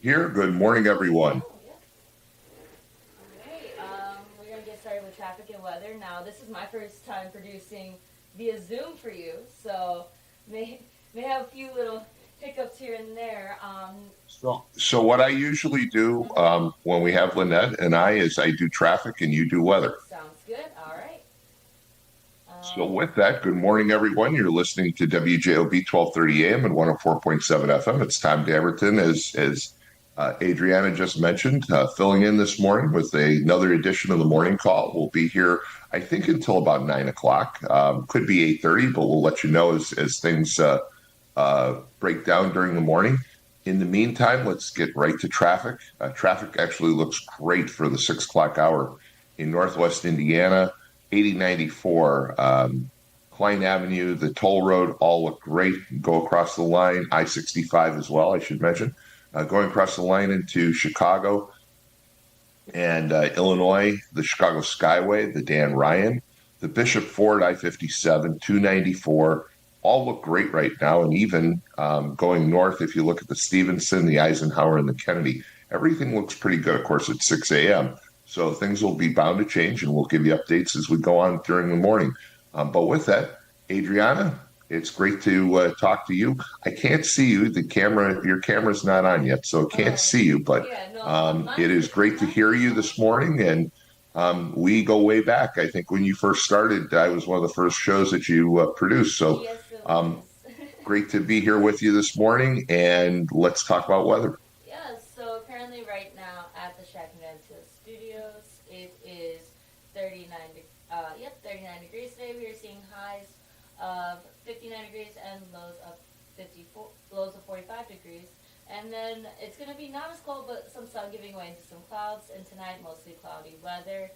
Here, good morning, everyone. Oh, yeah. Okay, we're going to get started with traffic and weather. Now, this is my first time producing via Zoom for you, so may have a few little hiccups here and there. So what I usually do Mhm. when we have Lynette and I is I do traffic and you do weather. Sounds good. All right. So Um, with that, good morning, everyone. You're listening to WJOB 1230 AM and 104.7 FM. It's Tom Dabertin, as Adriana just mentioned, filling in this morning with another edition of the morning call. We'll be here, I think, until about 9 o'clock. Could be 8:30, but we'll let you know as things break down during the morning. In the meantime, let's get right to traffic. Traffic actually looks great for the 6 o'clock hour in Northwest Indiana. 8094, Klein Avenue, the toll road all look great. Go across the line, I 65 as well, I should mention. Going across the line into Chicago and Illinois, the Chicago Skyway, the Dan Ryan, the Bishop Ford I 57, 294, all look great right now. And even going north, if you look at the Stevenson, the Eisenhower, and the Kennedy, everything looks pretty good, of course, at 6 a.m. So things will be bound to change, and we'll give you updates as we go on during the morning. But with that, Adriana, it's great to talk to you. I can't see you. Your camera's not on yet, so I can't oh, see you. But yeah, no, it is great to hear you this morning, and we go way back. I think when you first started, I was one of the first shows that you produced. So yes, it um, was. great to be here with you this morning, and let's talk about weather. Yeah, so currently right now at the Shack Mantua Studios, it is 39 degrees today. We are seeing highs of 59 degrees and lows of 45 degrees. And then it's going to be not as cold, but some sun giving way into some clouds. And tonight, mostly cloudy weather.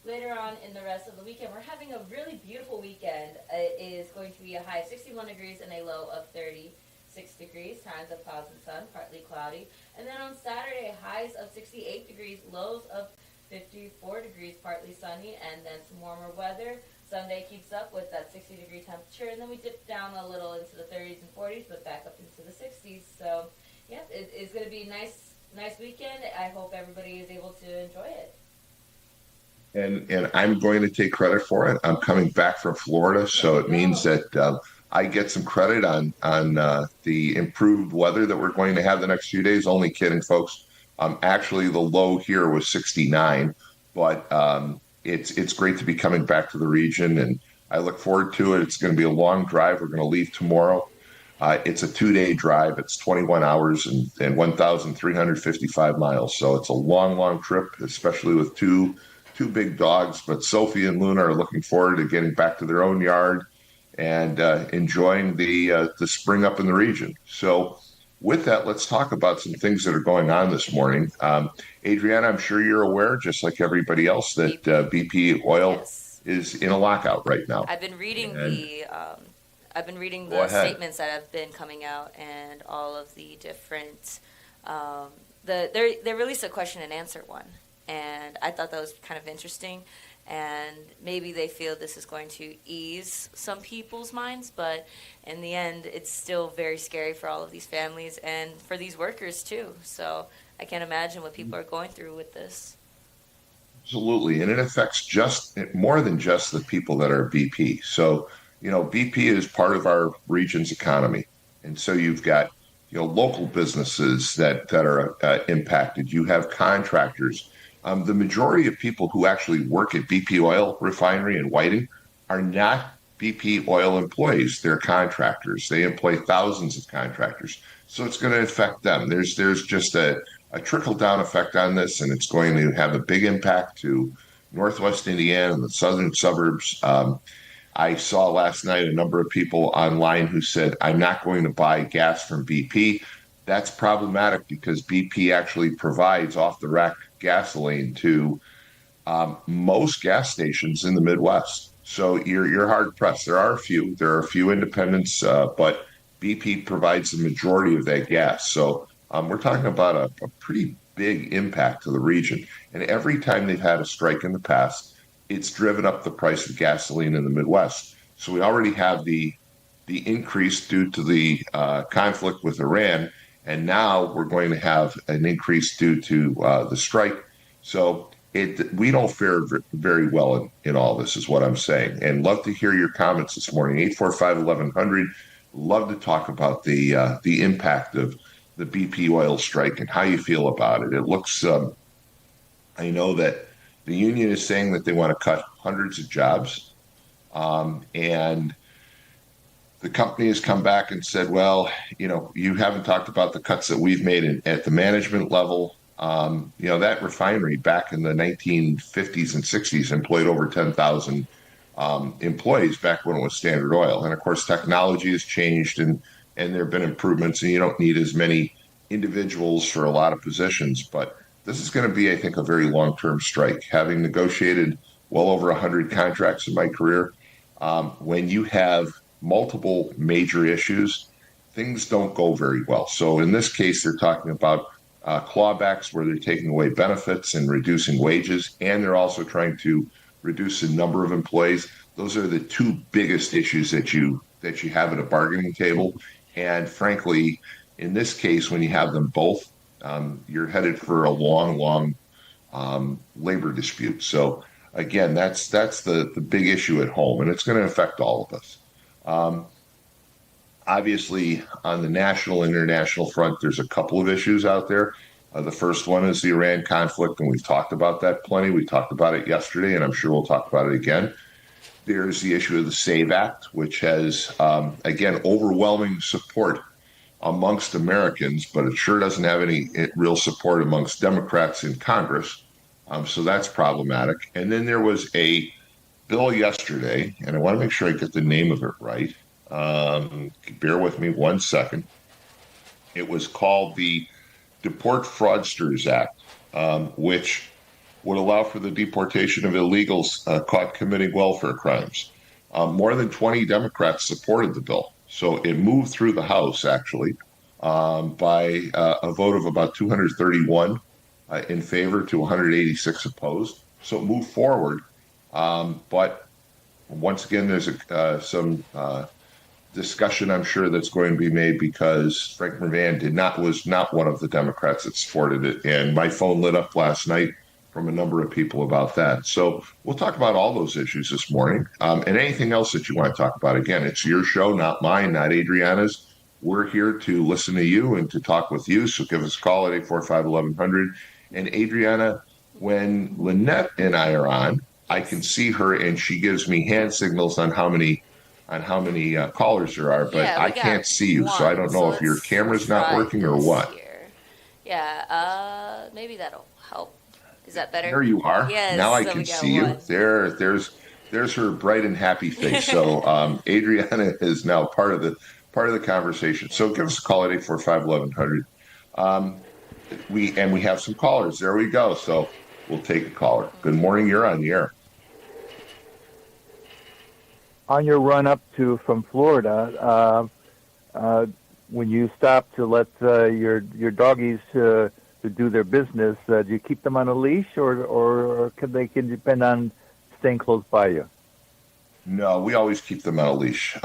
Later on in the rest of the weekend, we're having a really beautiful weekend. It is going to be a high of 61 degrees and a low of 36 degrees. Times of clouds and sun, partly cloudy. And then on Saturday, highs of 68 degrees, lows of 54 degrees, partly sunny, and then some warmer weather. Sunday keeps up with that 60-degree temperature, and then we dip down a little into the 30s and 40s, but back up into the 60s. So, yeah, it's going to be a nice weekend. I hope everybody is able to enjoy it. And I'm going to take credit for it. I'm coming back from Florida, There so you it means go. that I get some credit on the improved weather that we're going to have the next few days. Only kidding, folks. Actually, the low here was 69, but it's great to be coming back to the region, and I look forward to it. It's going to be a long drive. We're going to leave tomorrow. It's a 2 day drive. It's 21 hours and 1,355 miles. So it's a long, long trip, especially with two big dogs. But Sophie and Luna are looking forward to getting back to their own yard and enjoying the spring up in the region. So with that, let's talk about some things that are going on this morning. Adriana, I'm sure you're aware, just like everybody else, that BP. BP oil Yes. is in a lockout right now. I've been reading And the I've been reading go the ahead. statements that have been coming out and all of the different they released a question and answer one, and I thought that was kind of interesting. And maybe they feel this is going to ease some people's minds, but in the end, it's still very scary for all of these families and for these workers too. So I can't imagine what people are going through with this. Absolutely. And it affects just more than just the people that are BP. So, BP is part of our region's economy. And so you've got, local businesses that are impacted. You have contractors. The majority of people who actually work at BP Oil Refinery in Whiting are not BP Oil employees. They're contractors. They employ thousands of contractors. So it's going to affect them. There's just a trickle down effect on this, and it's going to have a big impact to Northwest Indiana and the southern suburbs. I saw last night a number of people online who said, I'm not going to buy gas from BP. That's problematic because BP actually provides off the rack gasoline to most gas stations in the Midwest. So you're hard pressed. There are a few independents, but BP provides the majority of that gas. So we're talking about a pretty big impact to the region. And every time they've had a strike in the past, it's driven up the price of gasoline in the Midwest. So we already have the increase due to the conflict with Iran, And now we're going to have an increase due to the strike. So we don't fare very well in all this, is what I'm saying. And love to hear your comments this morning. 845-1100. Love to talk about the impact of the BP oil strike and how you feel about it. It looks, I know that the union is saying that they want to cut hundreds of jobs. And the company has come back and said, well, you haven't talked about the cuts that we've made at the management level. That refinery back in the 1950s and 60s employed over 10,000 employees back when it was Standard Oil. And of course, technology has changed and there have been improvements, and you don't need as many individuals for a lot of positions. But this is going to be, I think, a very long-term strike. Having negotiated well over 100 contracts in my career, when you have multiple major issues, things don't go very well. So in this case, they're talking about clawbacks where they're taking away benefits and reducing wages, and they're also trying to reduce the number of employees. Those are the two biggest issues that you have at a bargaining table. And frankly, in this case, when you have them both, you're headed for a long labor dispute. So again, that's the big issue at home, and it's going to affect all of us. Obviously, on the national and international front, there's a couple of issues out there. The first one is the Iran conflict, and we've talked about that plenty. We talked about it yesterday, and I'm sure we'll talk about it again. There's the issue of the SAVE Act, which has, again, overwhelming support amongst Americans, but it sure doesn't have any real support amongst Democrats in Congress. So that's problematic. And then there was a bill yesterday, and I want to make sure I get the name of it right. Bear with me 1 second. It was called the Deport Fraudsters Act, which would allow for the deportation of illegals caught committing welfare crimes. More than 20 Democrats supported the bill. So it moved through the House, actually, by a vote of about 231 in favor to 186 opposed. So it moved forward. But once again, there's some discussion, I'm sure, that's going to be made because Frank Murvan was not one of the Democrats that supported it. And my phone lit up last night from a number of people about that. So we'll talk about all those issues this morning, and anything else that you want to talk about. Again, it's your show, not mine, not Adriana's. We're here to listen to you and to talk with you. So give us a call at 845-1100. And Adriana, when Lynette and I are on, I can see her and she gives me hand signals on how many callers there are, but Yeah, I can't see you, so I don't know if your camera's not working or what. Here. Yeah, maybe that'll help. Is that better? There you are. Yes. Now I so can see you. There's her bright and happy face. So Adriana is now part of the conversation. So give us a call at 845-1100. We have some callers. There we go. So we'll take a caller. Good morning. You're on the air. On your run up from Florida, when you stop to let your doggies to do their business, do you keep them on a leash, or can depend on staying close by you? No, we always keep them on a leash.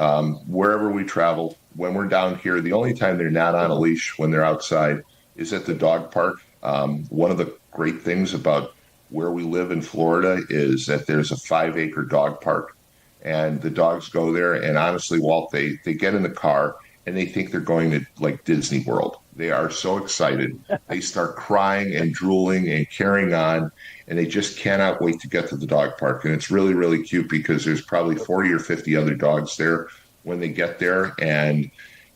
Wherever we travel, when we're down here, the only time they're not on a leash when they're outside is at the dog park. One of the great things about where we live in Florida is that there's a 5-acre dog park. And the dogs go there, and honestly, Walt, they get in the car and they think they're going to like Disney World. They are so excited. They start crying and drooling and carrying on, and they just cannot wait to get to the dog park. And it's really, really cute because there's probably 40 or 50 other dogs there when they get there, and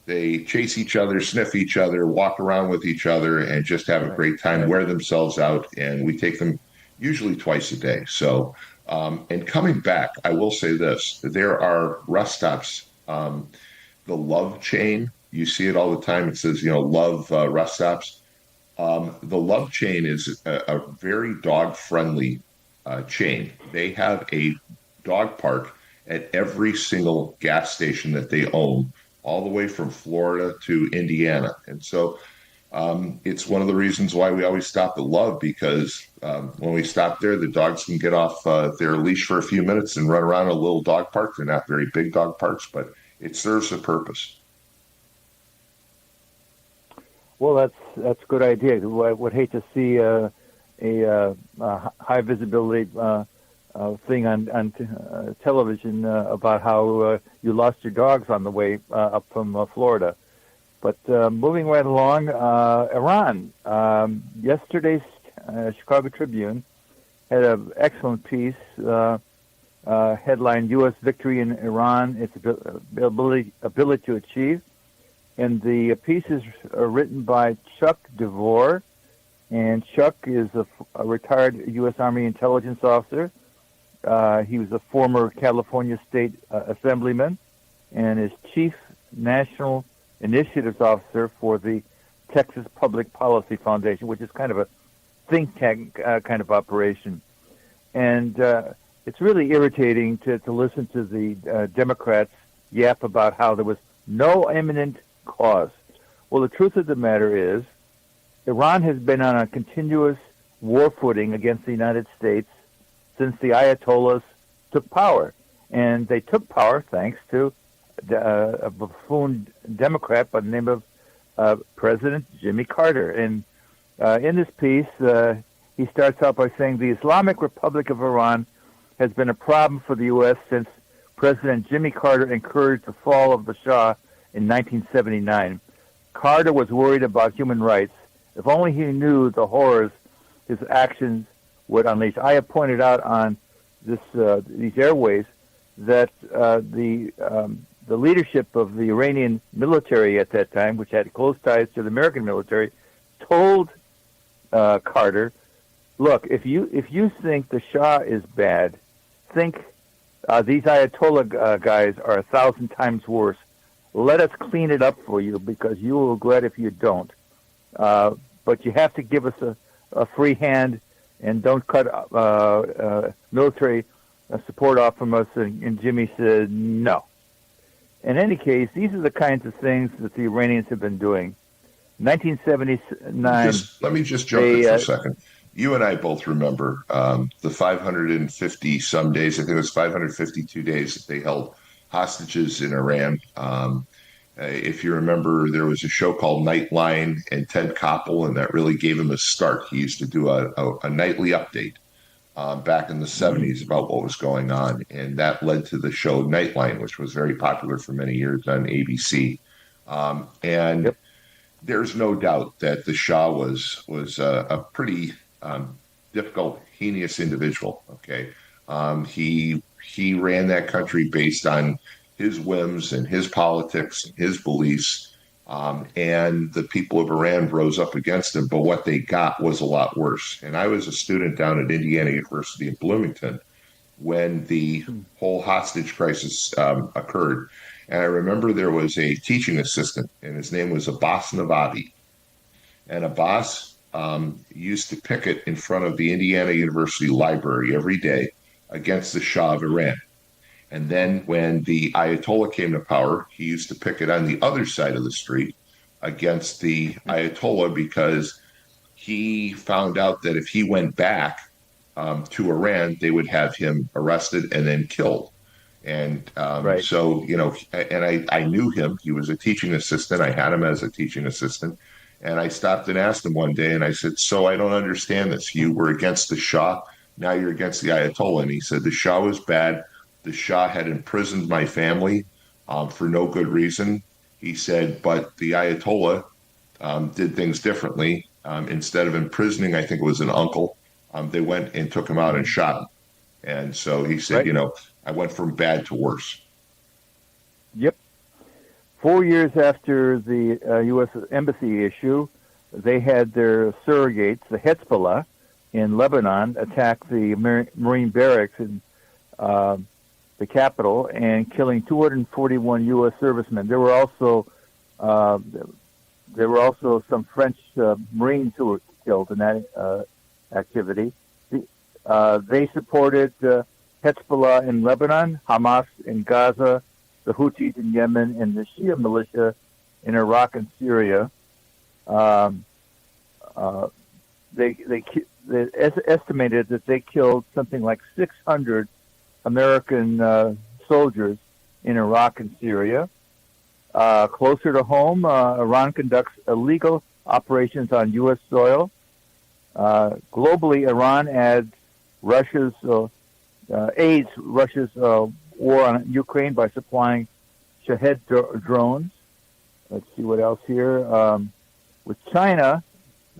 they chase each other, sniff each other, walk around with each other, and just have a great time, wear themselves out. And we take them usually twice a day. So and coming back, I will say this. There are rest stops, the Love chain. You see it all the time. It says, Love rest stops. The Love chain is a very dog-friendly chain. They have a dog park at every single gas station that they own, all the way from Florida to Indiana. And so it's one of the reasons why we always stop at Love, because when we stop there, the dogs can get off their leash for a few minutes and run around a little dog park. They're not very big dog parks, but it serves a purpose. Well, that's a good idea. I would hate to see a high visibility thing on television about how you lost your dogs on the way up from Florida. But moving right along, Iran. Yesterday's Chicago Tribune had an excellent piece headline: "U.S. victory in Iran, its ability to achieve." And the piece is written by Chuck DeVore, and Chuck is a retired U.S. Army intelligence officer. He was a former California state assemblyman and is chief national initiatives officer for the Texas Public Policy Foundation, which is kind of a think tank kind of operation. And it's really irritating to listen to the Democrats yap about how there was no imminent cause. Well, the truth of the matter is, Iran has been on a continuous war footing against the United States since the Ayatollahs took power. And they took power thanks to a buffoon Democrat by the name of President Jimmy Carter. And in this piece, he starts out by saying the Islamic Republic of Iran has been a problem for the U.S. since President Jimmy Carter encouraged the fall of the Shah in 1979. Carter was worried about human rights. If only he knew the horrors his actions would unleash. I have pointed out on these airways that the leadership of the Iranian military at that time, which had close ties to the American military, told Carter, "Look, if you think the Shah is bad, think these Ayatollah guys are 1,000 times worse. Let us clean it up for you because you will regret if you don't. But you have to give us a free hand and don't cut military support off from us." And Jimmy said no. In any case, these are the kinds of things that the Iranians have been doing. 1979. Let me just jump in for a second. You and I both remember the 550 some days, I think it was 552 days that they held hostages in Iran. If you remember, there was a show called Nightline and Ted Koppel, and that really gave him a start. He used to do a nightly update back in the 70s about what was going on, and that led to the show Nightline, which was very popular for many years on ABC. And yep. There's no doubt that the Shah was a pretty difficult, heinous individual. Okay, he ran that country based on his whims and his politics, and his beliefs, and the people of Iran rose up against him. But what they got was a lot worse. And I was a student down at Indiana University in Bloomington when the whole hostage crisis occurred. And I remember there was a teaching assistant, and his name was Abbas Navadi. And Abbas used to picket in front of the Indiana University library every day against the Shah of Iran. And then when the Ayatollah came to power, he used to picket on the other side of the street against the Ayatollah because he found out that if he went back to Iran, they would have him arrested and then killed. And right. So, and I knew him. He was a teaching assistant. I had him as a teaching assistant. And I stopped and asked him one day, and I said, "So I don't understand this. You were against the Shah. Now you're against the Ayatollah." And he said, "The Shah was bad. The Shah had imprisoned my family for no good reason." He said, "But the Ayatollah did things differently. Instead of imprisoning, I think it was an uncle, they went and took him out and shot him." And so he said, right. I went from bad to worse. Yep. 4 years after the U.S. Embassy issue, they had their surrogates, the Hezbollah in Lebanon, attack the Marine barracks in the capital and killing 241 U.S. servicemen. There were also some French Marines who were killed in that activity. They supported Hezbollah in Lebanon, Hamas in Gaza, the Houthis in Yemen, and the Shia militia in Iraq and Syria. They estimated that they killed something like 600 American soldiers in Iraq and Syria. Closer to home, Iran conducts illegal operations on U.S. soil. Globally, Iran aids Russia's war on Ukraine by supplying Shahed drones. Let's see what else here. With China,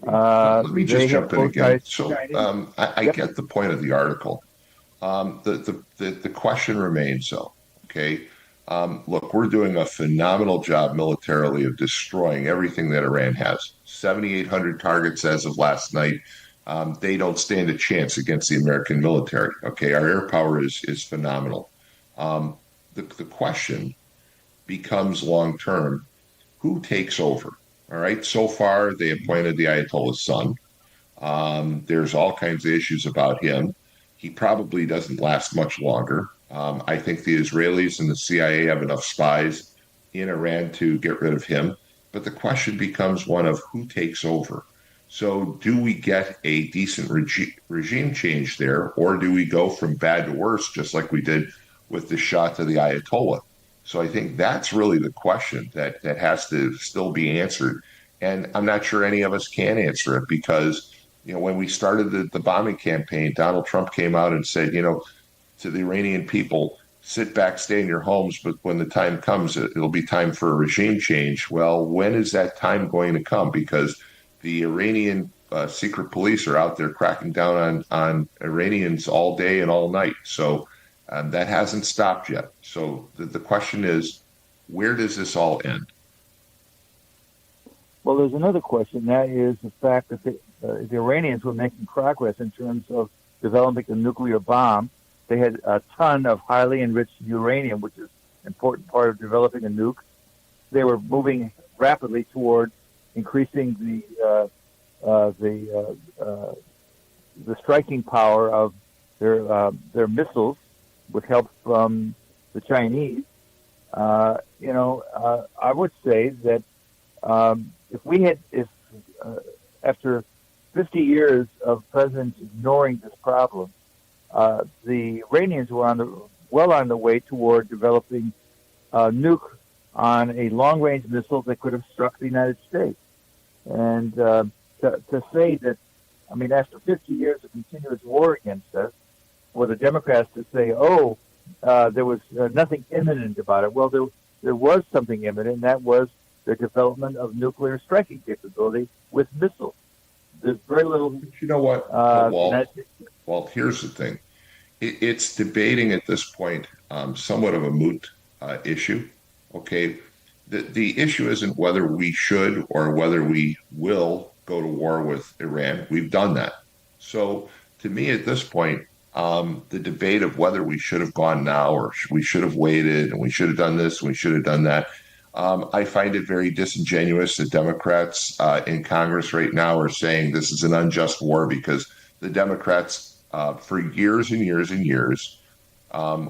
Let me just they have jump in both again. sides. So I Yep. get the point of the article. The question remains though. Okay, look, we're doing a phenomenal job militarily of destroying everything that Iran has. 7,800 targets as of last night. They don't stand a chance against the American military. Okay, our air power is phenomenal. Um, the question becomes long term: who takes over? All right. So far, they appointed the Ayatollah's son. There's all kinds of issues about him. He probably doesn't last much longer. I think the Israelis and the CIA have enough spies in Iran to get rid of him. But the question becomes one of who takes over. So, do we get a decent regime change there, or do we go from bad to worse, just like we did with the Shah to the Ayatollah? So, I think that's really the question that has to still be answered. And I'm not sure any of us can answer it because when we started the bombing campaign, Donald Trump came out and said, to the Iranian people, sit back, stay in your homes, but when the time comes, it'll be time for a regime change. Well, when is that time going to come? Because the Iranian secret police are out there cracking down on Iranians all day and all night. So that hasn't stopped yet. So the question is, where does this all end? Well, there's another question. That is the fact that the Iranians were making progress in terms of developing a nuclear bomb. They had a ton of highly enriched uranium, which is an important part of developing a nuke. They were moving rapidly toward increasing the striking power of their missiles with help from the Chinese. I would say that if after 50 years of presidents ignoring this problem, the Iranians were well on the way toward developing a nuke on a long-range missile that could have struck the United States. And to say that, after 50 years of continuous war against us, for the Democrats to say, there was nothing imminent about it. Well, there was something imminent, and that was the development of nuclear striking capability with missiles. There's very little. But you know what, Walt, here's the thing. It's debating at this point somewhat of a moot issue. Okay, the issue isn't whether we should or whether we will go to war with Iran. We've done that. So to me, at this point, the debate of whether we should have gone now or we should have waited and we should have done this and we should have done that. I find it very disingenuous that Democrats in Congress right now are saying this is an unjust war because the Democrats, for years and years and years,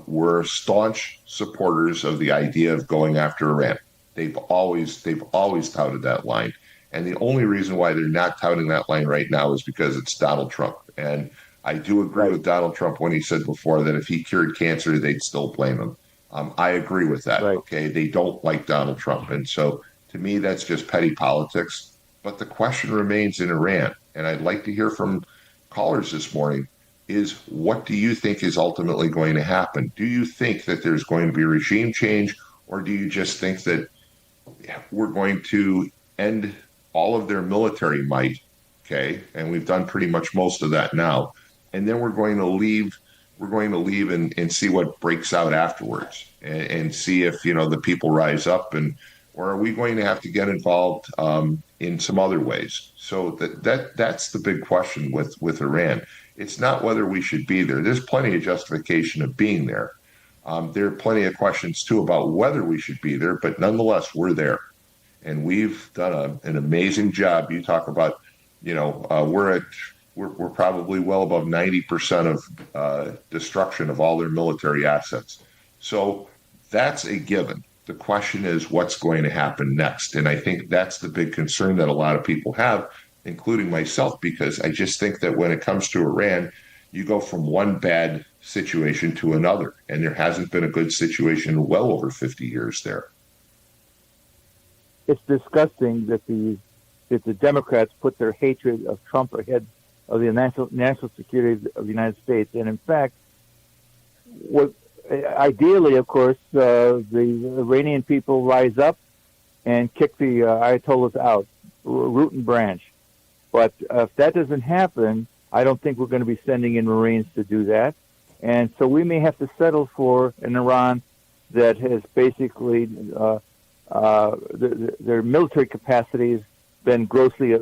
were staunch supporters of the idea of going after Iran. They've always touted that line. And the only reason why they're not touting that line right now is because it's Donald Trump. And I do agree with Donald Trump when he said before that if he cured cancer, they'd still blame him. I agree with that. Right. Okay. They don't like Donald Trump. And so to me, that's just petty politics. But the question remains in Iran. And I'd like to hear from callers this morning is what do you think is ultimately going to happen? Do you think that there's going to be regime change, or do you just think that we're going to end all of their military might? Okay. And we've done pretty much most of that now. And then we're going to leave and see what breaks out afterwards and see if the people rise up, and or are we going to have to get involved in some other ways? So that's the big question with Iran. It's not whether we should be there. There's plenty of justification of being there. There are plenty of questions too about whether we should be there, but nonetheless we're there, and we've done an amazing job. You talk about we're probably well above 90% of destruction of all their military assets. So that's a given. The question is what's going to happen next. And I think that's the big concern that a lot of people have, including myself, because I just think that when it comes to Iran, you go from one bad situation to another. And there hasn't been a good situation in well over 50 years there. It's disgusting that the that the Democrats put their hatred of Trump ahead of the national security of the United States. And in fact, what ideally, of course, the Iranian people rise up and kick the Ayatollahs out, root and branch. But if that doesn't happen, I don't think we're going to be sending in Marines to do that. And so we may have to settle for an Iran that has basically their military capacity has been grossly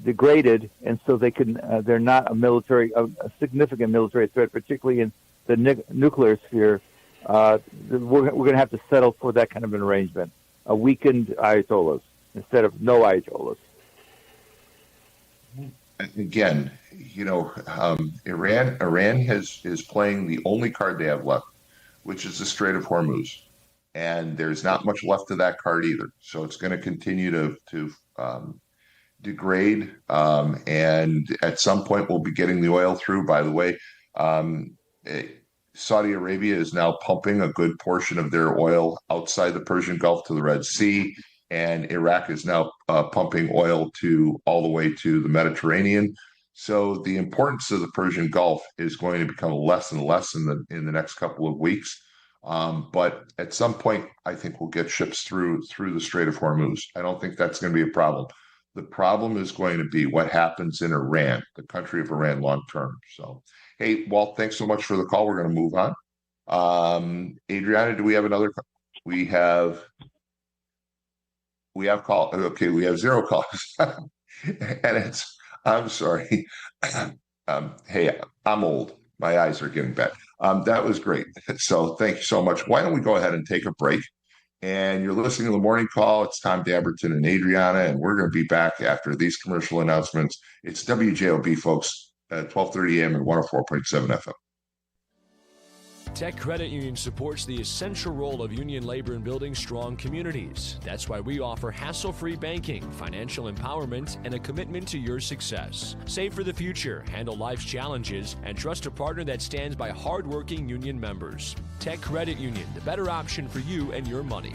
degraded, and so they're not a significant military threat, particularly in the nuclear sphere. We're going to have to settle for that kind of an arrangement, a weakened Ayatollahs instead of no Ayatollahs. Again, Iran is playing the only card they have left, which is the Strait of Hormuz, and there's not much left of that card either. So it's going to continue to degrade, and at some point we'll be getting the oil through. By the way, Saudi Arabia is now pumping a good portion of their oil outside the Persian Gulf to the Red Sea, and Iraq is now pumping oil all the way to the Mediterranean. So the importance of the Persian Gulf is going to become less and less in the next couple of weeks. But at some point, I think we'll get ships through the Strait of Hormuz. I don't think that's going to be a problem. The problem is going to be what happens in Iran, the country of Iran, long term. So, hey, Walt, thanks so much for the call. We're going to move on. Adriana, do we have another? We have call. Okay, we have 0 calls, and I'm sorry. Hey, I'm old. My eyes are getting bad. That was great. So thank you so much. Why don't we go ahead and take a break? And you're listening to the morning call. It's Tom Dabertin and Adriana, and we're going to be back after these commercial announcements. It's WJOB, folks, at 12:30 a.m. and 104.7 FM. Tech Credit Union supports the essential role of union labor in building strong communities. That's why we offer hassle-free banking, financial empowerment, and a commitment to your success. Save for the future, handle life's challenges, and trust a partner that stands by hardworking union members. Tech Credit Union, the better option for you and your money.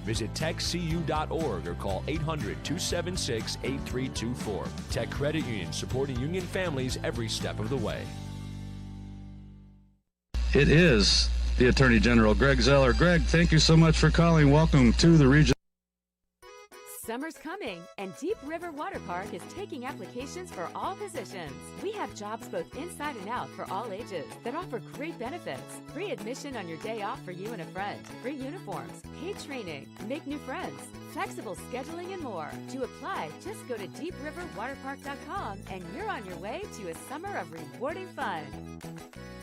Visit techcu.org or call 800-276-8324. Tech Credit Union, supporting union families every step of the way. It is the Attorney General, Greg Zeller. Greg, thank you so much for calling. Welcome to the region. Summer's coming, and Deep River Water Park is taking applications for all positions. We have jobs both inside and out for all ages that offer great benefits. Free admission on your day off for you and a friend. Free uniforms, paid training, make new friends, flexible scheduling, and more. To apply, just go to deepriverwaterpark.com and you're on your way to a summer of rewarding fun.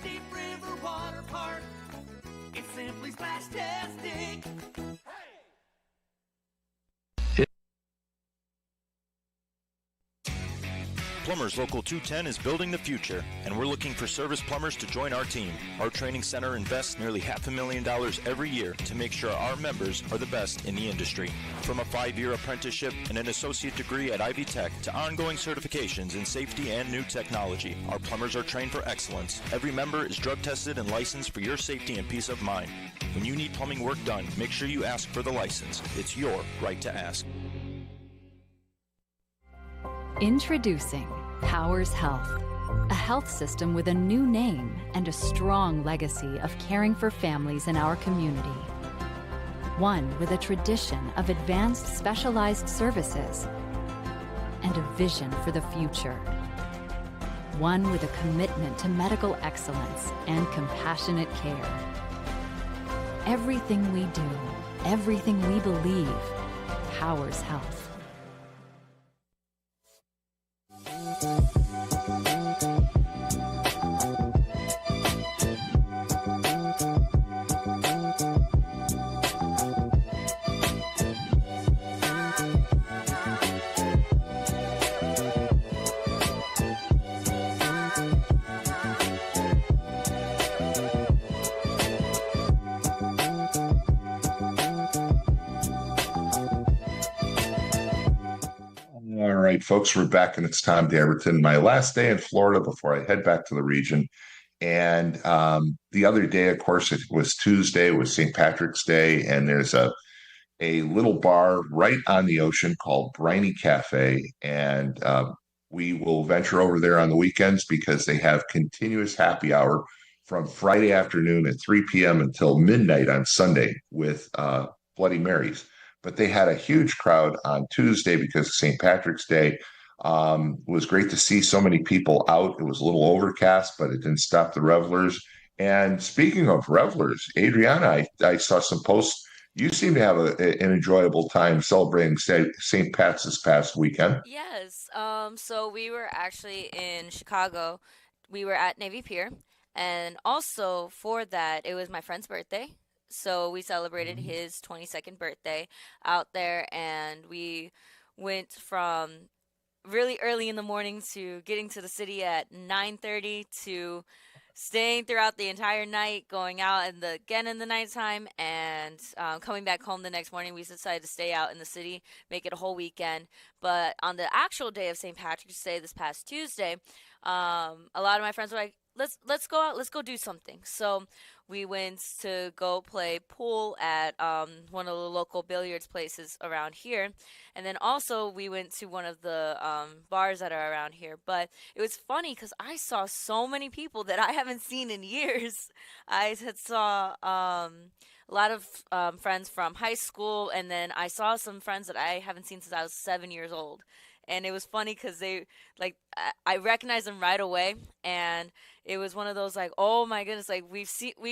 Deep River Water Park. It's simply splash-tastic. Plumbers Local 210 is building the future, and we're looking for service plumbers to join our team. Our training center invests nearly $500,000 every year to make sure our members are the best in the industry. From a 5-year apprenticeship and an associate degree at Ivy Tech to ongoing certifications in safety and new technology, our plumbers are trained for excellence. Every member is drug tested and licensed for your safety and peace of mind. When you need plumbing work done, make sure you ask for the license. It's your right to ask. Introducing Powers Health, a health system with a new name and a strong legacy of caring for families in our community. One with a tradition of advanced specialized services and a vision for the future. One with a commitment to medical excellence and compassionate care. Everything we do, everything we believe, powers health. All right, folks, we're back, and it's Tom Dabertin. My last day in Florida before I head back to the region. And the other day, of course, it was Tuesday, it was St. Patrick's Day, and there's a a little bar right on the ocean called Briny Cafe. And we will venture over there on the weekends because they have continuous happy hour from Friday afternoon at 3 p.m. until midnight on Sunday with Bloody Marys. But they had a huge crowd on Tuesday because of St. Patrick's Day. It was great to see so many people out. It was a little overcast, but it didn't stop the revelers. And speaking of revelers, Adriana, I saw some posts. You seem to have an enjoyable time celebrating St. Pat's this past weekend. Yes. So we were actually in Chicago. We were at Navy Pier, and also for that, it was my friend's birthday. So we celebrated his 22nd birthday out there, and we went from really early in the morning to getting to the city at 9:30 to staying throughout the entire night, going out again in the nighttime, and coming back home the next morning. We decided to stay out in the city, make it a whole weekend. But on the actual day of St. Patrick's Day, this past Tuesday, a lot of my friends were like, let's go out, let's go do something. So we went to go play pool at one of the local billiards places around here, and then also we went to one of the bars that are around here. But it was funny because I saw so many people that I haven't seen in years. I had saw a lot of friends from high school, and then I saw some friends that I haven't seen since I was 7 years old. And it was funny because they like I recognized them right away, and it was one of those like, oh my goodness, like we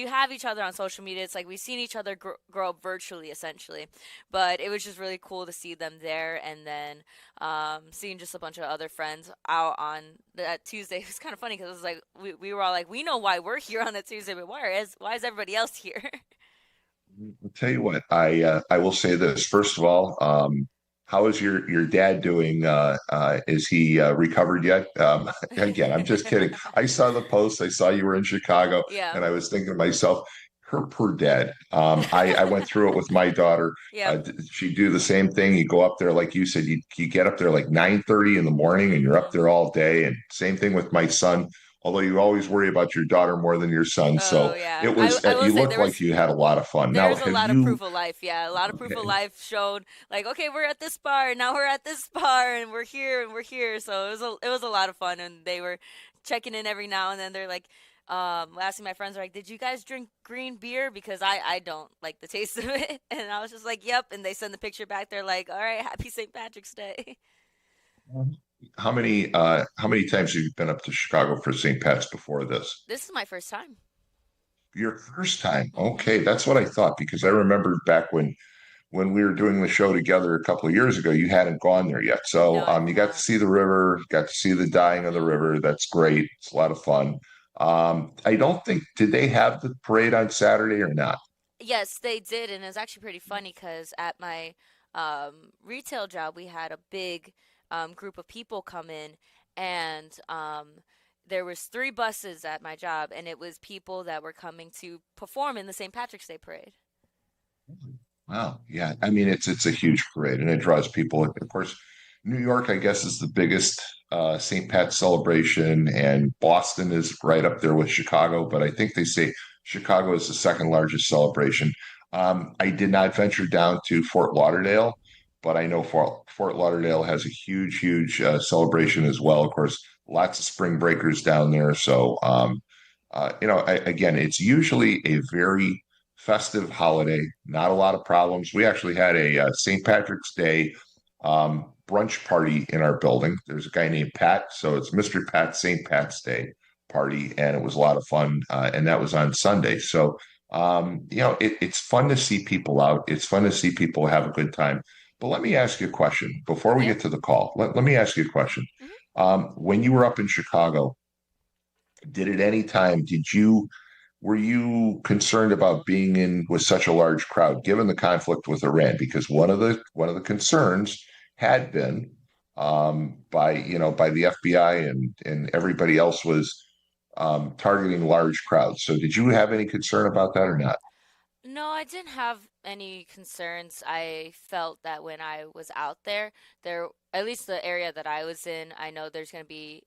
have each other on social media. It's like we've seen each other grow up virtually, essentially. But it was just really cool to see them there, and then seeing just a bunch of other friends out on that Tuesday. It was kind of funny because it was like we were all like, we know why we're here on a Tuesday, but why is everybody else here? I'll tell you what, I will say this. First of all, how is your dad doing? Is he recovered yet? Again, I'm just kidding. I saw the post. I saw you were in Chicago, Yeah. and I was thinking to myself, her poor dad. I went through it with my daughter. Yeah. She'd do the same thing. You go up there, like you said, you get up there like 9:30 in the morning, and you're up there all day. And same thing with my son. Although you always worry about your daughter more than your son. Oh So yeah. it was, I will you say looked like you had a lot of fun. Now, there's a have lot of you, proof of life. Yeah, a lot of proof of okay. life showed like, okay, we're at this bar, now we're at this bar, and we're here and we're here. So it was a lot of fun, and they were checking in every now and then. They're like, asking my friends are like, did you guys drink green beer? Because I don't like the taste of it, and I was just like, yep. And they send the picture back. They're like, all right, happy St. Patrick's Day. How many times have you been up to Chicago for St. Pat's before this? This is my first time. Your first time. Hmm. Okay, that's what I thought because I remember back when we were doing the show together a couple of years ago, you hadn't gone there yet. No, So I have you got to not. see the river, got to see the dying of the Hmm. river. That's great. It's a lot of fun. I don't think did they have the parade on Saturday or not? Yes, they did, and it was actually pretty funny because at my retail job, we had a big group of people come in, and there was three buses at my job, and it was people that were coming to perform in the St. Patrick's Day parade. Wow. Yeah. I mean, it's a huge parade and it draws people. Of course, New York, I guess, is the biggest St. Pat's celebration, and Boston is right up there with Chicago. But I think they say Chicago is the second largest celebration. I did not venture down to Fort Lauderdale, but I know Fort Lauderdale has a huge celebration as well. Of course, lots of spring breakers down there. So, again, it's usually a very festive holiday, not a lot of problems. We actually had a St. Patrick's Day brunch party in our building. There's a guy named Pat, so it's Mr. Pat's St. Pat's Day party, and it was a lot of fun. And that was on Sunday. So, it's fun to see people out. It's fun to see people have a good time. But let me ask you a question before we Yeah. get to the call. Let me ask you a question. Hmm. When you were up in Chicago, did at any time were you concerned about being in with such a large crowd, given the conflict with Iran? Because one of the concerns had been by the FBI and everybody else was targeting large crowds. So did you have any concern about that or not? No, I didn't have any concerns. I felt that when I was out there, at least the area that I was in, I know it's gonna be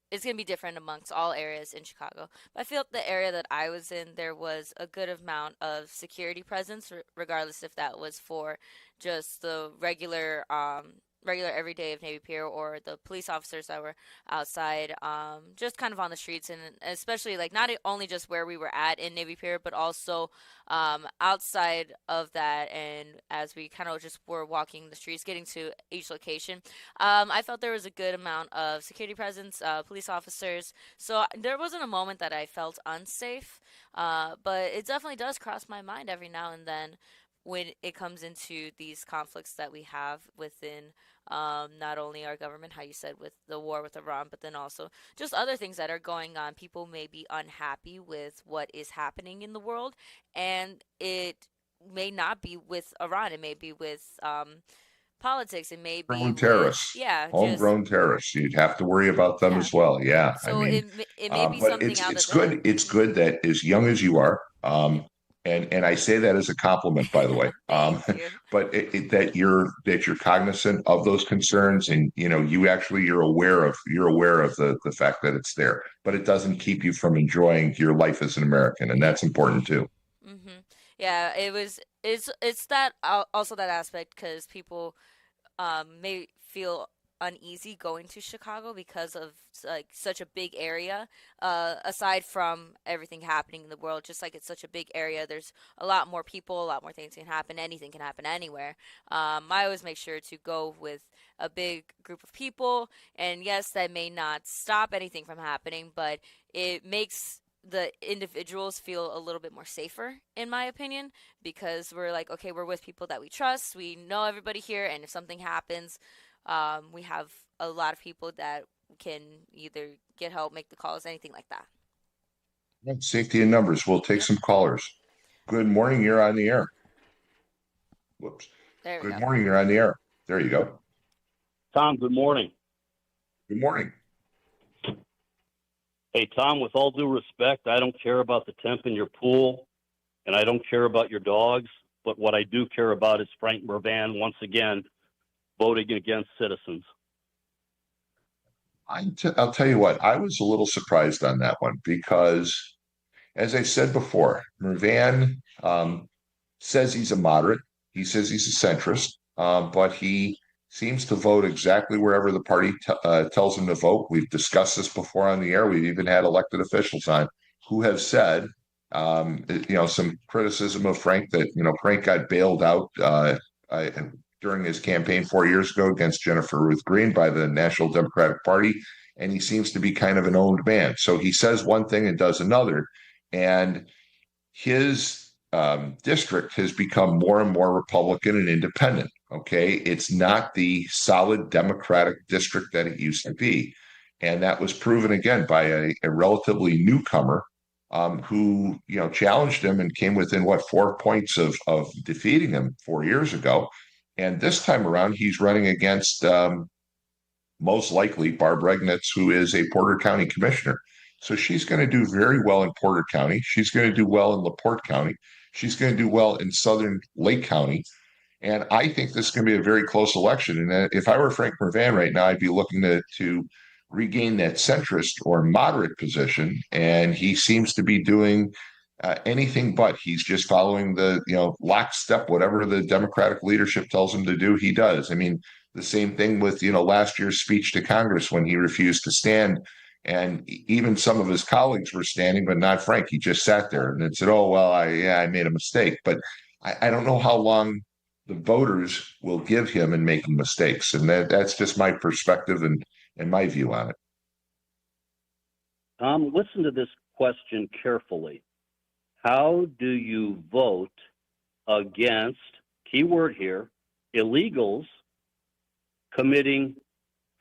different amongst all areas in Chicago. But I felt the area that I was in, there was a good amount of security presence, regardless if that was for just the regular everyday of Navy Pier or the police officers that were outside, just kind of on the streets, and especially like not only just where we were at in Navy Pier, but also outside of that. And as we kind of just were walking the streets, getting to each location, I felt there was a good amount of security presence, police officers. So there wasn't a moment that I felt unsafe, but it definitely does cross my mind every now and then when it comes into these conflicts that we have within not only our government, how you said with the war with Iran, but then also just other things that are going on. People may be unhappy with what is happening in the world, and it may not be with Iran. It may be with politics. It may be Homegrown with, terrorists, yeah, just, homegrown terrorists. You'd have to worry about them yeah. as well. Yeah, I So mean, it may be but something it's out it's of the, good. It's good that as young as you are, and I say that as a compliment, by the way. thank you. But that you're cognizant of those concerns, and you're aware of the fact that it's there, but it doesn't keep you from enjoying your life as an American, and that's important too. Yeah, it's that also that aspect because people may feel uneasy going to Chicago because of like such a big area. Aside from everything happening in the world, just like it's such a big area, there's a lot more people, a lot more things can happen. Anything can happen anywhere. I always make sure to go with a big group of people, and yes, that may not stop anything from happening, but it makes the individuals feel a little bit more safer, in my opinion, because we're like, okay, we're with people that we trust, we know everybody here, and if something happens, we have a lot of people that can either get help, make the calls, anything like that. Right, safety in numbers. We'll take Yep. some callers. Good morning. You're on the air. Whoops. There we Good go. morning. You're on the air. There you go. Tom, good morning. Good morning. Hey, Tom, with all due respect, I don't care about the temp in your pool, and I don't care about your dogs, but what I do care about is Frank Murvan, once again, voting against citizens. I'll tell you what, I was a little surprised on that one because, as I said before, Murvan says he's a moderate. He says he's a centrist, but he seems to vote exactly wherever the party tells him to vote. We've discussed this before on the air. We've even had elected officials on who have said, some criticism of Frank that, Frank got bailed out during his campaign 4 years ago against Jennifer Ruth Green by the National Democratic Party, and he seems to be kind of an owned man. So he says one thing and does another, and his district has become more and more Republican and independent. Okay, it's not the solid Democratic district that it used to be, and that was proven again by a relatively newcomer who challenged him and came within 4 points of defeating him 4 years ago. And this time around, he's running against most likely Barb Regnitz, who is a Porter County commissioner. So she's going to do very well in Porter County. She's going to do well in LaPorte County. She's going to do well in Southern Lake County. And I think this is going to be a very close election. And if I were Frank Murvan right now, I'd be looking to regain that centrist or moderate position. And he seems to be doing anything but. He's just following the lockstep, whatever the Democratic leadership tells him to do, he does. I mean, the same thing with last year's speech to Congress when he refused to stand, and even some of his colleagues were standing, but not Frank. He just sat there and said, "Oh well, I made a mistake." But I don't know how long the voters will give him in making mistakes, and that's just my perspective and my view on it. Tom, listen to this question carefully. How do you vote against, keyword here, illegals committing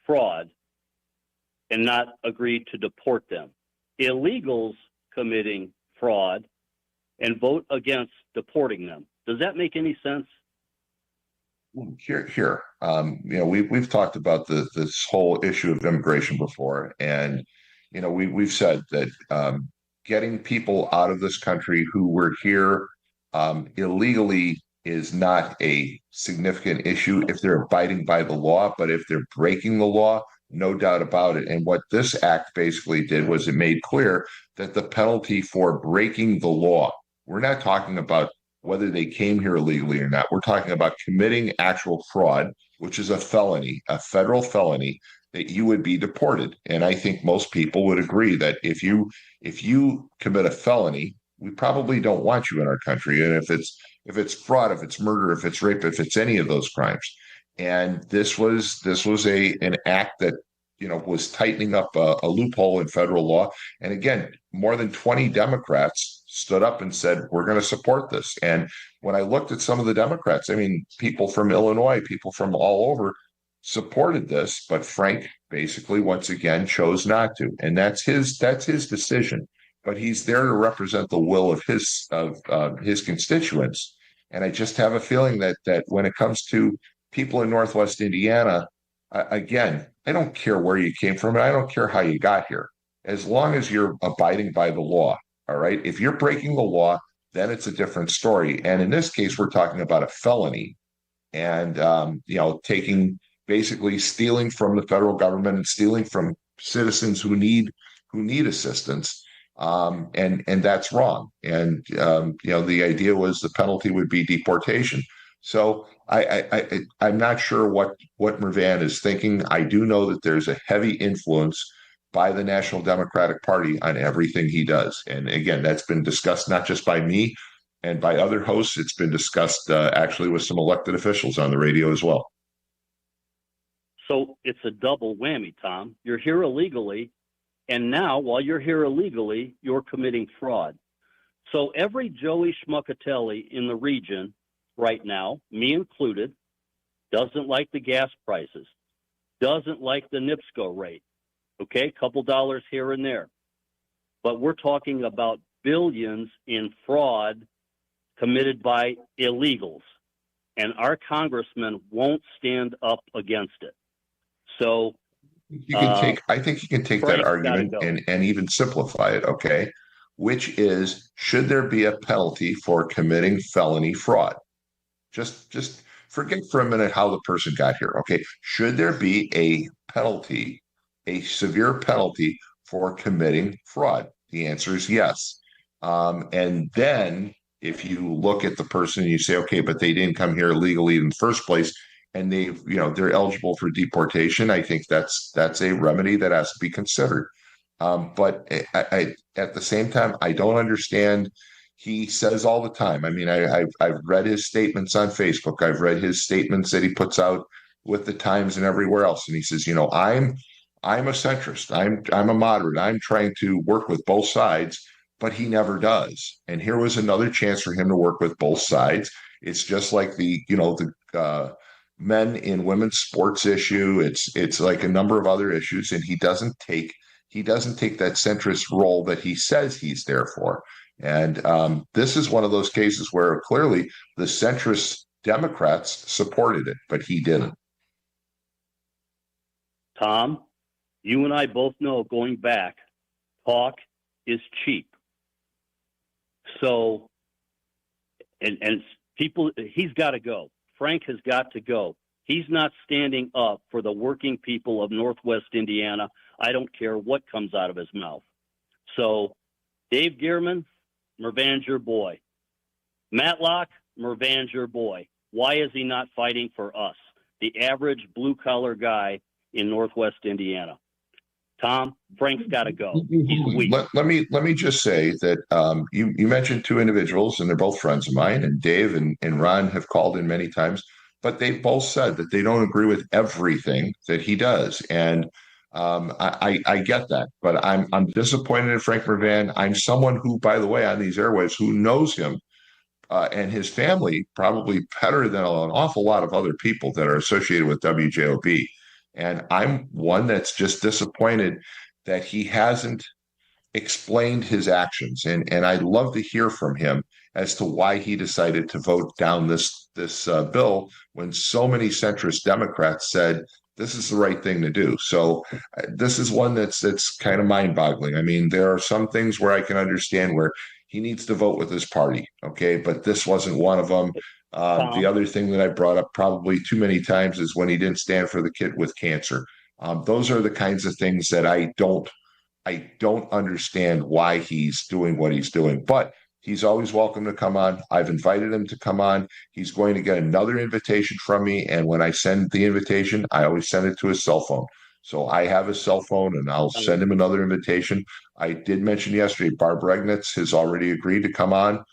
fraud and not agree to deport them? Illegals committing fraud and vote against deporting them. Does that make any sense? Here, we've talked about this whole issue of immigration before, and we've said that getting people out of this country who were here illegally is not a significant issue if they're abiding by the law, but if they're breaking the law, no doubt about it. And what this act basically did was it made clear that the penalty for breaking the law, we're not talking about whether they came here illegally or not. We're talking about committing actual fraud, which is a felony, a federal felony, that you would be deported. And I think most people would agree that if you commit a felony, we probably don't want you in our country. And if it's fraud, if it's murder, if it's rape, if it's any of those crimes. And this was an act that was tightening up a loophole in federal law. And again, more than 20 Democrats stood up and said, we're going to support this. And when I looked at some of the Democrats, I mean, people from Illinois, people from all over supported this, but Frank basically once again chose not to. And that's his decision. But he's there to represent the will of his constituents. And I just have a feeling that when it comes to people in Northwest Indiana, again, I don't care where you came from, and I don't care how you got here, as long as you're abiding by the law. All right. If you're breaking the law, then it's a different story. And in this case, we're talking about a felony, and basically stealing from the federal government and stealing from citizens who need assistance. And that's wrong. And the idea was the penalty would be deportation. So I'm not sure what Murvan is thinking. I do know that there's a heavy influence by the National Democratic Party on everything he does. And again, that's been discussed not just by me and by other hosts. It's been discussed actually with some elected officials on the radio as well. So it's a double whammy, Tom. You're here illegally, and now while you're here illegally, you're committing fraud. So every Joey Schmuckatelli in the region right now, me included, doesn't like the gas prices, doesn't like the NIPSCO rate. Okay, a couple dollars here and there. But we're talking about billions in fraud committed by illegals, and our congressman won't stand up against it. So I think you can take that argument and even simplify it, okay? Which is, should there be a penalty for committing felony fraud? Just forget for a minute how the person got here, okay? Should there be a penalty, a severe penalty for committing fraud? The answer is yes. And then if you look at the person and you say, okay, but they didn't come here illegally in the first place, and they're eligible for deportation, I think that's a remedy that has to be considered. But I at the same time, I don't understand. He says all the time. I mean, I've read his statements on Facebook. I've read his statements that he puts out with the Times and everywhere else. And he says, I'm a centrist. I'm a moderate. I'm trying to work with both sides, but he never does. And here was another chance for him to work with both sides. It's just like the men in women's sports issue. It's like a number of other issues, and he doesn't take that centrist role that he says he's there for. And this is one of those cases where clearly the centrist Democrats supported it, but he didn't. Tom, you and I both know, going back, talk is cheap. So, and people, he's got to go. Frank has got to go. He's not standing up for the working people of Northwest Indiana. I don't care what comes out of his mouth. So, Dave Gearman, Murvan's your boy. Matlock, Murvan's your boy. Why is he not fighting for us, the average blue-collar guy in Northwest Indiana? Tom, Frank's got to go. He's weak. Let me just say that you mentioned two individuals, and they're both friends of mine, and Dave and Ron have called in many times, but they've both said that they don't agree with everything that he does. And I get that, but I'm disappointed in Frank Murvan. I'm someone who, by the way, on these airwaves, who knows him and his family probably better than an awful lot of other people that are associated with WJOB. And I'm one that's just disappointed that he hasn't explained his actions. And I'd love to hear from him as to why he decided to vote down this bill when so many centrist Democrats said this is the right thing to do. So this is one that's kind of mind-boggling. I mean, there are some things where I can understand where he needs to vote with his party. Okay, but this wasn't one of them. The other thing that I brought up probably too many times is when he didn't stand for the kid with cancer. Those are the kinds of things that I don't understand why he's doing what he's doing, but he's always welcome to come on. I've invited him to come on. He's going to get another invitation from me. And when I send the invitation, I always send it to his cell phone. So I have his cell phone and I'll send him another invitation. I did mention yesterday, Barb Regnitz has already agreed to come on.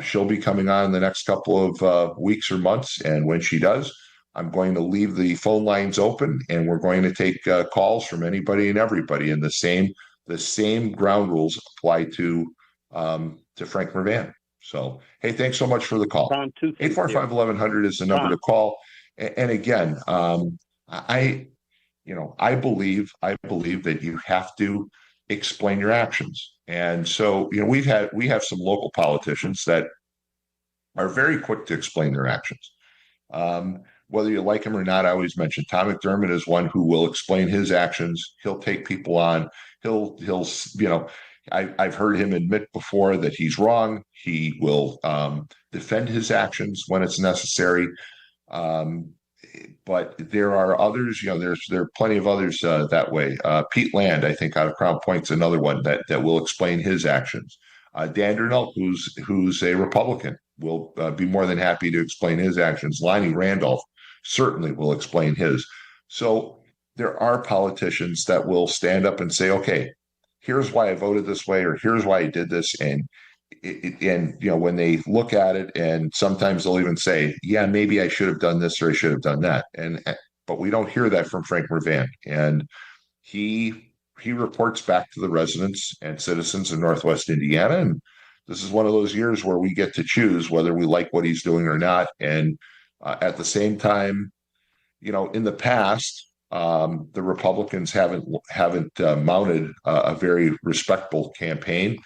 She'll be coming on in the next couple of weeks or months. And when she does, I'm going to leave the phone lines open and we're going to take calls from anybody and everybody. And the same ground rules apply to Frank Murvan. So, hey, thanks so much for the call. 845-1100 is the number to call. And again, I believe that you have to explain your actions. And so, we have some local politicians that are very quick to explain their actions. Whether you like him or not, I always mention Tom McDermott is one who will explain his actions. He'll take people on. I've heard him admit before that he's wrong. He will defend his actions when it's necessary. But there are others, there are plenty of others that way. Pete Land, I think, out of Crown Point's another one that will explain his actions. Dan Durnell, who's a Republican, will be more than happy to explain his actions. Lonnie Randolph certainly will explain his. So there are politicians that will stand up and say, okay, here's why I voted this way, or here's why I did this. And when they look at it, and sometimes they'll even say, yeah, maybe I should have done this or I should have done that. But we don't hear that from Frank Murvan. And he reports back to the residents and citizens of Northwest Indiana. And this is one of those years where we get to choose whether we like what he's doing or not. And at the same time, in the past, the Republicans haven't mounted a very respectful campaign.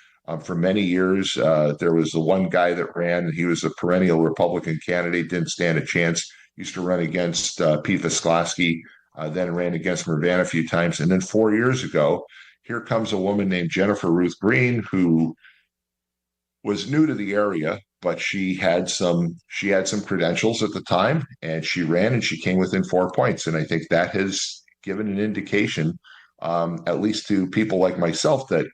For many years, there was the one guy that ran. He was a perennial Republican candidate, didn't stand a chance. Used to run against Pete Visclosky, then ran against Murvan a few times. And then 4 years ago, here comes a woman named Jennifer Ruth Green, who was new to the area, but she had some credentials at the time, and she ran and she came within 4 points. And I think that has given an indication, at least to people like myself, that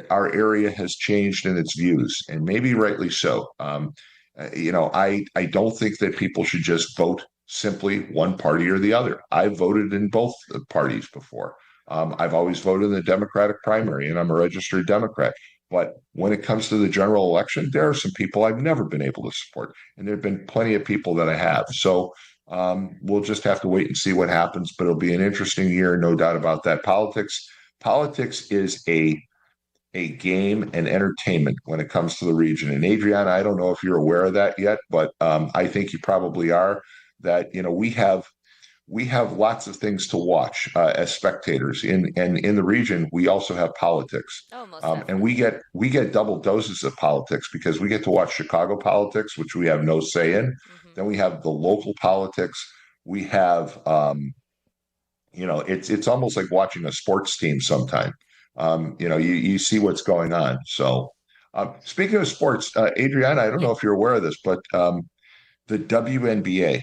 our area has changed in its views, and maybe rightly so. I don't think that people should just vote simply one party or the other. I've voted in both parties before. I've always voted in the Democratic primary, and I'm a registered Democrat. But when it comes to the general election, there are some people I've never been able to support, and there have been plenty of people that I have. So we'll just have to wait and see what happens, but it'll be an interesting year, no doubt about that. Politics is a game and entertainment when it comes to the region. And Adriana, I don't know if you're aware of that yet, but I think you probably are, that we have lots of things to watch as spectators. In the region, we also have politics. And we get double doses of politics because we get to watch Chicago politics, which we have no say in. Then we have the local politics. We have, it's almost like watching a sports team sometime. You see what's going on. So speaking of sports, Adriana, I don't know if you're aware of this, but the WNBA,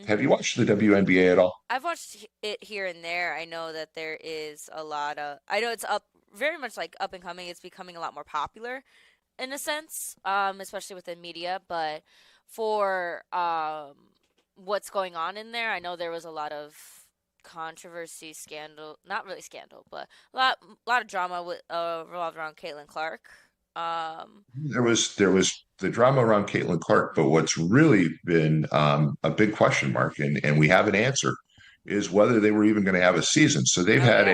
have you watched the WNBA at all? I've watched it here and there. I know that there is a lot of, I know it's very much like up and coming. It's becoming a lot more popular in a sense, especially within media. But for what's going on in there, I know there was a lot of controversy, scandal, not really scandal, but a lot of drama with revolved around Caitlin Clark. There was the drama around Caitlin Clark, but what's really been a big question mark, and we have an answer, is whether they were even going to have a season. So they've had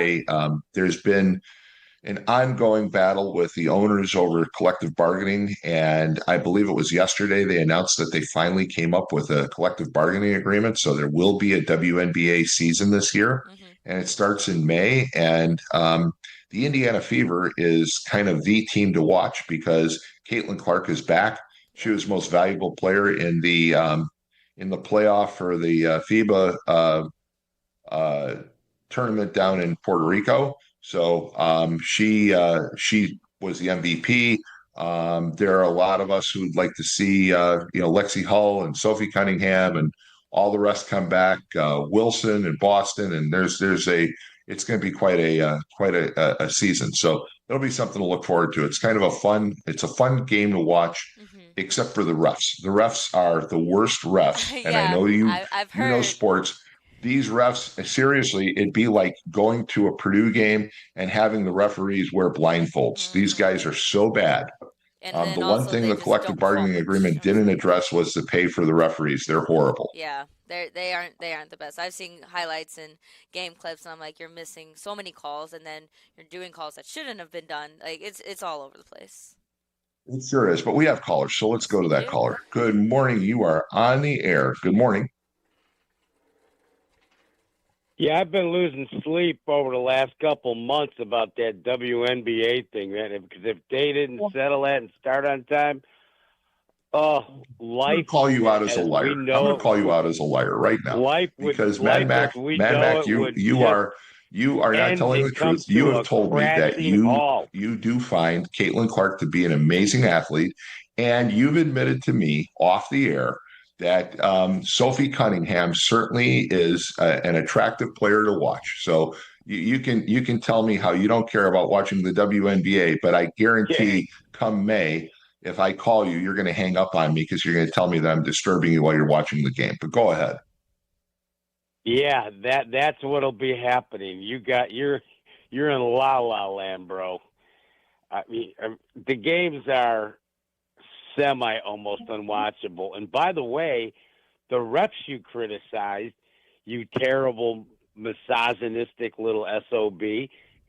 there's been an ongoing battle with the owners over collective bargaining, and I believe it was yesterday they announced that they finally came up with a collective bargaining agreement. So there will be a WNBA season this year, and it starts in May. And the Indiana Fever is kind of the team to watch because Caitlin Clark is back. She was most valuable player in the playoff for the FIBA tournament down in Puerto Rico. So she was the MVP. There are a lot of us who'd like to see, Lexi Hull and Sophie Cunningham and all the rest come back. Wilson and Boston, and it's going to be quite a season. So it'll be something to look forward to. It's a fun game to watch, except for the refs. The refs are the worst refs, and I Yeah, know I've you know heard. sports. These refs, seriously, it'd be like going to a Purdue game and having the referees wear blindfolds. These guys are so bad. And then The one also thing they the just collective don't call bargaining the agreement didn't address was the pay for the referees. They're horrible. Yeah, they aren't the best. I've seen highlights and game clips, and I'm like, you're missing so many calls, and then you're doing calls that shouldn't have been done. Like it's all over the place. It sure is. But we have callers, so let's Yes, go to we that do. caller. Good morning. You are on the air. Good morning. Yeah, I've been losing sleep over the last couple months about that WNBA thing, man. Because if they didn't settle that and start on time, I'm going to life call you out as a as liar. we I'm know going to call you it, out as a liar right now because life as we Man know Mac, it would you just are not end telling and the come truth. You to have a told me that crashing halt. you do find Caitlin Clark to be an amazing athlete, and you've admitted to me off the air that Sophie Cunningham certainly is an attractive player to watch. So you can tell me how you don't care about watching the WNBA, but I guarantee come May, if I call you, you're going to hang up on me because you're going to tell me that I'm disturbing you while you're watching the game. But go ahead. Yeah, that's what'll be happening. You're in la la land, bro. I mean, the games are semi almost unwatchable. And by the way, the refs you criticized, you terrible misogynistic little SOB,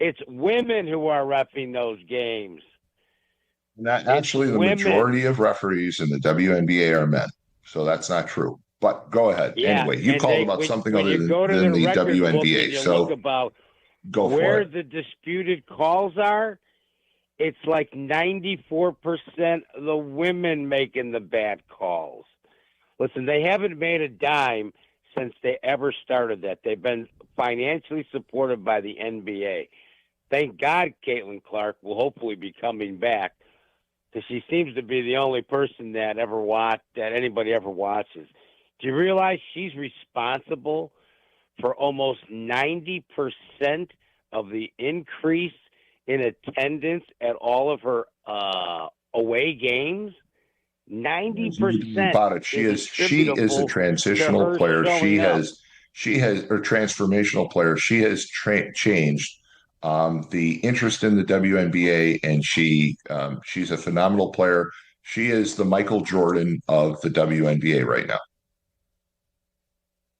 it's women who are reffing those games. Actually, the majority of referees in the WNBA are men. So that's not true. But go ahead. Yeah, Anyway, you and called about something when other you go to than the the record book and WNBA. you So look about go for where it. the disputed calls are, it's like 94% of the women making the bad calls. Listen, they haven't made a dime since they ever started that. They've been financially supported by the NBA. Thank God Caitlin Clark will hopefully be coming back because she seems to be the only person that anybody ever watches. Do you realize she's responsible for almost 90% of the increase in attendance at all of her away games? 90% About it. She is a transitional player. She has or transformational player. She has changed the interest in the WNBA, and she's a phenomenal player. She is the Michael Jordan of the WNBA right now.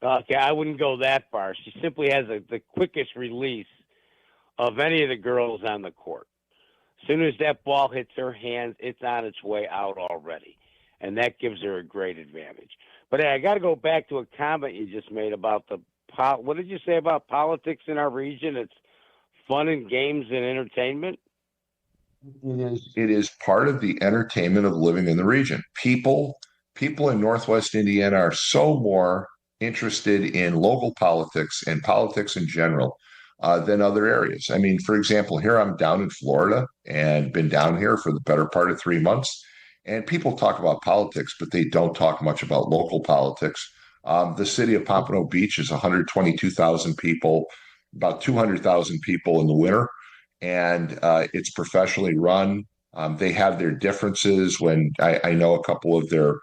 Okay, I wouldn't go that far. She simply has the quickest release of any of the girls on the court. As soon as that ball hits her hands, it's on its way out already, and that gives her a great advantage. But hey, I got to go back to a comment you just made about what did you say about politics in our region? It's fun and games and entertainment. It is part of the entertainment of living in the region. People in Northwest Indiana are so more interested in local politics and politics in general than other areas. I mean, for example, here I'm down in Florida and been down here for the better part of 3 months. And people talk about politics, but they don't talk much about local politics. The city of Pompano Beach is 122,000 people, about 200,000 people in the winter, and it's professionally run. They have their differences. When I know a couple of their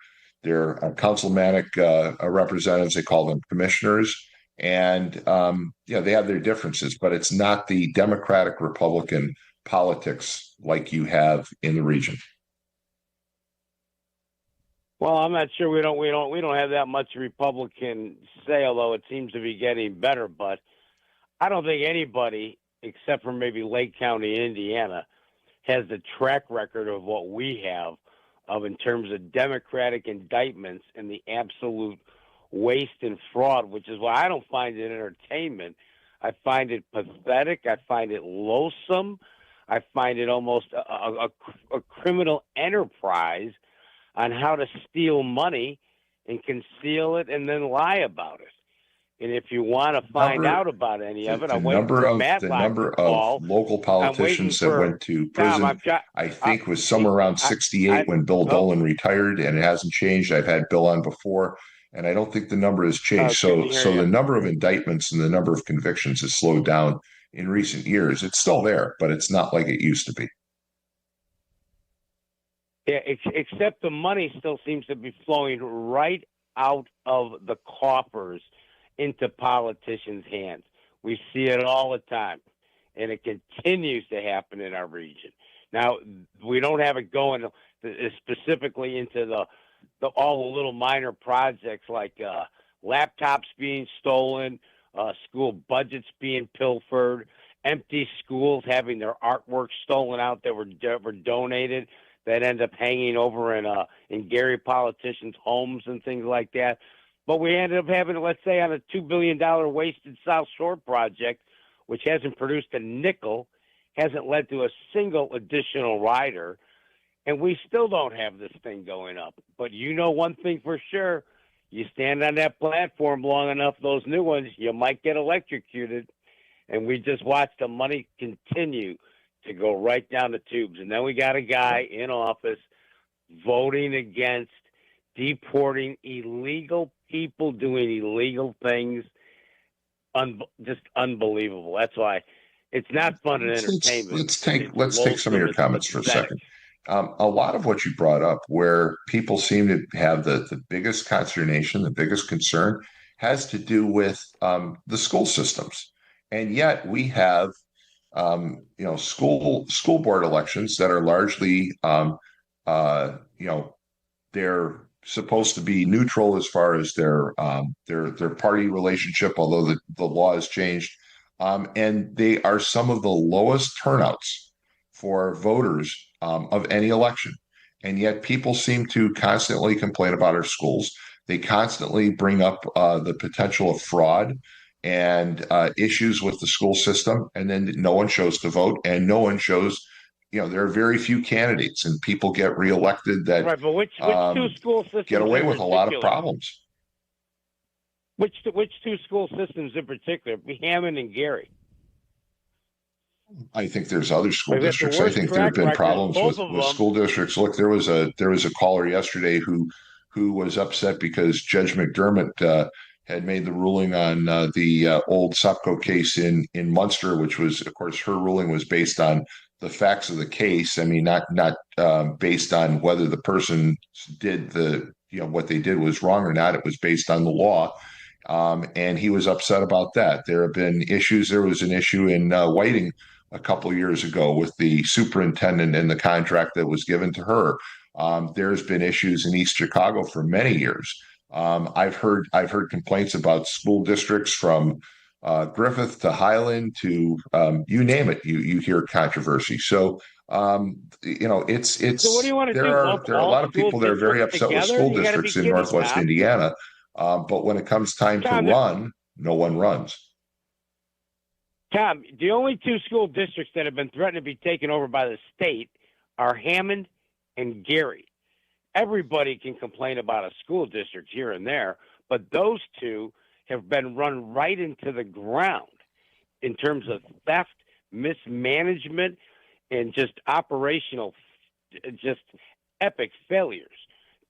councilmanic representatives, they call them commissioners, and they have their differences, but it's not the Democratic Republican politics like you have in the region. Well, I'm not sure we don't have that much Republican say, although it seems to be getting better. But I don't think anybody, except for maybe Lake County, Indiana, has the track record of what we have in terms of Democratic indictments and the absolute waste and fraud, which is why I don't find it entertainment. I find it pathetic. I find it loathsome. I find it almost a criminal enterprise on how to steal money and conceal it and then lie about it. And if you want to find out about any of it, I'm waiting for Matlock to call. Local politicians that went to prison, I think was somewhere around 68 when Bill Dolan retired, and it hasn't changed. I've had Bill on before, and I don't think the number has changed. So the number of indictments and the number of convictions has slowed down in recent years. It's still there, but it's not like it used to be. Yeah, except the money still seems to be flowing right out of the coffers into politicians' hands. We see it all the time, and it continues to happen in our region. Now, we don't have it going specifically into all the little minor projects like laptops being stolen, school budgets being pilfered, empty schools having their artwork stolen out that were donated that end up hanging over in Gary politicians' homes and things like that. But we ended up having, let's say, on a $2 billion wasted South Shore project, which hasn't produced a nickel, hasn't led to a single additional rider, and we still don't have this thing going up. But you know one thing for sure, you stand on that platform long enough, those new ones, you might get electrocuted. And we just watched the money continue to go right down the tubes. And then we got a guy in office voting against deporting illegal people doing illegal things. Just unbelievable. That's why it's not fun and entertainment. Let's take some of your comments for a second. A lot of what you brought up, where people seem to have the biggest consternation, the biggest concern, has to do with the school systems. And yet we have school board elections that are largely they're supposed to be neutral as far as their party relationship, although the law has changed, and they are some of the lowest turnouts for voters of any election. And yet people seem to constantly complain about our schools. They constantly bring up the potential of fraud and issues with the school system, and then no one shows to vote, and no one shows. There are very few candidates, and people get reelected that right, but which two school systems get away with a lot of problems. Which two school systems in particular? Hammond and Gary. I think there's other school districts. I think there have been problems with school districts. Look, there was a caller yesterday who was upset because Judge McDermott had made the ruling on the old Supco case in Munster, which was, of course, her ruling was based on the facts of the case. I mean, not based on whether the person did what they did was wrong or not. It was based on the law. And he was upset about that. There have been issues. There was an issue in Whiting a couple of years ago with the superintendent and the contract that was given to her. There's been issues in East Chicago for many years. I've heard complaints about school districts from Griffith to Highland to you name it. You hear controversy. So it's. So what do you want to do? There are a lot of people that are very upset with school districts in Northwest Indiana. But when it comes time to run, no one runs. Tom, the only two school districts that have been threatened to be taken over by the state are Hammond and Gary. Everybody can complain about a school district here and there, but those two have been run right into the ground in terms of theft, mismanagement, and just operational, just epic failures.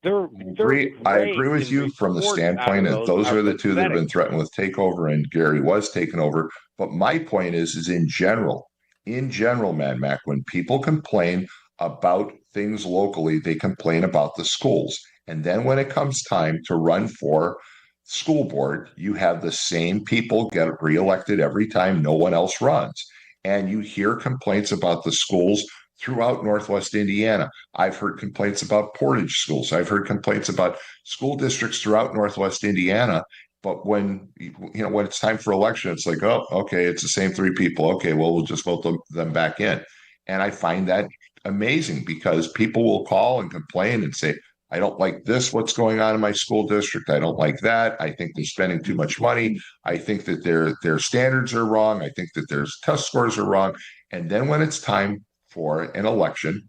I agree with you from the standpoint that those are the two that have been threatened with takeover, and Gary was taken over. But my point is in general, Mad Mac, when people complain about things locally, they complain about the schools. And then when it comes time to run for school board, you have the same people get reelected every time no one else runs. And you hear complaints about the schools throughout Northwest Indiana. I've heard complaints about Portage schools. I've heard complaints about school districts throughout Northwest Indiana. But when it's time for election, it's like, oh, okay, it's the same three people. Okay, well, we'll just vote them back in. And I find that amazing because people will call and complain and say, I don't like this, what's going on in my school district. I don't like that. I think they're spending too much money. I think that their standards are wrong. I think that their test scores are wrong. And then when it's time for an election,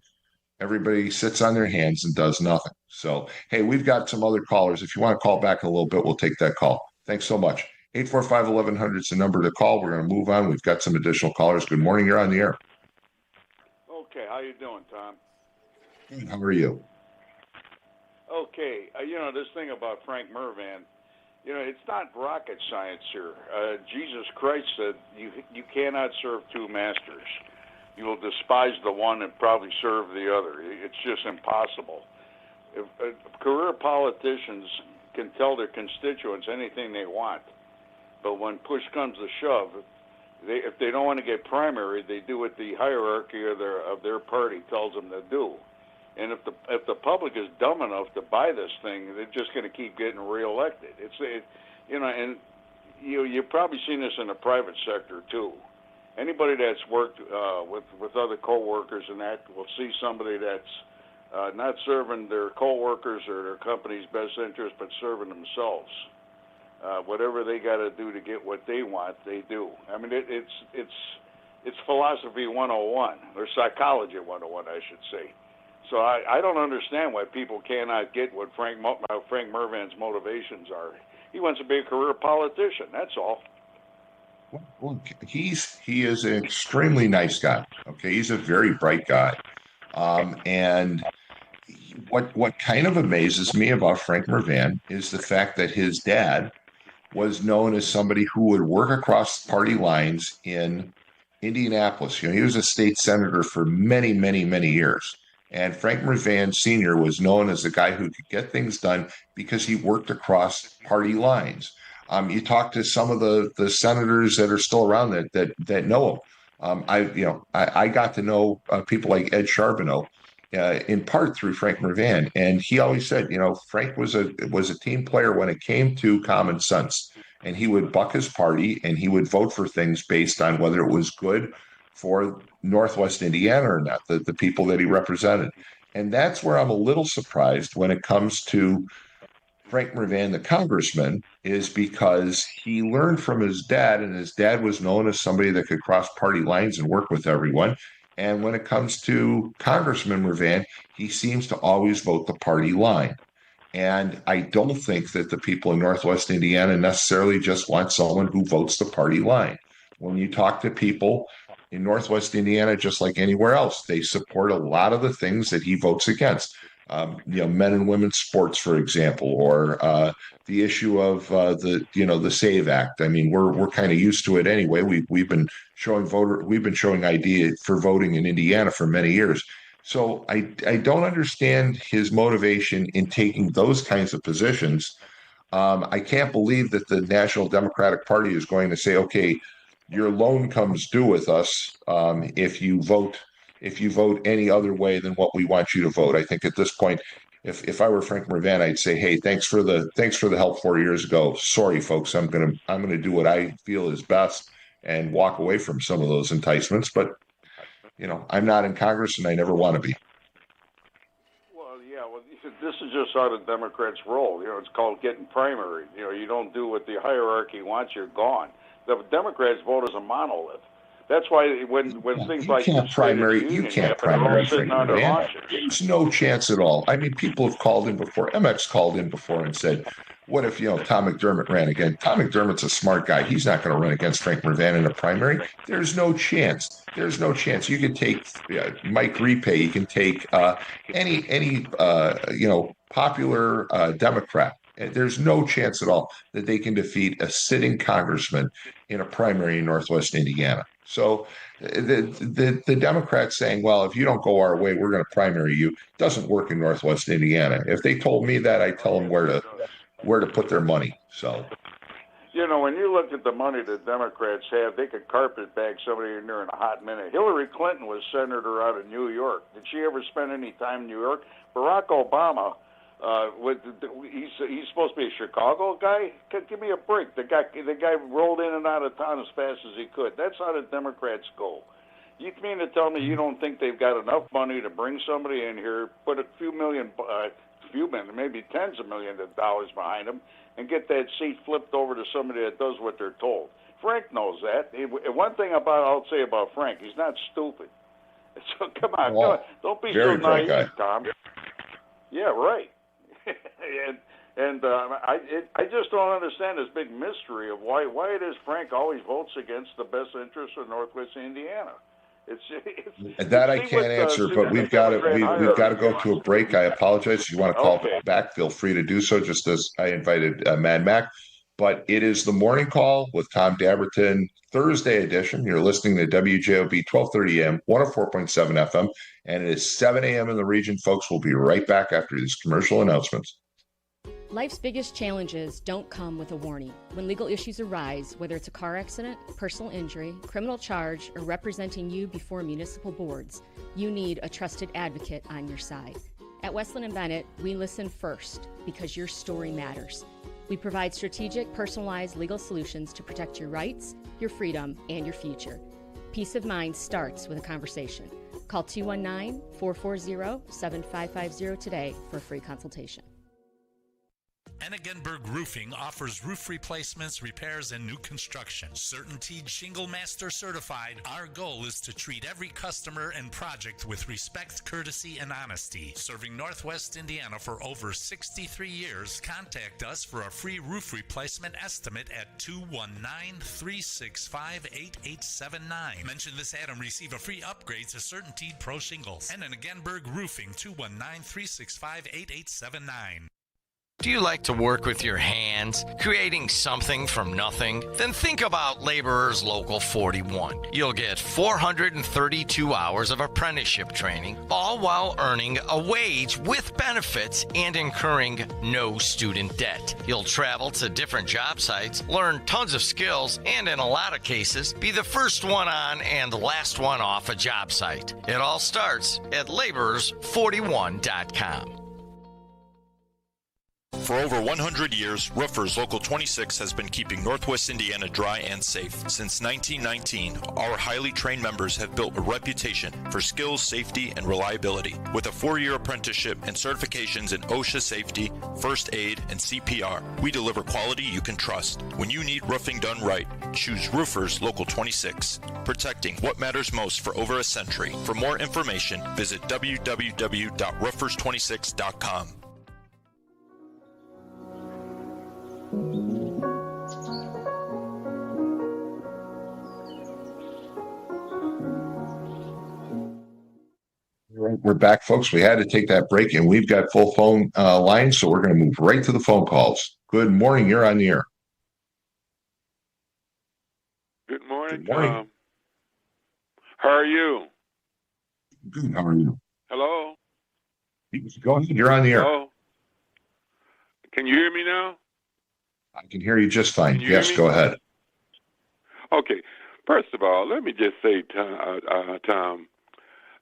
everybody sits on their hands and does nothing. So, hey, we've got some other callers. If you want to call back in a little bit, we'll take that call. Thanks so much. 845-1100 is the number to call. We're going to move on. We've got some additional callers. Good morning. You're on the air. Okay, how you doing, Tom? Good. How are you? Okay, this thing about Frank Murvan, it's not rocket science here. Jesus Christ said you cannot serve two masters. You will despise the one and probably serve the other. It's just impossible. If career politicians can tell their constituents anything they want, but when push comes to shove, if they don't want to get primary, they do what the hierarchy of their party tells them to do. And if the public is dumb enough to buy this thing, they're just going to keep getting reelected. And you've probably seen this in the private sector too. Anybody that's worked with other coworkers and that will see somebody that's not serving their coworkers or their company's best interest, but serving themselves. Whatever they got to do to get what they want, they do. I mean, it's philosophy 101 or psychology 101, I should say. So I don't understand why people cannot get what Frank Murvan's motivations are. He wants to be a career politician. That's all. Well, he is an extremely nice guy. Okay, he's a very bright guy, and what kind of amazes me about Frank Murvan is the fact that his dad was known as somebody who would work across party lines in Indianapolis. He was a state senator for many, many, many years. And Frank Murvan Sr. was known as the guy who could get things done because he worked across party lines. You talk to some of the senators that are still around that know him. I got to know people like Ed Charbonneau in part through Frank Murvan, and he always said, Frank was a team player when it came to common sense, and he would buck his party and he would vote for things based on whether it was good for Northwest Indiana or not, the people that he represented. And that's where I'm a little surprised when it comes to Frank Murvan, the congressman, is because he learned from his dad, and his dad was known as somebody that could cross party lines and work with everyone. And when it comes to Congressman Murvan, he seems to always vote the party line. And I don't think that the people in Northwest Indiana necessarily just want someone who votes the party line. When you talk to people in Northwest Indiana, just like anywhere else, they support a lot of the things that he votes against. Men and women's sports, for example, or the issue of the SAVE Act. I mean, we're kind of used to it anyway. We've been showing ID for voting in Indiana for many years. So I don't understand his motivation in taking those kinds of positions. I can't believe that the National Democratic Party is going to say, okay, your loan comes due with us if you vote any other way than what we want you to vote. I think at this point, if I were Frank Murvan, I'd say, hey, thanks for the help 4 years ago. Sorry, folks, I'm gonna do what I feel is best and walk away from some of those enticements. But I'm not in Congress, and I never want to be. Well, yeah. Well, this is just how the Democrats roll. It's called getting primary. You don't do what the hierarchy wants, you're gone. The Democrats vote as a monolith. That's why when things like you can't primary Frank Murvan. There's no chance at all. I mean, people have called in before. MX called in before and said, what if Tom McDermott ran again? Tom McDermott's a smart guy. He's not going to run against Frank Murvan in a primary. There's no chance. There's no chance. You can take Mike Repay. You can take any popular Democrat. There's no chance at all that they can defeat a sitting congressman in a primary in Northwest Indiana. So the Democrats saying, well, if you don't go our way, we're going to primary you, doesn't work in Northwest Indiana. If they told me that, I'd tell them where to put their money. So, when you look at the money the Democrats have, they could carpet bag somebody in there in a hot minute. Hillary Clinton was senator out of New York. Did she ever spend any time in New York? Barack Obama, he's supposed to be a Chicago guy. Give me a break. The guy rolled in and out of town as fast as he could. That's how the Democrats go. You mean to tell me you don't think they've got enough money to bring somebody in here, put a few million, maybe tens of millions of dollars behind them, and get that seat flipped over to somebody that does what they're told? Frank knows that. One thing I'll say about Frank, he's not stupid. So come on, don't be so naive, Tom. Yeah, right. And I just don't understand this big mystery of why it is Frank always votes against the best interests of Northwest Indiana. That I can't answer, but we've got to go to a break. I apologize. If you want to call back, feel free to do so, just as I invited Mad Mac. But it is the morning call with Tom Dabertin, Thursday edition. You're listening to WJOB 1230 AM, 104.7 FM, and it is 7 a.m. in the region. Folks, we'll be right back after these commercial announcements. Life's biggest challenges don't come with a warning. When legal issues arise, whether it's a car accident, personal injury, criminal charge, or representing you before municipal boards, you need a trusted advocate on your side. At Westland & Bennett, we listen first because your story matters. We provide strategic, personalized legal solutions to protect your rights, your freedom, and your future. Peace of mind starts with a conversation. Call 219-440-7550 today for a free consultation. Ennigenberg Roofing offers roof replacements, repairs, and new construction. Certainty Shingle Master certified, our goal is to treat every customer and project with respect, courtesy, and honesty. Serving Northwest Indiana for over 63 years, contact us for a free roof replacement estimate at 219-365-8879. Mention this ad and receive a free upgrade to Certainty Pro Shingles. Ennigenberg Roofing, 219-365-8879. Do you like to work with your hands, creating something from nothing? Then think about Laborers Local 41. You'll get 432 hours of apprenticeship training, all while earning a wage with benefits and incurring no student debt. You'll travel to different job sites, learn tons of skills, and in a lot of cases, be the first one on and the last one off a job site. It all starts at laborers41.com. For over 100 years, Roofers Local 26 has been keeping Northwest Indiana dry and safe. Since 1919, our highly trained members have built a reputation for skills, safety, and reliability. With a 4-year apprenticeship and certifications in OSHA safety, first aid, and CPR, we deliver quality you can trust. When you need roofing done right, choose Roofers Local 26, protecting what matters most for over a century. For more information, visit www.roofers26.com. We're back, folks. We had to take that break, and we've got full phone lines, so we're going to move right to the phone calls. Good morning. You're on the air. Good morning, Good morning. Tom. How are you? Good. How are you? Hello? Go ahead. You're on the air. Hello? Can you hear me now? I can hear you just fine. Can you Yes, hear me? go ahead. Okay. First of all, let me just say, Tom,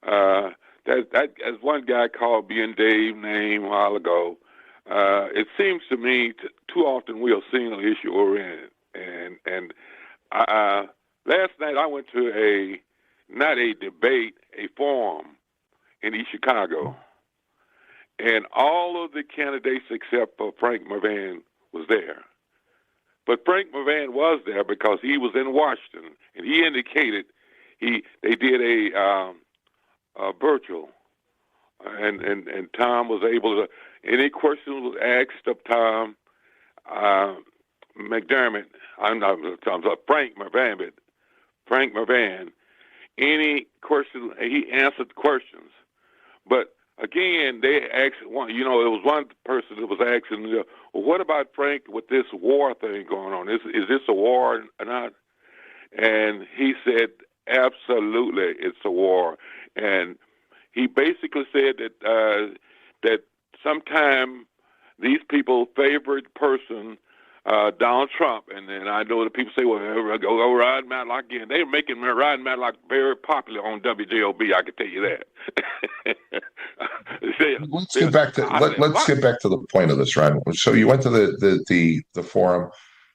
that as one guy called me and Dave name a while ago, it seems to me too often we're a single issue oriented. And last night I went to not a debate, a forum in East Chicago. And all of the candidates except for Frank Murvan was there. But Frank Murvan was there because he was in Washington, and he indicated they did a virtual, and Tom was able to. Any questions was asked of Tom McDermott. I'm sorry, Frank Murvan, but Frank Murvan. Any question, he answered questions, but. Again, they asked one. It was one person that was asking, "Well, what about Frank with this war thing going on? Is this a war or not?" And he said, "Absolutely, it's a war." And he basically said that sometime these people favorite person, Donald Trump, and then I know that people say, "Well, go Rod Matlock again." They're making Rod Matlock very popular on WJOB. I can tell you that. Let's get back to the point of this, Ron. So you went to the forum.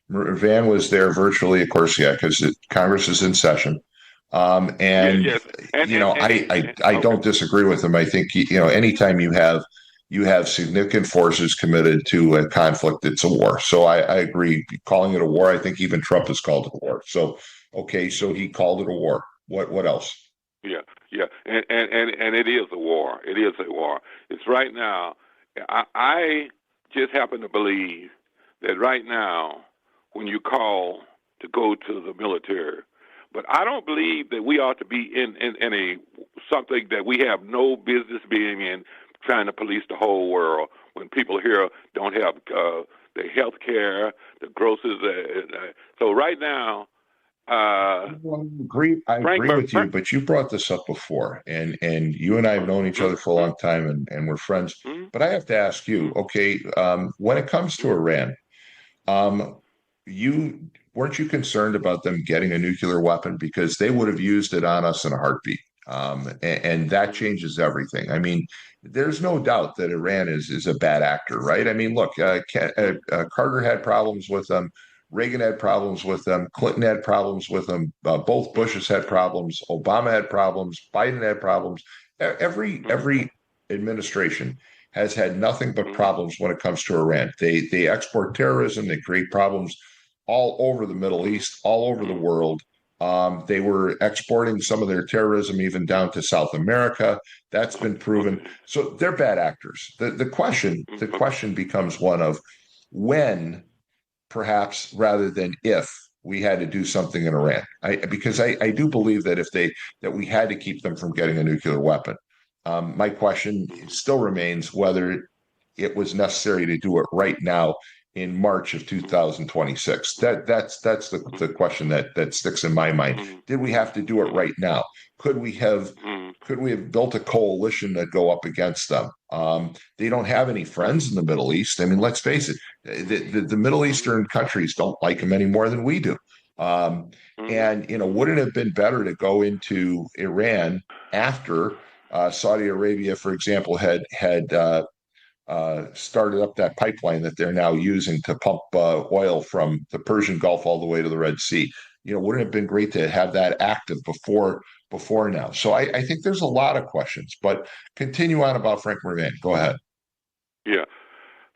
Van was there virtually, of course, yeah, because Congress is in session. I don't disagree with him. I think anytime you have significant forces committed to a conflict, it's a war. So I agree. Calling it a war, I think even Trump has called it a war. So okay, so he called it a war. What else? Yeah, and it is a war. It is a war. It's right now. I just happen to believe that right now, when you call to go to the military, but I don't believe that we ought to be in a something that we have no business being in, trying to police the whole world when people here don't have the health care, the grocers. So right now, I agree with you, but you brought this up before, and you and I have known each other for a long time, and we're friends. But I have to ask you, okay, when it comes to Iran, you weren't you concerned about them getting a nuclear weapon, because they would have used it on us in a heartbeat, and that changes everything. I mean, there's no doubt that Iran is a bad actor, right? I mean, look, Carter had problems with them. Reagan had problems with them. Clinton had problems with them. Both Bushes had problems. Obama had problems. Biden had problems. Every administration has had nothing but problems when it comes to Iran. They export terrorism. They create problems all over the Middle East, all over the world. They were exporting some of their terrorism even down to South America. That's been proven. So they're bad actors. The question becomes one of when, perhaps rather than if, we had to do something in Iran. Because I do believe that that we had to keep them from getting a nuclear weapon. My question still remains whether it was necessary to do it right now in March of 2026. That's the question that sticks in my mind. Did we have to do it right now? Could we have built a coalition that go up against them? They don't have any friends in the Middle East. I mean, let's face it, the Middle Eastern countries don't like them any more than we do. And wouldn't it have been better to go into Iran after Saudi Arabia, for example, had started up that pipeline that they're now using to pump oil from the Persian Gulf all the way to the Red Sea? Wouldn't it have been great to have that active before now? So I think there's a lot of questions, but continue on about Frank Murvan. Go ahead. Yeah.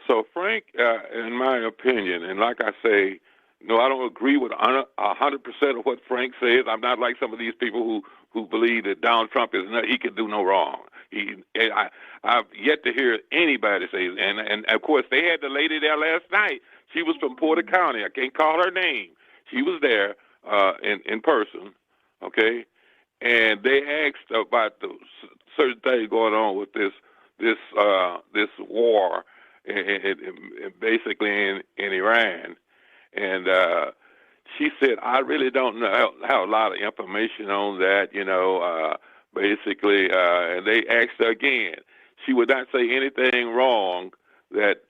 So Frank, in my opinion, and like I say, no, I don't agree with 100% of what Frank says. I'm not like some of these people who believe that Donald Trump he can do no wrong. I've yet to hear anybody say, and of course they had the lady there last night. She was from Porter County. I can't call her name. She was there in person, okay, and they asked about the certain things going on with this war, basically in Iran, and she said, I really don't know, have a lot of information on that, basically, and they asked her again. She would not say anything wrong that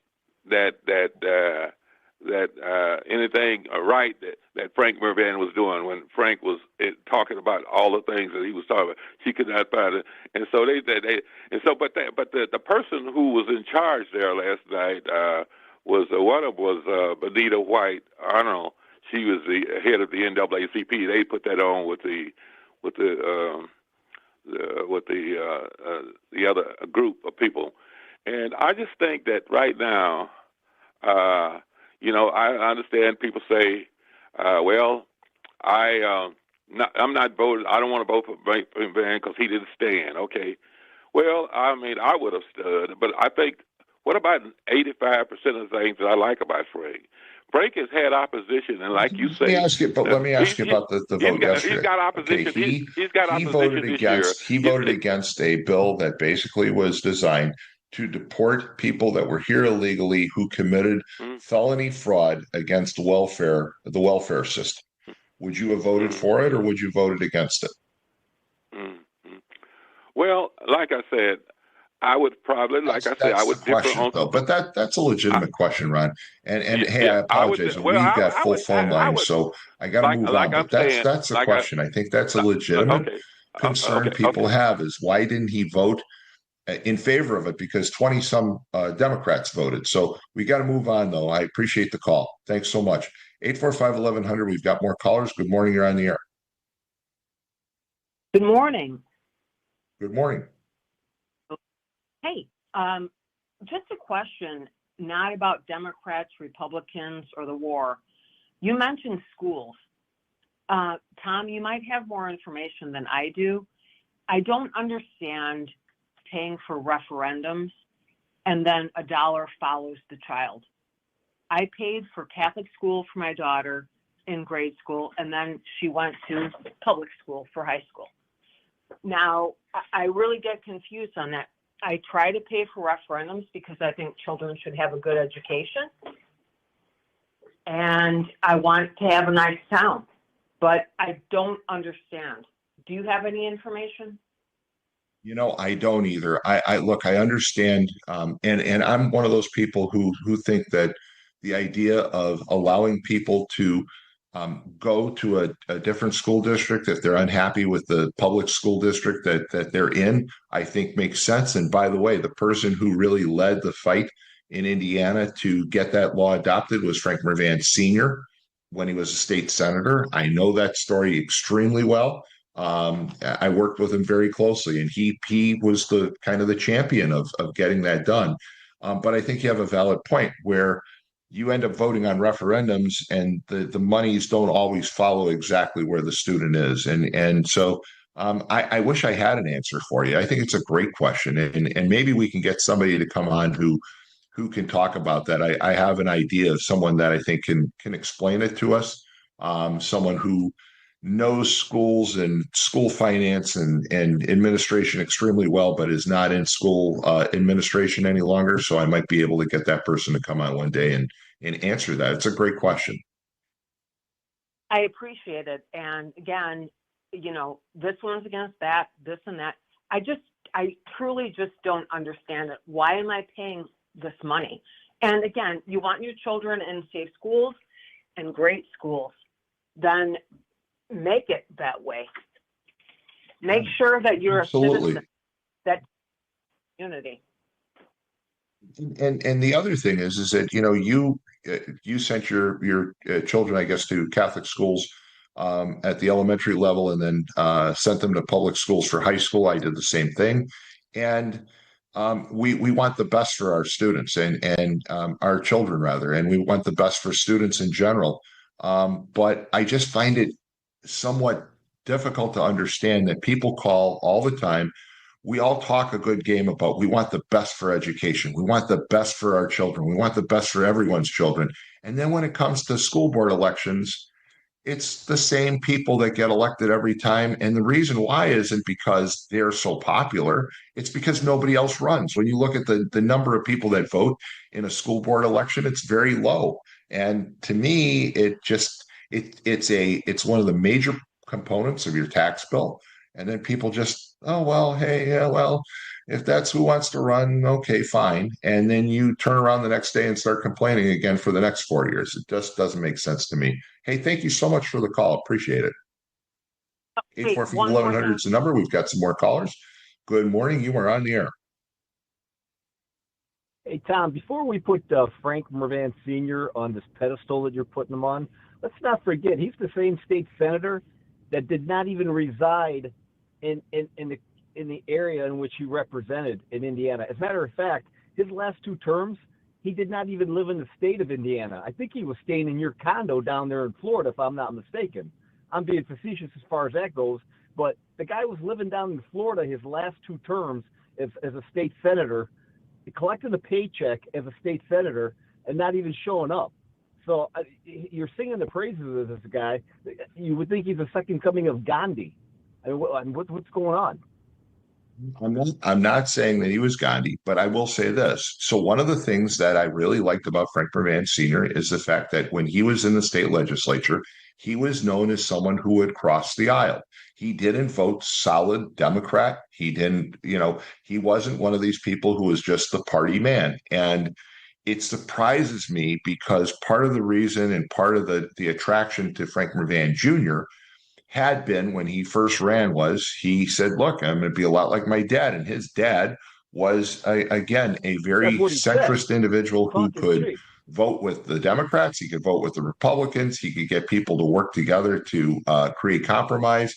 anything right that Frank Murvan was doing when Frank was talking about all the things that he was talking about. She could not find it, and so but the person who was in charge there last night was Benita White Arnold. She was the head of the NAACP. They put that on with the other group of people, and I just think that right now, I understand people say, "Well, I'm not voting. I don't want to vote for Van because he didn't stand." Okay, well, I mean, I would have stood, but I think, what about 85% of the things that I like about Frank? Frank has had opposition, and like you say, let me ask you about the vote yesterday. He's got opposition. Okay, he's got opposition this year. He voted against a bill that basically was designed to deport people that were here illegally who committed felony fraud against the welfare system. Would you have voted for it, or would you voted against it? Well, like I said, I would probably, I would differ on. Though, but that's a legitimate question, Ron. And hey, I apologize. We've got full phone lines, so I got to move on. But that's a question. I think that's a legitimate concern people have, is why didn't he vote in favor of it? Because 20-some Democrats voted. So we got to move on, though. I appreciate the call. Thanks so much. 845-1100. We've got more callers. Good morning. You're on the air. Good morning. Good morning. Hey, just a question, not about Democrats, Republicans, or the war. You mentioned schools. Tom, you might have more information than I do. I don't understand paying for referendums and then a dollar follows the child. I paid for Catholic school for my daughter in grade school, and then she went to public school for high school. Now, I really get confused on that. I try to pay for referendums because I think children should have a good education, and I want to have a nice town, but I don't understand. Do you have any information? I don't either. I look, I understand, and I'm one of those people who think that the idea of allowing people to go to a different school district if they're unhappy with the public school district that they're in, I think makes sense. And by the way, the person who really led the fight in Indiana to get that law adopted was Frank Murvan Sr. when he was a state senator. I know that story extremely well. I worked with him very closely, and he was the kind of the champion of getting that done. But I think you have a valid point where you end up voting on referendums, and the monies don't always follow exactly where the student is, and so I wish I had an answer for you. I think it's a great question, and maybe we can get somebody to come on who can talk about that. I have an idea of someone that I think can explain it to us. Someone who knows schools and school finance and administration extremely well, but is not in school administration any longer. So I might be able to get that person to come on one day and answer that. It's a great question. I appreciate it. And again, this one's against that, this and that. I truly just don't understand it. Why am I paying this money? And again, you want your children in safe schools and great schools, then make it that way. Make sure that you're Absolutely. a citizen, that community. And the other thing is that you sent your children, I guess, to Catholic schools at the elementary level, and then sent them to public schools for high school. I did the same thing, and we want the best for our students and our children rather, and we want the best for students in general. But I just find it somewhat difficult to understand that people call all the time. We all talk a good game about we want the best for education. We want the best for our children. We want the best for everyone's children. And then when it comes to school board elections, it's the same people that get elected every time. And the reason why isn't because they're so popular. It's because nobody else runs. When you look at the number of people that vote in a school board election, it's very low. And to me, it's one of the major components of your tax bill. And then people just, oh, well, hey, yeah, well, if that's who wants to run, okay, fine. And then you turn around the next day and start complaining again for the next 4 years. It just doesn't make sense to me. Hey, thank you so much for the call. Appreciate it. 844-1100 is the number. We've got some more callers. Good morning. You are on the air. Hey, Tom, before we put Frank Murvan Sr. on this pedestal that you're putting him on, let's not forget he's the same state senator that did not even reside in the area in which he represented in Indiana. As a matter of fact, his last 2 terms, he did not even live in the state of Indiana. I think he was staying in your condo down there in Florida, if I'm not mistaken. I'm being facetious as far as that goes, but the guy was living down in Florida his last 2 terms as a state senator, collecting a paycheck as a state senator, and not even showing up. So you're singing the praises of this guy. You would think he's the second coming of Gandhi. I mean, what's going on? I'm not saying that he was Gandhi, but I will say this. So one of the things that I really liked about Frank Murvan Sr. is the fact that when he was in the state legislature, he was known as someone who would cross the aisle. He didn't vote solid Democrat. He didn't, he wasn't one of these people who was just the party man. And it surprises me because part of the reason and part of the attraction to Frank Murvan Jr. had been when he first ran was he said, look, I'm going to be a lot like my dad. And his dad was, again, a very centrist individual who could vote with the Democrats. He could vote with the Republicans. He could get people to work together to create compromise.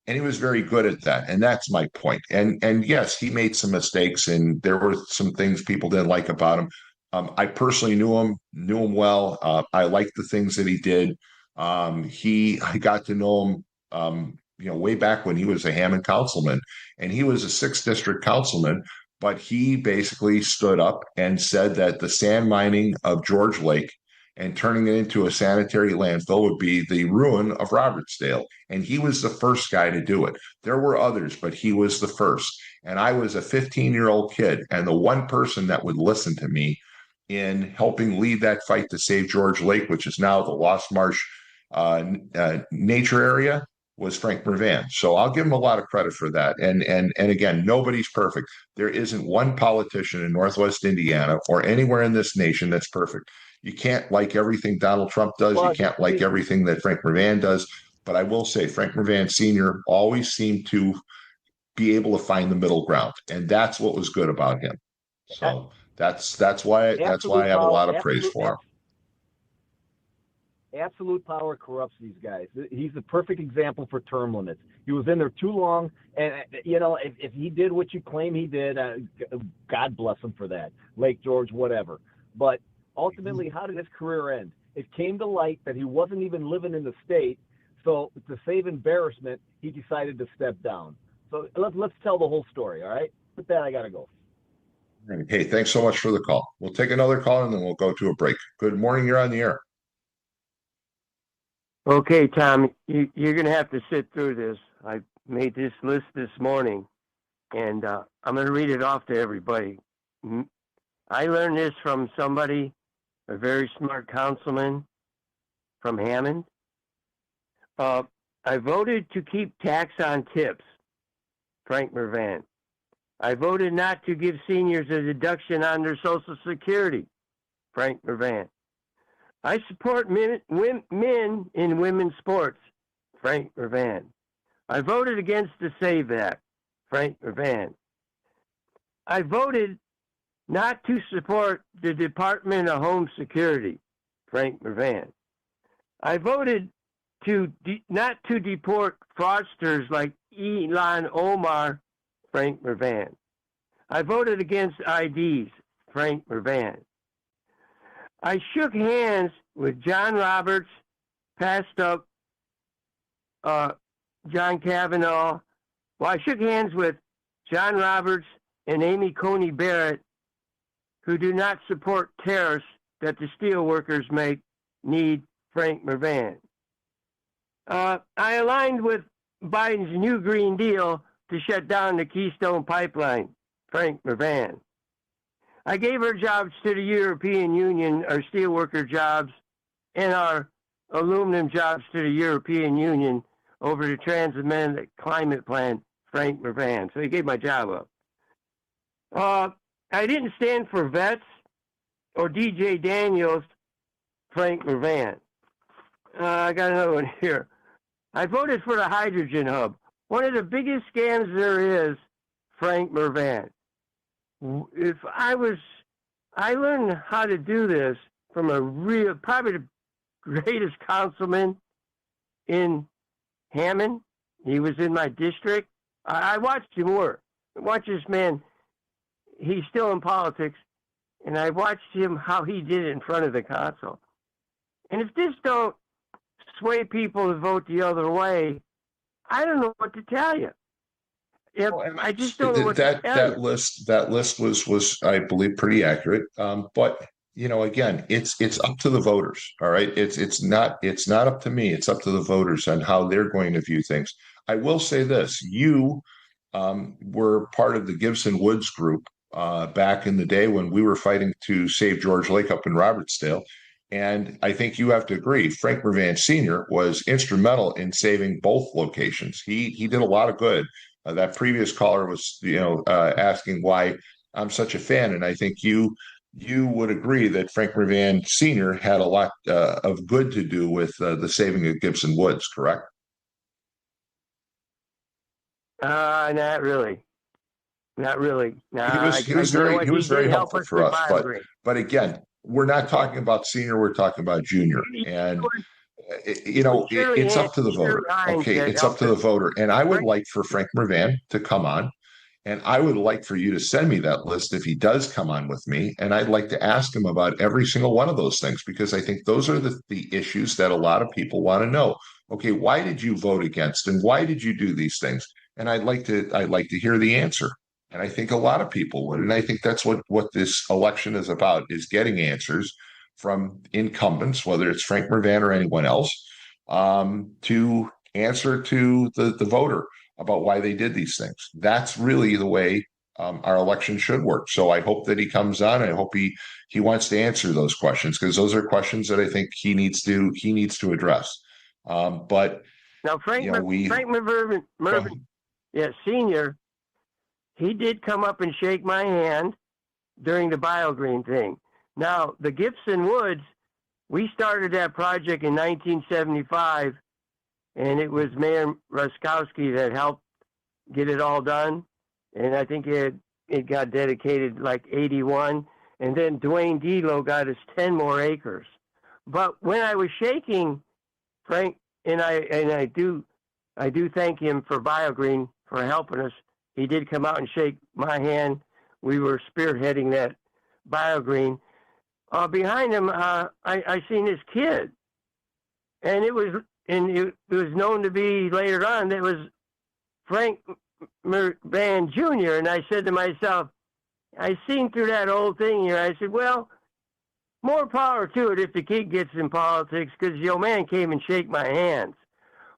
And he was very good at that. And that's my point. And yes, he made some mistakes and there were some things people didn't like about him. I personally knew him well. I liked the things that he did. I got to know him way back when he was a Hammond councilman, and he was a 6th district councilman but he basically stood up and said that the sand mining of George Lake and turning it into a sanitary landfill would be the ruin of Robertsdale. And he was the first guy to do it. There were others, but he was the first. And I was a 15-year-old kid, and the one person that would listen to me in helping lead that fight to save George Lake, which is now the Lost Marsh nature area, was Frank Murvan. So I'll give him a lot of credit for that. And again, nobody's perfect. There isn't one politician in Northwest Indiana or anywhere in this nation that's perfect. You can't like everything Donald Trump does. You can't like everything that Frank Murvan does. But I will say Frank Murvan Sr. always seemed to be able to find the middle ground. And that's what was good about him. So that's why I have a lot of praise for him. Absolute power corrupts these guys. He's the perfect example for term limits. He was in there too long, and if he did what you claim he did, God bless him for that. Lake George, whatever. But ultimately, how did his career end? It came to light that he wasn't even living in the state, so to save embarrassment, he decided to step down. So let's tell the whole story, all right? With that, I got to go. Hey, thanks so much for the call. We'll take another call, and then we'll go to a break. Good morning. You're on the air. Okay, Tom, you're going to have to sit through this. I made this list this morning, and I'm going to read it off to everybody. I learned this from somebody, a very smart councilman from Hammond. I voted to keep tax on tips, Frank Murvan. I voted not to give seniors a deduction on their Social Security, Frank Murvan. I support men in women's sports, Frank Murvan. I voted against the SAVE Act, Frank Murvan. I voted not to support the Department of Home Security, Frank Murvan. I voted not to deport fraudsters like Elon Omar, Frank Murvan. I voted against IDs, Frank Murvan. I shook hands with John Roberts, passed up John Kavanaugh. Well, I shook hands with John Roberts and Amy Coney Barrett, who do not support tariffs that the steel workers need, Frank Murvan. I aligned with Biden's new Green Deal to shut down the Keystone Pipeline, Frank Murvan. I gave our jobs to the European Union, our steelworker jobs, and our aluminum jobs to the European Union over the Transatlantic Climate Plan, Frank Murvan. So he gave my job up. I didn't stand for vets or DJ Daniels, Frank Murvan. I got another one here. I voted for the hydrogen hub. One of the biggest scams there is, Frank Murvan. I learned how to do this from probably the greatest councilman in Hammond. He was in my district. I watched him work. I watched this man. He's still in politics, and I watched him how he did it in front of the council. And if this don't sway people to vote the other way, I don't know what to tell you. I just don't know what to tell you. That list was I believe pretty accurate. But again, it's up to the voters. All right, it's not up to me. It's up to the voters on how they're going to view things. I will say this: you were part of the Gibson Woods group back in the day when we were fighting to save George Lake up in Robertsdale. And I think you have to agree, Frank Murvan Sr. was instrumental in saving both locations. He did a lot of good. That previous caller was, asking why I'm such a fan, and I think you would agree that Frank Murvan Sr. had a lot of good to do with the saving of Gibson Woods, correct? Not really. Not really. No, he was very helpful for us. But again, we're not talking about senior. We're talking about junior, and it's up to the voter. Okay, it's up to the voter. And I would like for Frank Murvan to come on, and I would like for you to send me that list if he does come on with me. And I'd like to ask him about every single one of those things, because I think those are the issues that a lot of people want to know. Okay, why did you vote against, and why did you do these things? And I'd like to hear the answer. And I think a lot of people would. And I think that's what this election is about, is getting answers from incumbents, whether it's Frank Murvan or anyone else, to answer to the voter about why they did these things. That's really the way our election should work. So I hope that he comes on. I hope he wants to answer those questions, because those are questions that I think he needs to address. But now, Frank Murvan, yeah, Senior, he did come up and shake my hand during the BioGreen thing. Now, the Gibson Woods, we started that project in 1975, and it was Mayor Ruskowski that helped get it all done. And I think it got dedicated like 81. And then Dwayne Delo got us 10 more acres. But when I was shaking Frank, and I do thank him for BioGreen for helping us. He did come out and shake my hand. We were spearheading that BioGreen. Behind him, I seen this kid, and it was known to be later on that was Frank Murvan Jr. And I said to myself, I seen through that whole thing here. I said, well, more power to it if the kid gets in politics, because the old man came and shake my hands.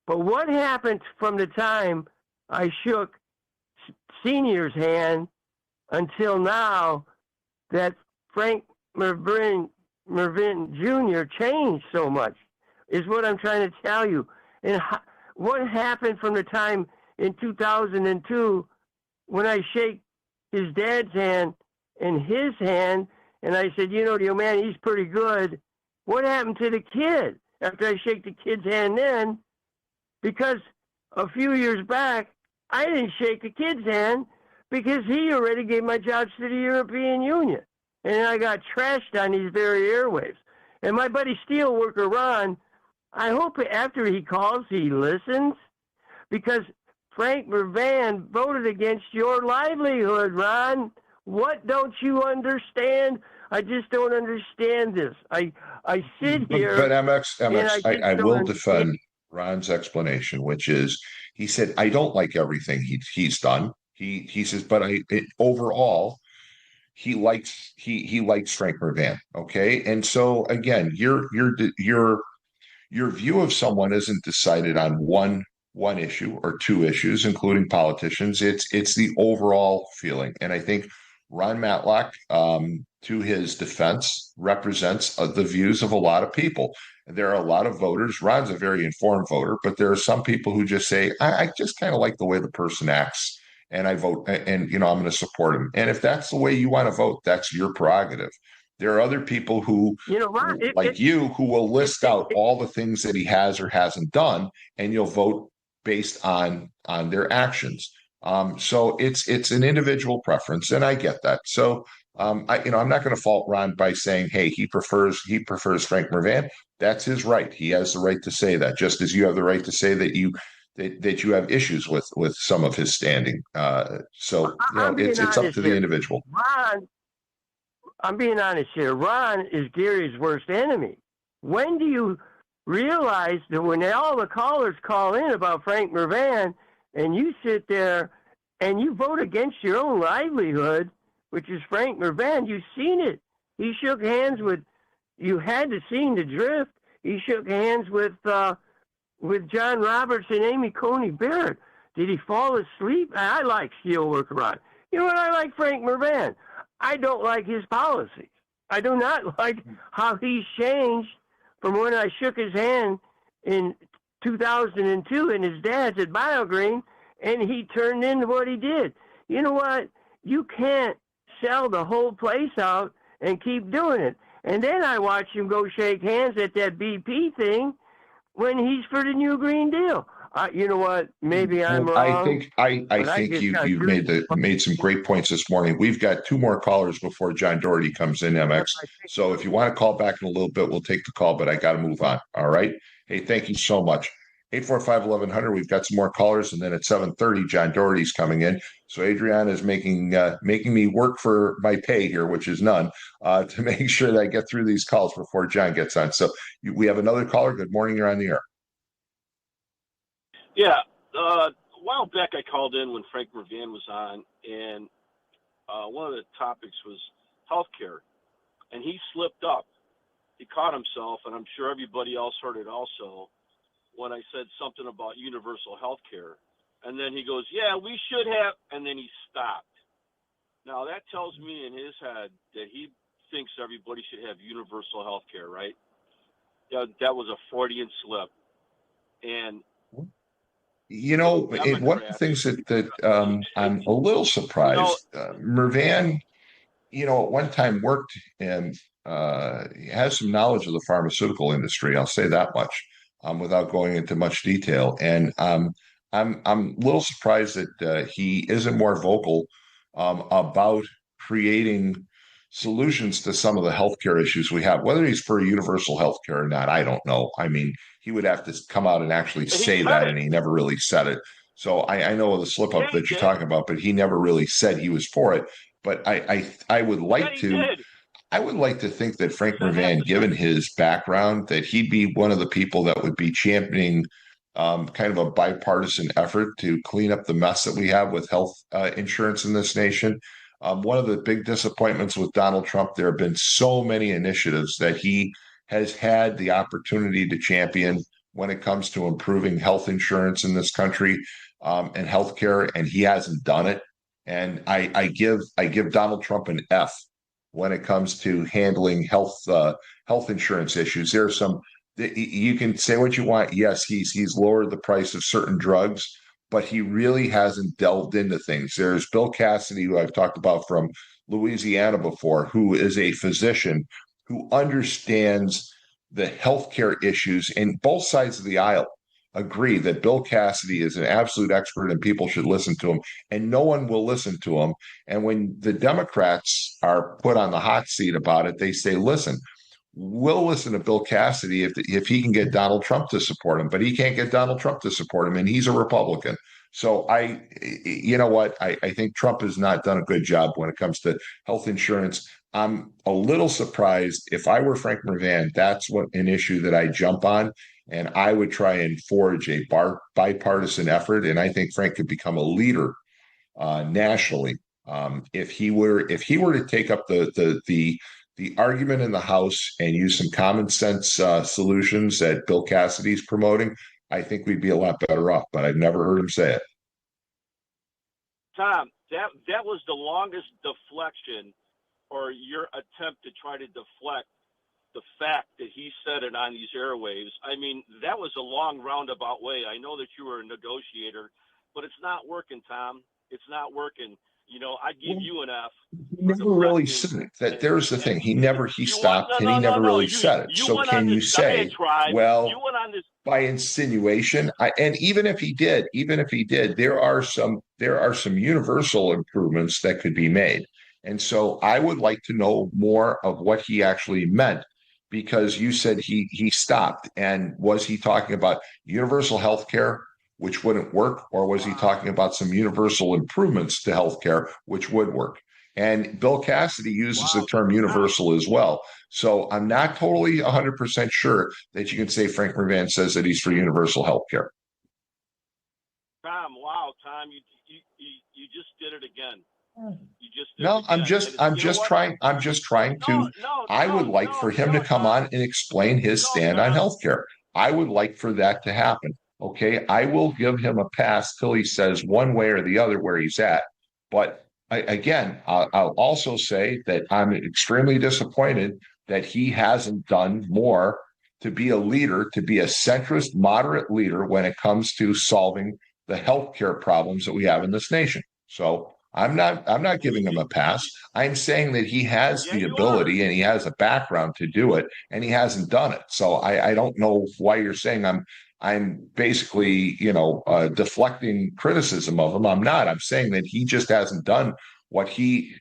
But what happened from the time I shook Senior's hand until now that Frank Murvan Jr. changed so much is what I'm trying to tell you. And what happened from the time in 2002 when I shake his dad's hand and his hand, and I said, the old man, he's pretty good. What happened to the kid after I shake the kid's hand then? Because a few years back, I didn't shake the kid's hand because he already gave my jobs to the European Union. And I got trashed on these very airwaves. And my buddy steelworker Ron, I hope after he calls, he listens, because Frank Murvan voted against your livelihood, Ron. What don't you understand? I just don't understand this. I sit here. But MX, I will defend Ron's explanation, which is, he said, I don't like everything he's done. He says, but overall, he likes Frank Murvan. Okay. And so again, your view of someone isn't decided on one issue or two issues, including politicians. It's the overall feeling. And I think Ron Matlock, to his defense, represents the views of a lot of people. There are a lot of voters. Ron's a very informed voter, but there are some people who just say, I just kind of like the way the person acts, and I vote, and I'm going to support him. And if that's the way you want to vote, that's your prerogative. There are other people who, Ron, who will list out all the things that he has or hasn't done, and you'll vote based on their actions. So it's an individual preference, and I get that. So I'm not going to fault Ron by saying, hey, he prefers Frank Murvan. That's his right. He has the right to say that, just as you have the right to say that you have issues with some of his standing. So it's up to the individual. Ron, I'm being honest here. Ron is Gary's worst enemy. When do you realize that when all the callers call in about Frank Murvan, and you sit there and you vote against your own livelihood, which is Frank Murvan, you've seen it. He shook hands with, you had to seen the drift. He shook hands with John Roberts and Amy Coney Barrett. Did he fall asleep? I like Steelworker Ron. You know what? I like Frank Murvan. I don't like his policies. I do not like how he's changed from when I shook his hand in 2002 and his dad's at BioGreen, and he turned into what he did. You know what? You can't sell the whole place out and keep doing it. And then I watched him go shake hands at that BP thing when he's for the new Green Deal. You know what? Maybe I'm wrong. I think you've made some great points this morning. We've got two more callers before John Doherty comes in, MX. So if you want to call back in a little bit, we'll take the call, but I got to move on. All right. Hey, thank you so much. 845-1100. We've got some more callers, and then at 7:30, John Doherty's coming in. So Adriana is making me work for my pay here, which is none, to make sure that I get through these calls before John gets on. So we have another caller. Good morning. You're on the air. Yeah. A while back, I called in when Frank Murvan was on, and one of the topics was healthcare, and he slipped up. He caught himself, and I'm sure everybody else heard it also, when I said something about universal healthcare. And then he goes, yeah, we should have, and then he stopped. Now, that tells me in his head that he thinks everybody should have universal healthcare, right? Yeah, that was a Freudian slip. And one of the things that I'm a little surprised, Murvan, at one time worked and has some knowledge of the pharmaceutical industry. I'll say that much without going into much detail. And I'm a little surprised that he isn't more vocal about creating solutions to some of the healthcare issues we have. Whether he's for universal healthcare or not, I don't know. I mean, he would have to come out and actually say that, and he never really said it. So I know the slip up that you're talking about, but he never really said he was for it. But I would like to think that Frank Murvan, given his background, that he'd be one of the people that would be championing kind of a bipartisan effort to clean up the mess that we have with health insurance in this nation. One of the big disappointments with Donald Trump, there have been so many initiatives that he has had the opportunity to champion when it comes to improving health insurance in this country and healthcare, and he hasn't done it. And I give Donald Trump an F when it comes to handling health insurance issues. There are some. You can say what you want. Yes, he's lowered the price of certain drugs, but he really hasn't delved into things. There's Bill Cassidy, who I've talked about from Louisiana before, who is a physician who understands the healthcare issues, and both sides of the aisle agree that Bill Cassidy is an absolute expert and people should listen to him, and no one will listen to him. And when the Democrats are put on the hot seat about it, they say, listen, we'll listen to Bill Cassidy if he can get Donald Trump to support him, but he can't get Donald Trump to support him, and he's a Republican. So I think Trump has not done a good job when it comes to health insurance. I'm a little surprised. If I were Frank Murvan, that's an issue that I jump on, and I would try and forge a bipartisan effort. And I think Frank could become a leader nationally if he were to take up the argument in the House and use some common sense solutions that Bill Cassidy's promoting. I think we'd be a lot better off, but I've never heard him say it. Tom, that was the longest deflection, or your attempt to try to deflect the fact that he said it on these airwaves. I mean, that was a long roundabout way. I know that you were a negotiator, but it's not working, Tom. It's not working. I give you an F. He never really said it. There's the thing. He stopped and he never really said it. So can you say, well, by insinuation, and even if he did, there are some universal improvements that could be made. And so I would like to know more of what he actually meant, because you said he stopped. And was he talking about universal health care, which wouldn't work, or was he talking about some universal improvements to healthcare, which would work? And Bill Cassidy uses the term universal as well. So I'm not totally 100% sure that you can say Frank Murvan says that he's for universal healthcare. Tom, you just did it again. I'm just trying to. I would like for him to come on and explain his stand on healthcare. I would like for that to happen. Okay, I will give him a pass till he says one way or the other where he's at. But I'll also say that I'm extremely disappointed that he hasn't done more to be a leader, to be a centrist, moderate leader when it comes to solving the healthcare problems that we have in this nation. So I'm not giving him a pass. I'm saying that he has the ability and he has a background to do it, and he hasn't done it. So I don't know why you're saying I'm basically, deflecting criticism of him. I'm not. I'm saying that he just hasn't done what he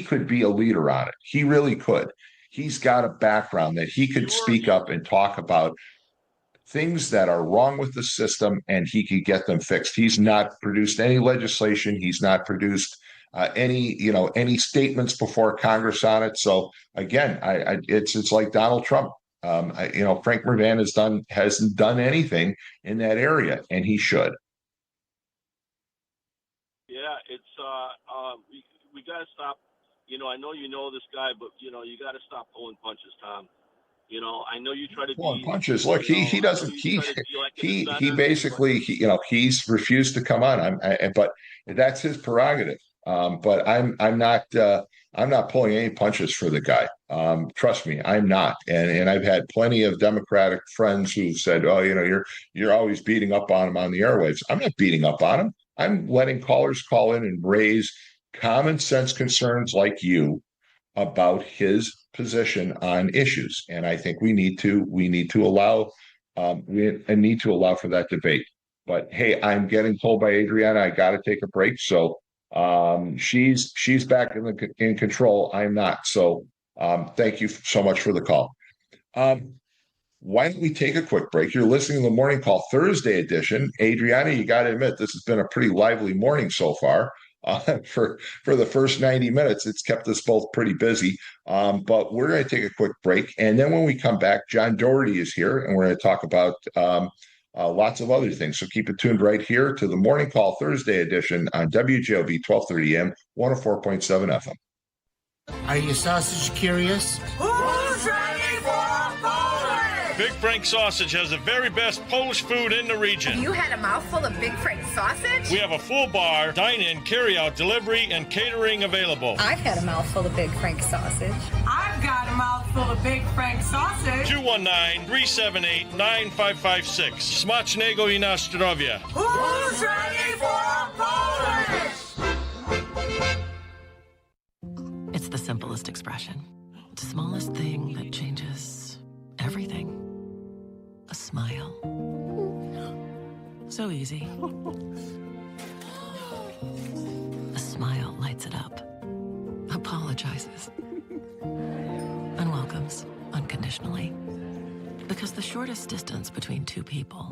could be a leader on it. He really could. He's got a background that he could speak up and talk about things that are wrong with the system, and he could get them fixed. He's not produced any legislation. He's not produced any statements before Congress on it. So again, it's like Donald Trump. Frank Murvan hasn't done anything in that area, and he should. Yeah, it's we got to stop. I know you know this guy, but you got to stop pulling punches, Tom. I know you try to Pulling be punches. Look, he doesn't he basically he's refused to come on. But that's his prerogative. But I'm not pulling any punches for the guy. Trust me, I'm not. And I've had plenty of Democratic friends who said, "Oh, you're always beating up on him on the airwaves." I'm not beating up on him. I'm letting callers call in and raise common sense concerns like you about his position on issues, and I think we need to allow for that debate. But hey, I'm getting told by Adriana I got to take a break, so she's back in control. I'm not. So thank you so much for the call. Why don't we take a quick break? You're listening to the Morning Call Thursday edition. Adriana, you got to admit this has been a pretty lively morning so far. For the first 90 minutes, it's kept us both pretty busy. But we're going to take a quick break. And then when we come back, John Dabertin is here, and we're going to talk about lots of other things. So keep it tuned right here to the Morning Call Thursday edition on WJOB 1230 AM, 104.7 FM. Are you sausage curious? Who's ready for a Polish? Big Frank Sausage has the very best Polish food in the region. You had a mouthful of Big Frank sausage? We have a full bar, dine-in, carry-out, delivery, and catering available. I've had a mouthful of Big Frank sausage. I've got a mouthful of Big Frank sausage. 219-378-9556. Smacznego i na zdrowie. Who's ready for a Polish? It's the simplest expression. The smallest thing that changes everything. A smile. So easy. A smile lights it up. Apologizes. And welcomes unconditionally. Because the shortest distance between two people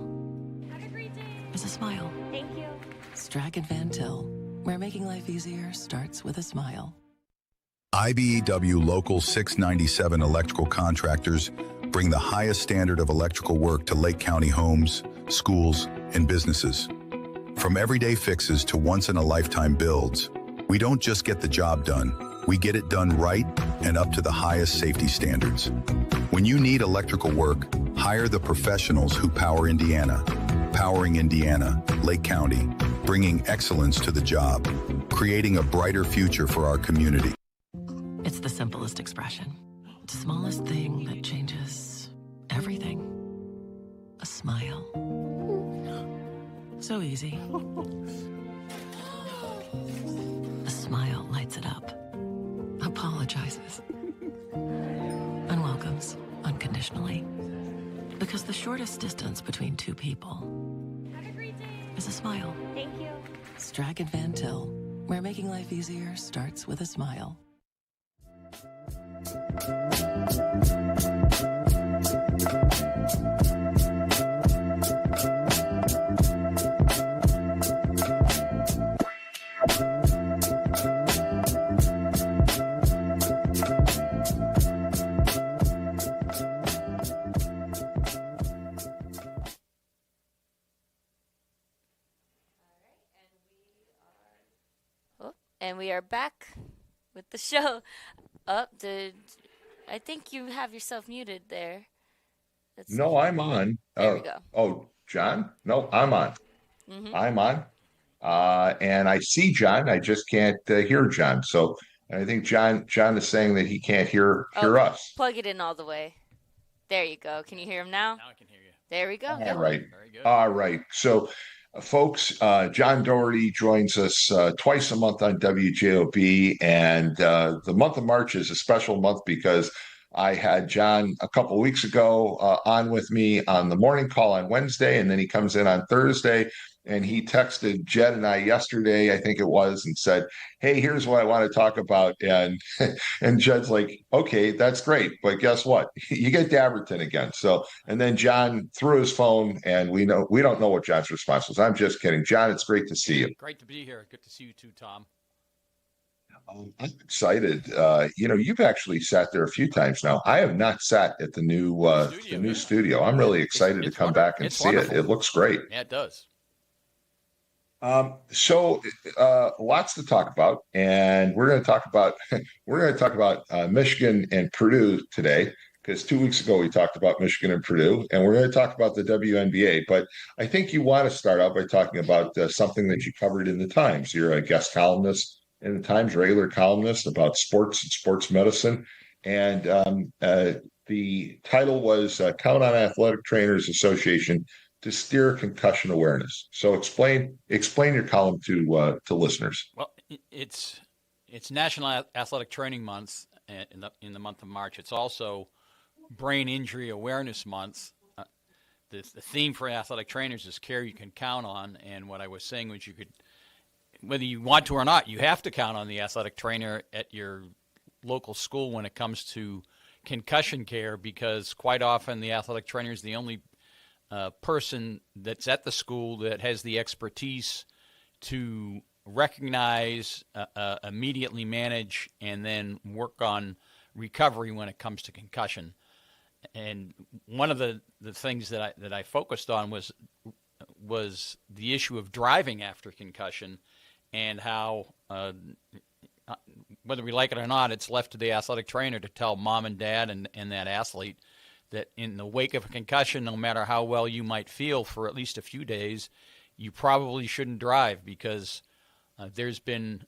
is a smile. Thank you. Strachan Van Til, where making life easier starts with a smile. IBEW Local 697 electrical contractors bring the highest standard of electrical work to Lake County homes, schools, and businesses. From everyday fixes to once-in-a-lifetime builds, we don't just get the job done, we get it done right and up to the highest safety standards. When you need electrical work, hire the professionals who power Indiana. Powering Indiana, Lake County, bringing excellence to the job, creating a brighter future for our community. It's the simplest expression. The smallest thing that changes everything. A smile. So easy. A smile lights it up. Apologizes. And welcomes unconditionally. Because the shortest distance between two people is a smile. Thank you. Strachan Van Til, where making life easier starts with a smile. And we are back with the show. I think you have yourself muted there. No, I'm on. There we go. Oh, John? No, I'm on. Mm-hmm. I'm on. And I see John. I just can't hear John. So I think John is saying that he can't hear us. Plug it in all the way. There you go. Can you hear him now? Now I can hear you. There we go. All right. Very good. All right. So, folks, John Dabertin joins us twice a month on WJOB, and the month of March is a special month because I had John a couple weeks ago on with me on the morning call on Wednesday, and then he comes in on Thursday, and he texted Jed and I yesterday, I think it was, and said, "Hey, here's what I want to talk about." And Jed's like, "Okay, that's great, but guess what? You get Dabertin again." So, and then John threw his phone, and we don't know what John's response was. I'm just kidding, John. It's great to see you. Great to be here. Good to see you too, Tom. I'm excited. You've actually sat there a few times now. I have not sat at the new studio. I'm really excited to come back and see it. It looks great. Yeah, it does. So lots to talk about, and we're going to talk about Michigan and Purdue today, because 2 weeks ago we talked about Michigan and Purdue, and we're going to talk about the WNBA. But I think you want to start out by talking about something that you covered in the Times. You're a guest columnist in the Times, regular columnist about sports and sports medicine, and the title was "Count on Athletic Trainers Association to steer concussion awareness." So explain your column to listeners. Well, it's National Athletic Training Month in the month of March. It's also Brain Injury Awareness Month. The theme for athletic trainers is care you can count on. And what I was saying was, you could, whether you want to or not, you have to count on the athletic trainer at your local school when it comes to concussion care, because quite often the athletic trainer is the only person that's at the school that has the expertise to recognize, immediately manage, and then work on recovery when it comes to concussion. And one of the things that I focused on was the issue of driving after concussion, and how whether we like it or not, it's left to the athletic trainer to tell mom and dad and that athlete that in the wake of a concussion, no matter how well you might feel for at least a few days, you probably shouldn't drive, because there's been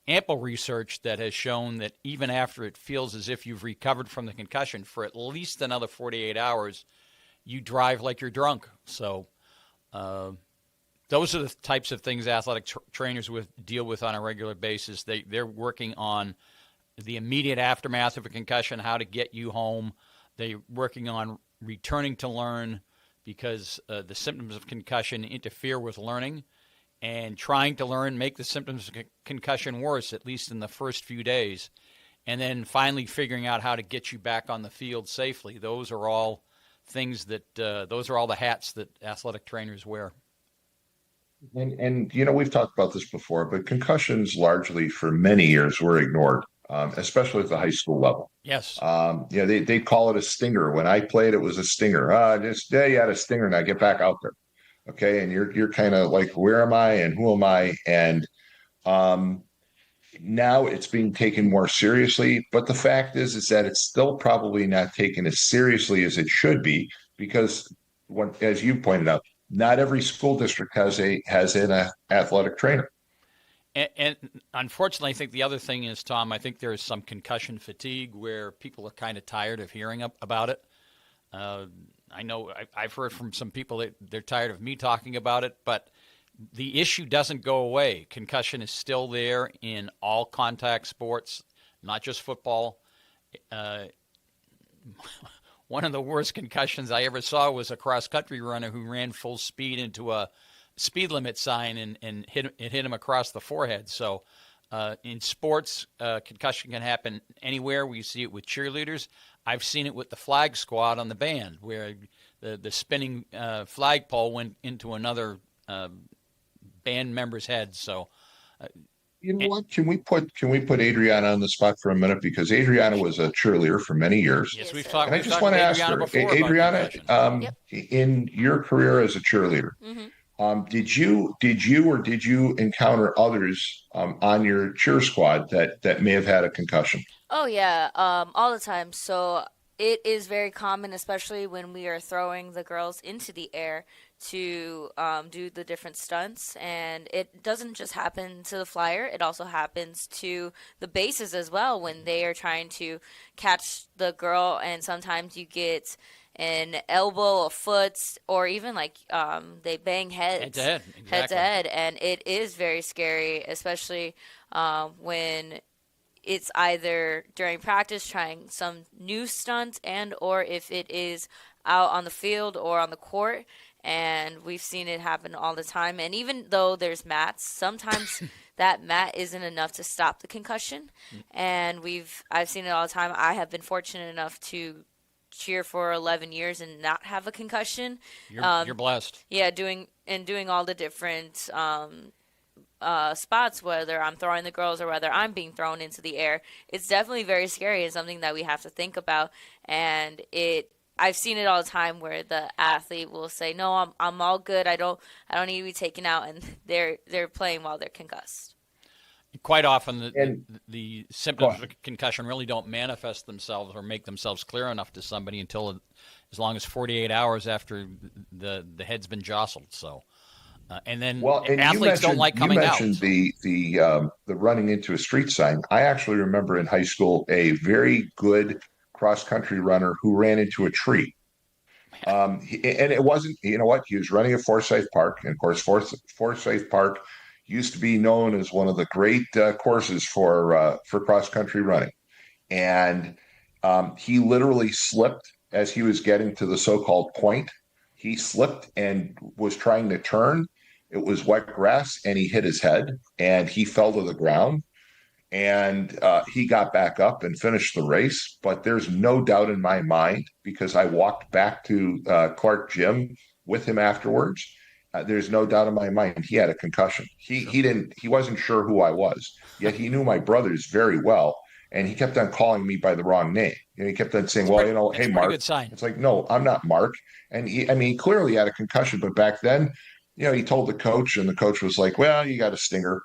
ample research that has shown that even after it feels as if you've recovered from the concussion, for at least another 48 hours, you drive like you're drunk. So those are the types of things athletic trainers deal with on a regular basis. They're working on the immediate aftermath of a concussion, how to get you home. They're working on returning to learn, because the symptoms of concussion interfere with learning, and trying to learn make the symptoms of concussion worse, at least in the first few days. And then finally figuring out how to get you back on the field safely. Those are all things those are all the hats that athletic trainers wear. And we've talked about this before, but concussions largely for many years were ignored, especially at the high school level. Yes. They call it a stinger. When I played, it was a stinger. You had a stinger, now get back out there. Okay, and you're kind of like, where am I and who am I? And now it's being taken more seriously. But the fact is that it's still probably not taken as seriously as it should be, because as you pointed out, not every school district has an athletic trainer. And unfortunately, I think the other thing is, Tom, I think there is some concussion fatigue where people are kind of tired of hearing about it. I know I've heard from some people that they're tired of me talking about it, but the issue doesn't go away. Concussion is still there in all contact sports, not just football. One of the worst concussions I ever saw was a cross-country runner who ran full speed into a speed limit sign and hit him across the forehead. So in sports, concussion can happen anywhere. We see it with cheerleaders. I've seen it with the flag squad on the band, where the spinning flagpole went into another band member's head. So you know what? Can we put Adriana on the spot for a minute, because Adriana was a cheerleader for many years. Yes, we've talked. And I just want to ask her, Adriana, in your career as a cheerleader, did you encounter others on your cheer squad that may have had a concussion? Oh yeah, all the time. So it is very common, especially when we are throwing the girls into the air to do the different stunts. And it doesn't just happen to the flyer, it also happens to the bases as well, when they are trying to catch the girl, and sometimes you get an elbow, a foot, or even they bang heads. Head to head, exactly. Head to head, and it is very scary, especially when it's either during practice trying some new stunt, and or if it is out on the field or on the court. And we've seen it happen all the time. And even though there's mats, sometimes that mat isn't enough to stop the concussion. And I've seen it all the time. I have been fortunate enough to cheer for 11 years and not have a concussion. You're blessed. Yeah, doing all the different spots, whether I'm throwing the girls or whether I'm being thrown into the air. It's definitely very scary and something that we have to think about. And it I've seen it all the time where the athlete will say, "No, I'm all good. I don't need to be taken out," and they're playing while they're concussed. Quite often, the symptoms of concussion really don't manifest themselves or make themselves clear enough to somebody until as long as 48 hours after the head's been jostled. So, and then athletes don't like coming out. You mentioned the running into a street sign. I actually remember in high school a very good cross country runner who ran into a tree. And it wasn't, you know what? He was running at Forsyth Park, and of course, Forsyth Park used to be known as one of the great courses for cross country running. And he literally slipped as he was getting to the so-called point. He slipped and was trying to turn. It was wet grass, and he hit his head, and he fell to the ground. And he got back up and finished the race. But there's no doubt in my mind, because I walked back to Clark Gym with him afterwards. There's no doubt in my mind he had a concussion. He wasn't sure who I was, yet he knew my brothers very well, and he kept on calling me by the wrong name. And he kept on saying, "Hey, Mark." Good sign. It's like, no, I'm not Mark. And he clearly had a concussion, but back then, he told the coach, and the coach was like, "Well, you got a stinger.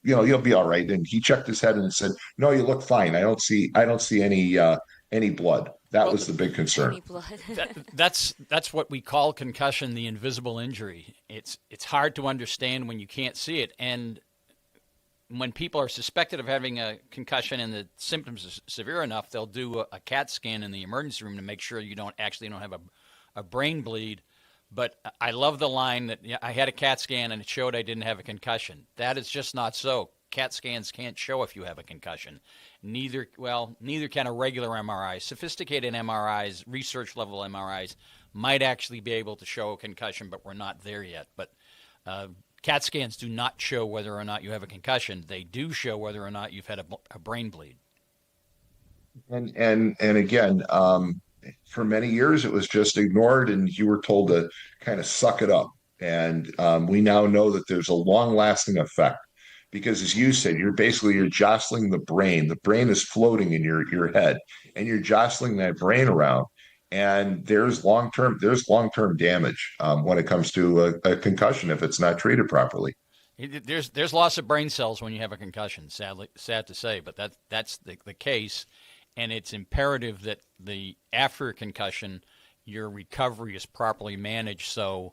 You'll be all right." And he checked his head and said, "No, you look fine. I don't see any blood." That was the big concern. That's what we call concussion, the invisible injury. It's hard to understand when you can't see it. And when people are suspected of having a concussion and the symptoms are severe enough, they'll do a CAT scan in the emergency room to make sure you don't have a brain bleed. But I love the line that I had a CAT scan and it showed I didn't have a concussion. That is just not so. CAT scans can't show if you have a concussion. Neither can a regular MRI. Sophisticated MRIs, research level MRIs, might actually be able to show a concussion, but we're not there yet. But CAT scans do not show whether or not you have a concussion. They do show whether or not you've had a brain bleed. And again, for many years it was just ignored, and you were told to kind of suck it up. And we now know that there's a long-lasting effect, because, as you said, you're jostling the brain. The brain is floating in your head, and you're jostling that brain around. And there's long-term damage when it comes to a concussion if it's not treated properly. There's loss of brain cells when you have a concussion. Sad to say, but that's the case. And it's imperative that after a concussion, your recovery is properly managed so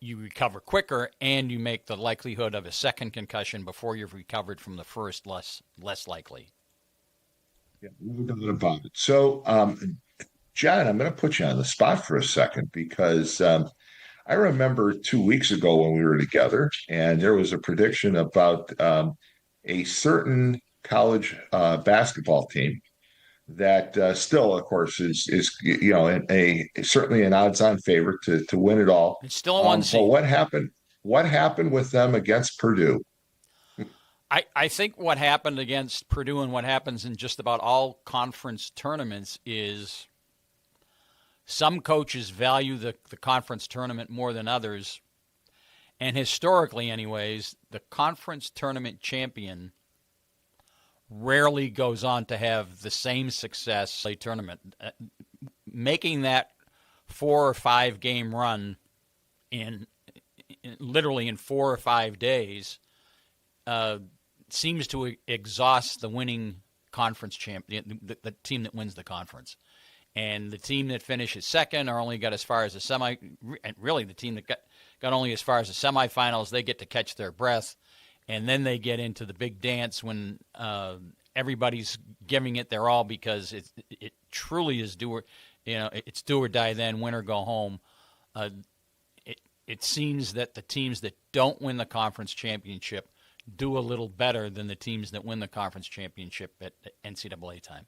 you recover quicker and you make the likelihood of a second concussion before you've recovered from the first less likely. Yeah, no doubt about it. So, John, I'm going to put you on the spot for a second, because I remember 2 weeks ago when we were together, and there was a prediction about a certain college basketball team that still, of course, is certainly an odds-on favorite to win it all. It's still a one seed. So what happened? What happened with them against Purdue? I think what happened against Purdue and what happens in just about all conference tournaments is some coaches value the conference tournament more than others. And historically, anyways, the conference tournament champion rarely goes on to have the same success in a tournament. Making that 4 or 5 game run literally in 4 or 5 days seems to exhaust the winning conference champion, the team that wins the conference. And the team that finishes second or only got as far as the really the team that got only as far as the semifinals, they get to catch their breath. And then they get into the big dance when everybody's giving it their all, because it truly is it's do or die then, win or go home. It seems that the teams that don't win the conference championship do a little better than the teams that win the conference championship at NCAA time.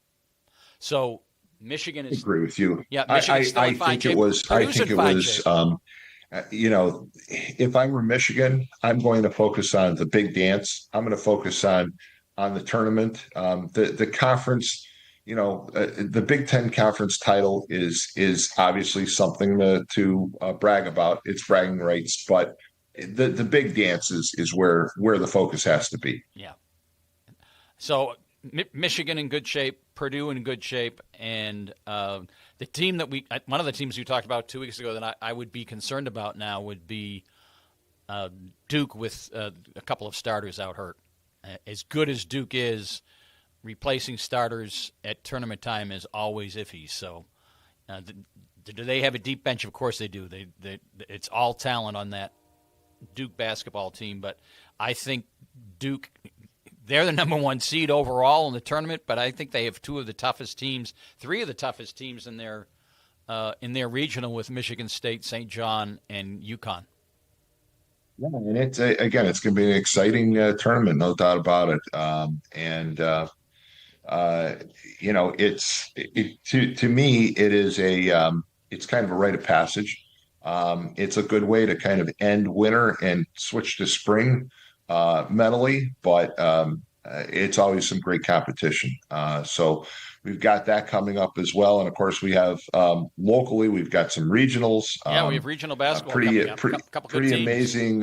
So Michigan is. I agree with you. Yeah, Michigan's still in fine shape. If I were Michigan, I'm going to focus on the big dance. I'm going to focus on the tournament. The conference, the Big Ten conference title is obviously something to brag about. It's bragging rights, but the big dance is where the focus has to be. Yeah. So Michigan in good shape, Purdue in good shape, and the team that one of the teams we talked about 2 weeks ago that I would be concerned about now would be Duke with a couple of starters out hurt. As good as Duke is, replacing starters at tournament time is always iffy. So, do they have a deep bench? Of course they do. It's all talent on that Duke basketball team, but I think Duke, they're the number one seed overall in the tournament, but I think they have three of the toughest teams in their regional with Michigan State, St. John, and UConn. Yeah, and it's again, it's going to be an exciting tournament, no doubt about it. To me, it is it's kind of a rite of passage. It's a good way to kind of end winter and switch to spring mentally, but it's always some great competition. So we've got that coming up as well, and of course we have locally we've got some regionals. We have regional basketball coming up. Pretty amazing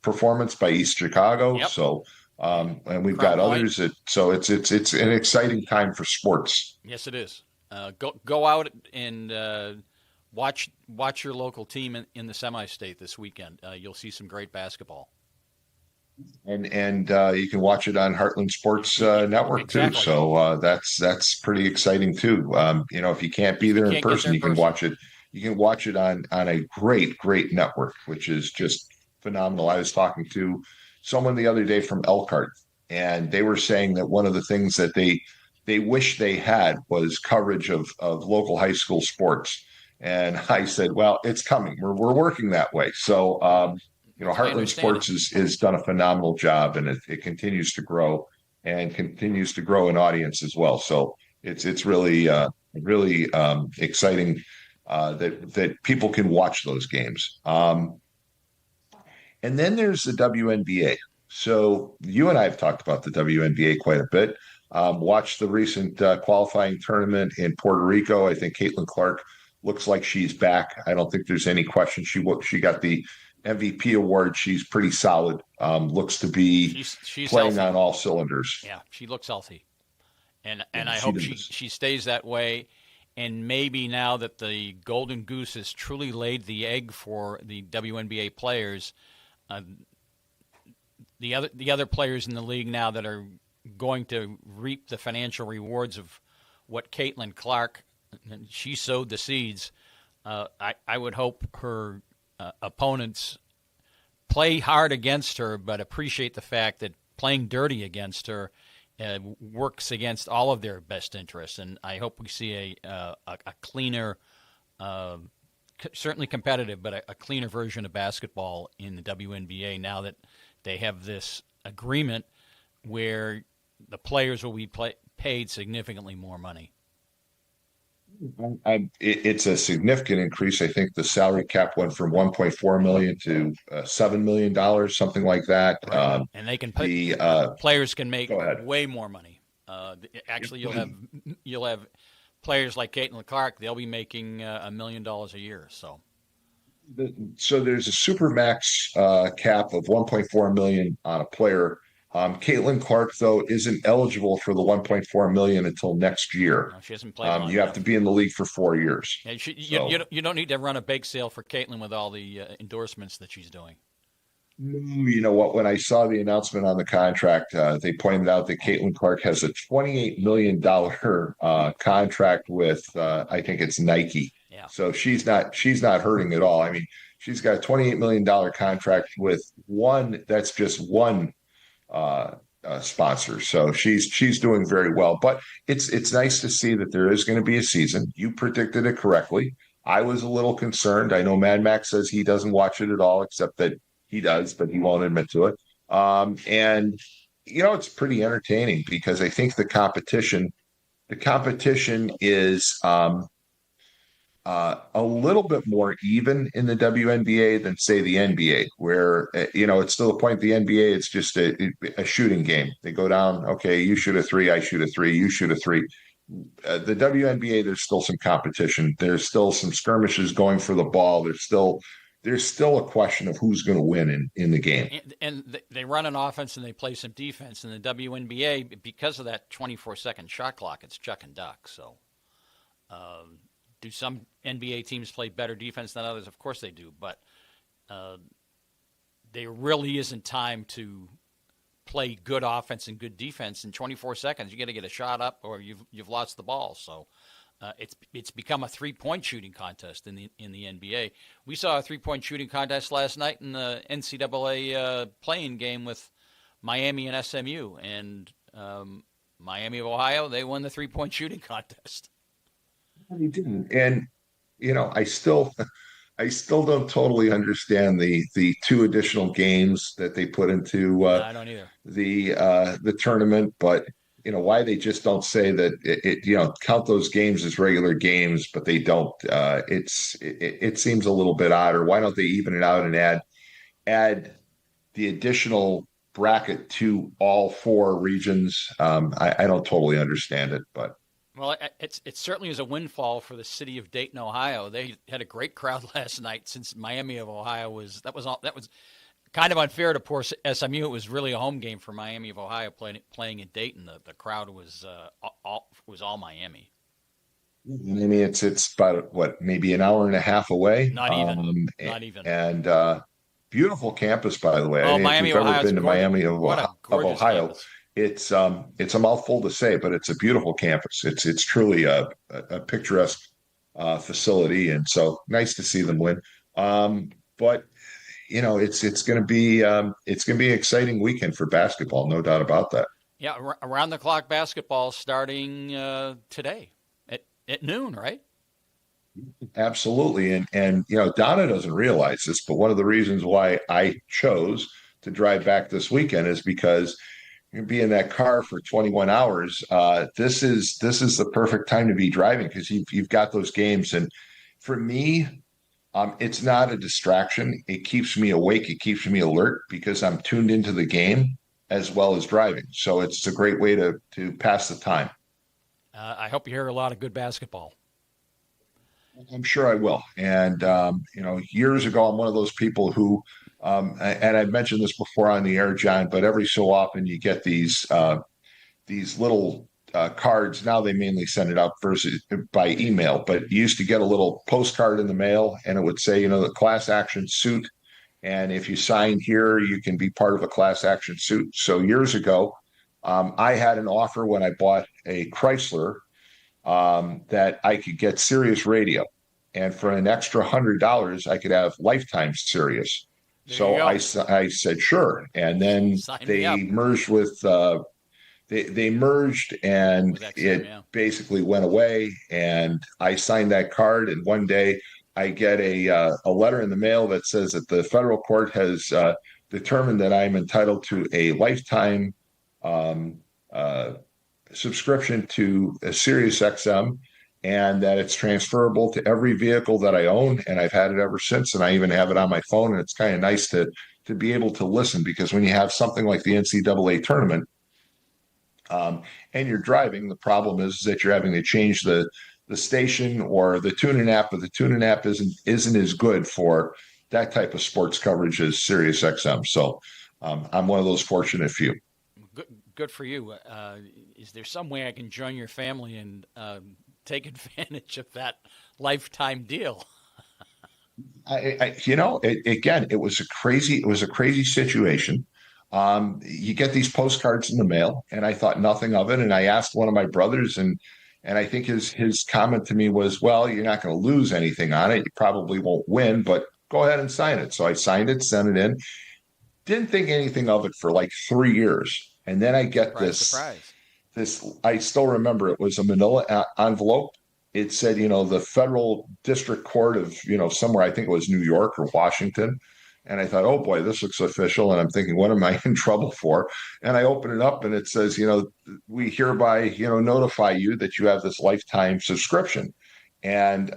performance by East Chicago. Yep. So. And we've got others. So it's an exciting time for sports. Yes, it is. Go out and watch your local team in the semi-state this weekend. You'll see some great basketball. And you can watch it on Heartland Sports Network too. So that's pretty exciting too. If you can't be there in person, you can watch it. You can watch it on a great network, which is just phenomenal. I was talking to someone the other day from Elkhart, and they were saying that one of the things that they wish they had was coverage of local high school sports. And I said, well, it's coming. We're working that way. So, Heartland Sports has done a phenomenal job, and it continues to grow and continues to grow in audience as well. So it's really exciting that people can watch those games. And then there's the WNBA. So you and I have talked about the WNBA quite a bit. Watched the recent qualifying tournament in Puerto Rico. I think Caitlin Clark looks like she's back. I don't think there's any question. She got the MVP award. She's pretty solid. Looks to be she's playing healthy. On all cylinders. Yeah, she looks healthy. And I hope she stays that way. And maybe now that the Golden Goose has truly laid the egg for the WNBA players, the other players in the league now that are going to reap the financial rewards of what Caitlin Clark, she sowed the seeds. I would hope her opponents play hard against her, but appreciate the fact that playing dirty against her works against all of their best interests. And I hope we see a cleaner, certainly competitive, but a cleaner version of basketball in the WNBA now that they have this agreement where the players will be paid significantly more money. It's a significant increase. I think the salary cap went from $1.4 million to $7 million, something like that. Right. And they can players can make way more money. Actually, you'll have players like Caitlin Clark. They'll be making $1 million a year. So there's a supermax cap of $1.4 million on a player. Caitlin Clark, though, isn't eligible for the $1.4 million until next year. No, she hasn't played. You have to be in the league for 4 years. Yeah, you don't need to run a bake sale for Caitlin with all the endorsements that she's doing. You know what? When I saw the announcement on the contract, they pointed out that Caitlin Clark has a $28 million contract with, I think it's Nike. Yeah. So she's not hurting at all. I mean, she's got a $28 million contract with that's just one sponsor. So she's doing very well. But it's nice to see that there is going to be a season. You predicted it correctly. I was a little concerned. I know Mad Max says he doesn't watch it at all, except that he does, but he won't admit to it. And it's pretty entertaining because I think the competition is a little bit more even in the WNBA than, say, the NBA, where, it's still a point. The NBA, it's just a shooting game. They go down, okay, you shoot a three, I shoot a three, you shoot a three. The WNBA, there's still some competition. There's still some skirmishes going for the ball. There's still there's still a question of who's going to win in the game. And they run an offense and they play some defense. In the WNBA, because of that 24-second shot clock, it's chuck and duck. So do some NBA teams play better defense than others? Of course they do. But there really isn't time to play good offense and good defense in 24 seconds. You got to get a shot up or you've lost the ball. So it's become a 3-point shooting contest in the NBA. We saw a 3-point shooting contest last night in the NCAA playing game with Miami and SMU, and Miami of Ohio, they won the 3-point shooting contest. They didn't, and I still don't totally understand the 2 additional games that they put into I don't either. The tournament, but why they just don't say that it count those games as regular games, but they don't. It seems a little bit odd. Or why don't they even it out and add the additional bracket to all 4 regions? I don't totally understand it, but. Well, it certainly is a windfall for the city of Dayton, Ohio. They had a great crowd last night, since Miami of Ohio was kind of unfair to poor SMU. It was really a home game for Miami of Ohio playing in Dayton. The crowd was all Miami. I mean, it's about maybe an hour and a half away. Not even. And beautiful campus, by the way. Oh, Miami if you've of ever been to Miami of Ohio, campus. It's a mouthful to say, but it's a beautiful campus. It's truly a picturesque facility, and so nice to see them win. But it's going to be an exciting weekend for basketball, no doubt about that. Yeah, around the clock basketball starting today at noon, right? Absolutely, and Donna doesn't realize this, but one of the reasons why I chose to drive back this weekend is because you're be in that car for 21 hours. This is the perfect time to be driving, because you've got those games. And for me, it's not a distraction. It keeps me awake. It keeps me alert, because I'm tuned into the game as well as driving. So it's a great way to pass the time. I hope you hear a lot of good basketball. I'm sure I will. And, years ago, I'm one of those people who, and I've mentioned this before on the air, John, but every so often you get these little cards. Now they mainly send it out versus by email, but you used to get a little postcard in the mail, and it would say, the class action suit. And if you sign here, you can be part of a class action suit. So years ago, I had an offer when I bought a Chrysler that I could get Sirius Radio, and for an extra $100, I could have lifetime Sirius. So I said sure, and then they merged with they merged, and basically went away. And I signed that card, and one day I get a letter in the mail that says that the federal court has determined that I'm entitled to a lifetime subscription to a Sirius XM, and that it's transferable to every vehicle that I own. And I've had it ever since, and I even have it on my phone. And it's kind of nice to be able to listen, because when you have something like the NCAA tournament and you're driving, the problem is that you're having to change the station or the tune-in app, but the tune-in app isn't as good for that type of sports coverage as Sirius XM. So I'm one of those fortunate few. Good for you. Is there some way I can join your family and take advantage of that lifetime deal? It was a crazy situation. You get these postcards in the mail, and I thought nothing of it. And I asked one of my brothers, and I think his comment to me was, well, you're not going to lose anything on it. You probably won't win, but go ahead and sign it. So I signed it, sent it in. Didn't think anything of it for like 3 years. And then I get surprise. I still remember it was a manila envelope. It said, the federal district court of, somewhere, I think it was New York or Washington. And I thought, oh boy, this looks official. And I'm thinking, what am I in trouble for? And I open it up, and it says, we hereby, notify you that you have this lifetime subscription. And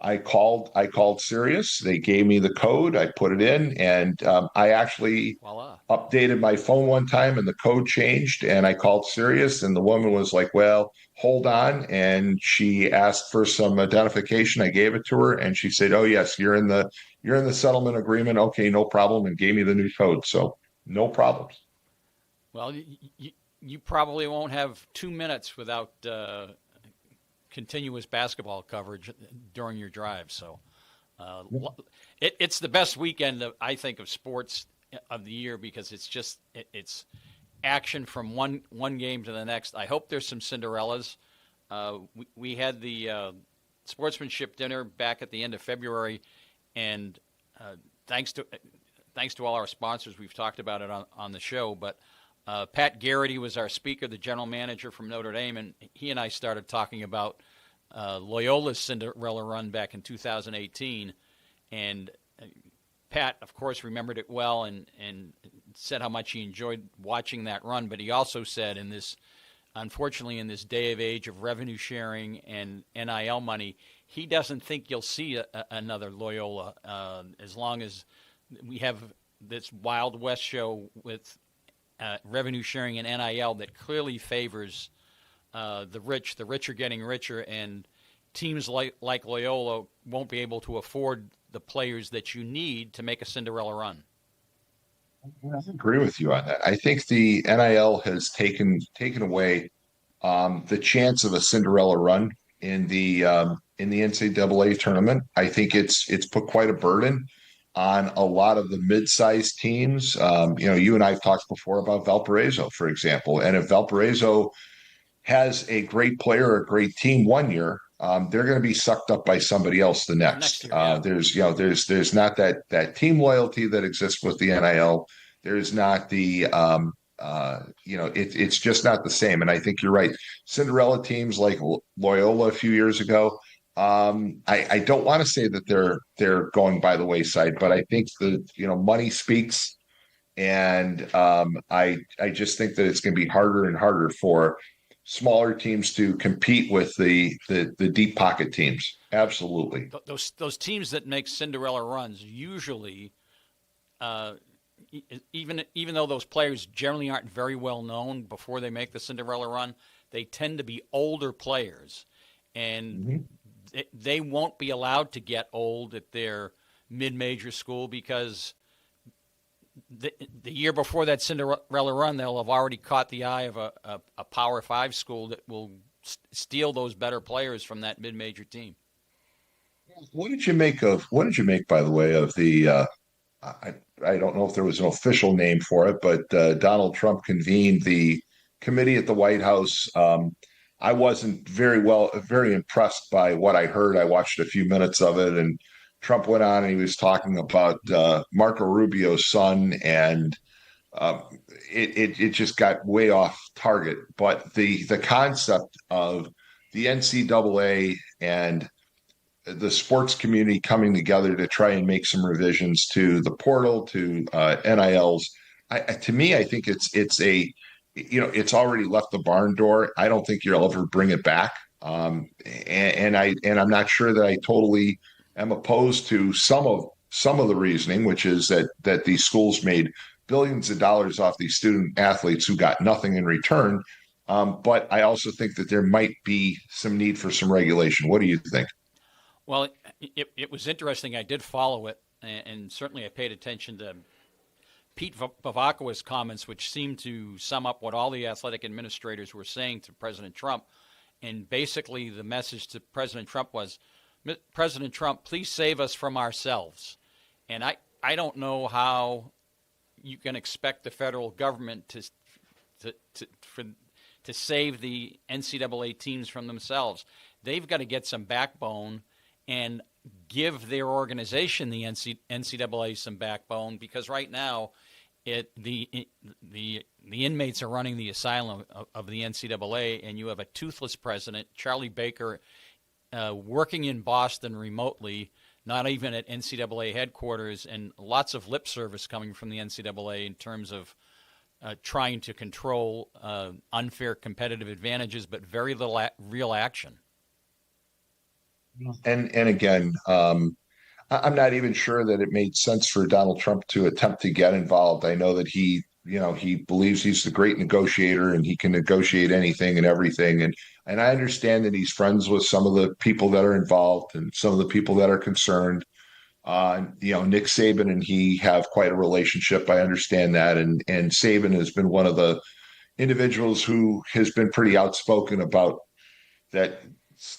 I called Sirius. They gave me the code. I put it in, and I actually Voila. updated my phone one time, and the code changed. And I called Sirius, and the woman was like, "Well, hold on." And she asked for some identification. I gave it to her, and she said, "Oh yes, you're in the settlement agreement. Okay, no problem," and gave me the new code. So no problems. Well, you probably won't have 2 minutes without continuous basketball coverage during your drive. So it's the best weekend, I think, of sports of the year because it's just it's action from one game to the next. I hope there's some Cinderellas. We had the sportsmanship dinner back at the end of February, and thanks to all our sponsors, we've talked about it on the show, but Pat Garrity was our speaker, the general manager from Notre Dame, and he and I started talking about Loyola's Cinderella run back in 2018. And Pat, of course, remembered it well and said how much he enjoyed watching that run. But he also said, unfortunately, in this day of age of revenue sharing and NIL money, he doesn't think you'll see another Loyola as long as we have this Wild West show with revenue sharing and NIL that clearly favors the rich. The rich are getting richer, and teams like Loyola won't be able to afford the players that you need to make a Cinderella run. I agree with you on that. I think the NIL has taken away the chance of a Cinderella run in the NCAA tournament. I think it's put quite a burden on a lot of the mid-sized teams. You and I have talked before about Valparaiso, for example. And if Valparaiso has a great player or a great team one year, they're going to be sucked up by somebody else the next. Year, yeah. There's not that team loyalty that exists with the NIL. There's not the it's just not the same. And I think you're right. Cinderella teams like Loyola a few years ago. I don't want to say that they're going by the wayside, but I think money speaks, and I just think that it's going to be harder and harder for smaller teams to compete with the deep pocket teams. Absolutely. Those teams that make Cinderella runs usually, even though those players generally aren't very well known before they make the Cinderella run, they tend to be older players, and they won't be allowed to get old at their mid-major school because the year before that Cinderella run, they'll have already caught the eye of a Power 5 school that will steal those better players from that mid-major team. What did you make, by the way, of the I don't know if there was an official name for it, but Donald Trump convened the committee at the White House. I wasn't very impressed by what I heard. I watched a few minutes of it, and Trump went on and he was talking about Marco Rubio's son, and it just got way off target. But the concept of the NCAA and the sports community coming together to try and make some revisions to the portal, to NILs, to me, I think it's already left the barn door. I don't think you'll ever bring it back. And I'm not sure that I totally am opposed to some of the reasoning, which is that these schools made billions of dollars off these student athletes who got nothing in return. But I also think that there might be some need for some regulation. What do you think? Well, it was interesting. I did follow it, and certainly I paid attention to Pete Vavakowa's comments, which seemed to sum up what all the athletic administrators were saying to President Trump. And basically the message to President Trump was, President Trump, please save us from ourselves. And I don't know how you can expect the federal government to save the NCAA teams from themselves. They've got to get some backbone and give their organization, the NCAA, some backbone, because right now the inmates are running the asylum of the NCAA, and you have a toothless president, Charlie Baker, working in Boston remotely, not even at NCAA headquarters, and lots of lip service coming from the NCAA in terms of trying to control unfair competitive advantages, but very little real action. And again, I'm not even sure that it made sense for Donald Trump to attempt to get involved. I know that he believes he's the great negotiator and he can negotiate anything and everything. And I understand that he's friends with some of the people that are involved and some of the people that are concerned. Nick Saban and he have quite a relationship. I understand that. And Saban has been one of the individuals who has been pretty outspoken about that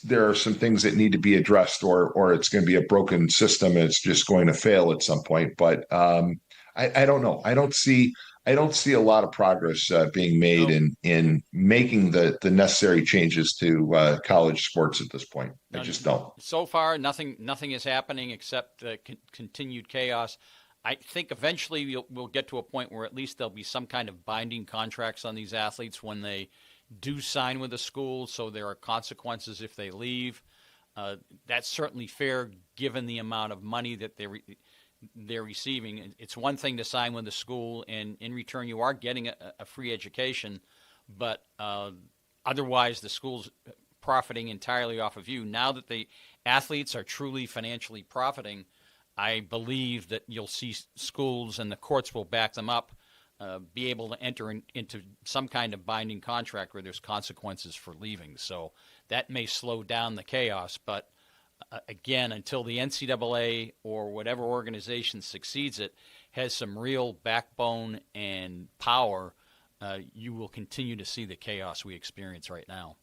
there are some things that need to be addressed or it's going to be a broken system and it's just going to fail at some point. But I don't know. I don't see a lot of progress being made in making the necessary changes to college sports at this point. I just don't. So far, nothing is happening except continued chaos. I think eventually we'll get to a point where at least there'll be some kind of binding contracts on these athletes when they do sign with a school, so there are consequences if they leave. That's certainly fair given the amount of money that they're receiving. It's one thing to sign with a school, and in return you are getting a free education, but otherwise the school's profiting entirely off of you. Now that the athletes are truly financially profiting, I believe that you'll see schools, and the courts will back them up, be able to enter into some kind of binding contract where there's consequences for leaving. So that may slow down the chaos, but again, until the NCAA or whatever organization succeeds it has some real backbone and power, you will continue to see the chaos we experience right now.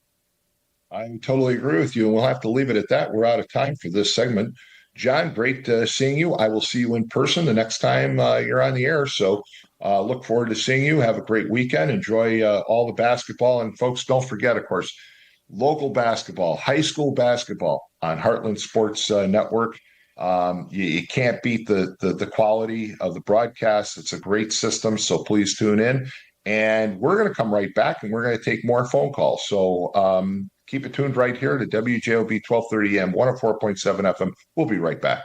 I totally agree with you, and we'll have to leave it at that. We're out of time for this segment. John, great seeing you. I will see you in person the next time you're on the air. So look forward to seeing you. Have a great weekend. Enjoy all the basketball. And folks, don't forget, of course, local basketball, high school basketball on Heartland Sports Network. You can't beat the quality of the broadcast. It's a great system. So please tune in. And we're going to come right back and we're going to take more phone calls. So keep it tuned right here to WJOB 1230 AM, 104.7 FM. We'll be right back.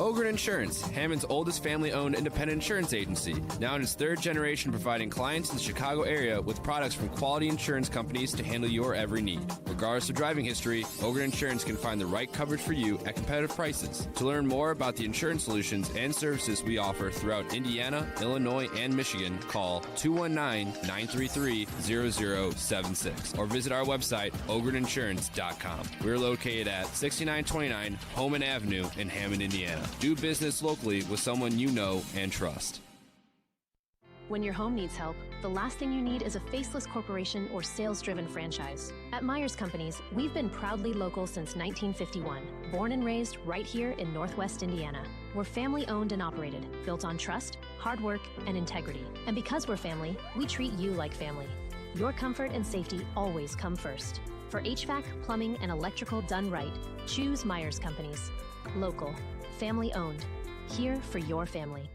Ogren Insurance, Hammond's oldest family-owned independent insurance agency, now in its third generation providing clients in the Chicago area with products from quality insurance companies to handle your every need. Regardless of driving history, Ogren Insurance can find the right coverage for you at competitive prices. To learn more about the insurance solutions and services we offer throughout Indiana, Illinois, and Michigan, call 219-933-0076 or visit our website, ogreninsurance.com. We're located at 6929 Homan Avenue in Hammond, Indiana. Do business locally with someone you know and trust. When your home needs help, the last thing you need is a faceless corporation or sales-driven franchise. At Myers Companies, we've been proudly local since 1951, born and raised right here in Northwest Indiana. We're family-owned and operated, built on trust, hard work, and integrity. And because we're family, we treat you like family. Your comfort and safety always come first. For HVAC, plumbing, and electrical done right, choose Myers Companies. Local. Family owned. Here for your family.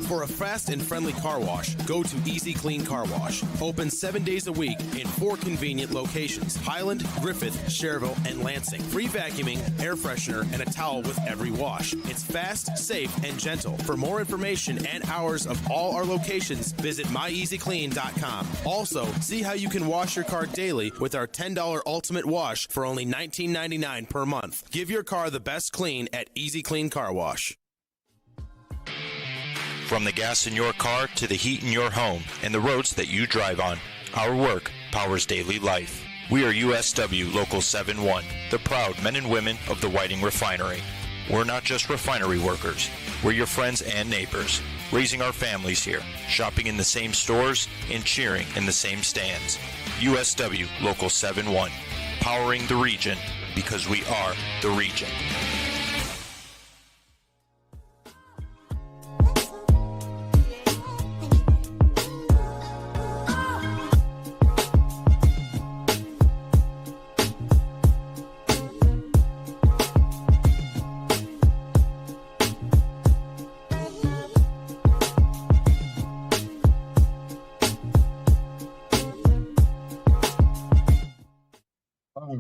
For a fast and friendly car wash, go to Easy Clean Car Wash. Open 7 days a week in 4 convenient locations: Highland, Griffith, Cherville, and Lansing. Free vacuuming, air freshener, and a towel with every wash. It's fast, safe, and gentle. For more information and hours of all our locations, visit myeasyclean.com. Also, see how you can wash your car daily with our $10 Ultimate Wash for only $19.99 per month. Give your car the best clean at Easy Clean Car Wash. From the gas in your car to the heat in your home and the roads that you drive on, our work powers daily life. We are USW Local 71, the proud men and women of the Whiting Refinery. We're not just refinery workers. We're your friends and neighbors, raising our families here, shopping in the same stores, and cheering in the same stands. USW Local 71, powering the region because we are the region.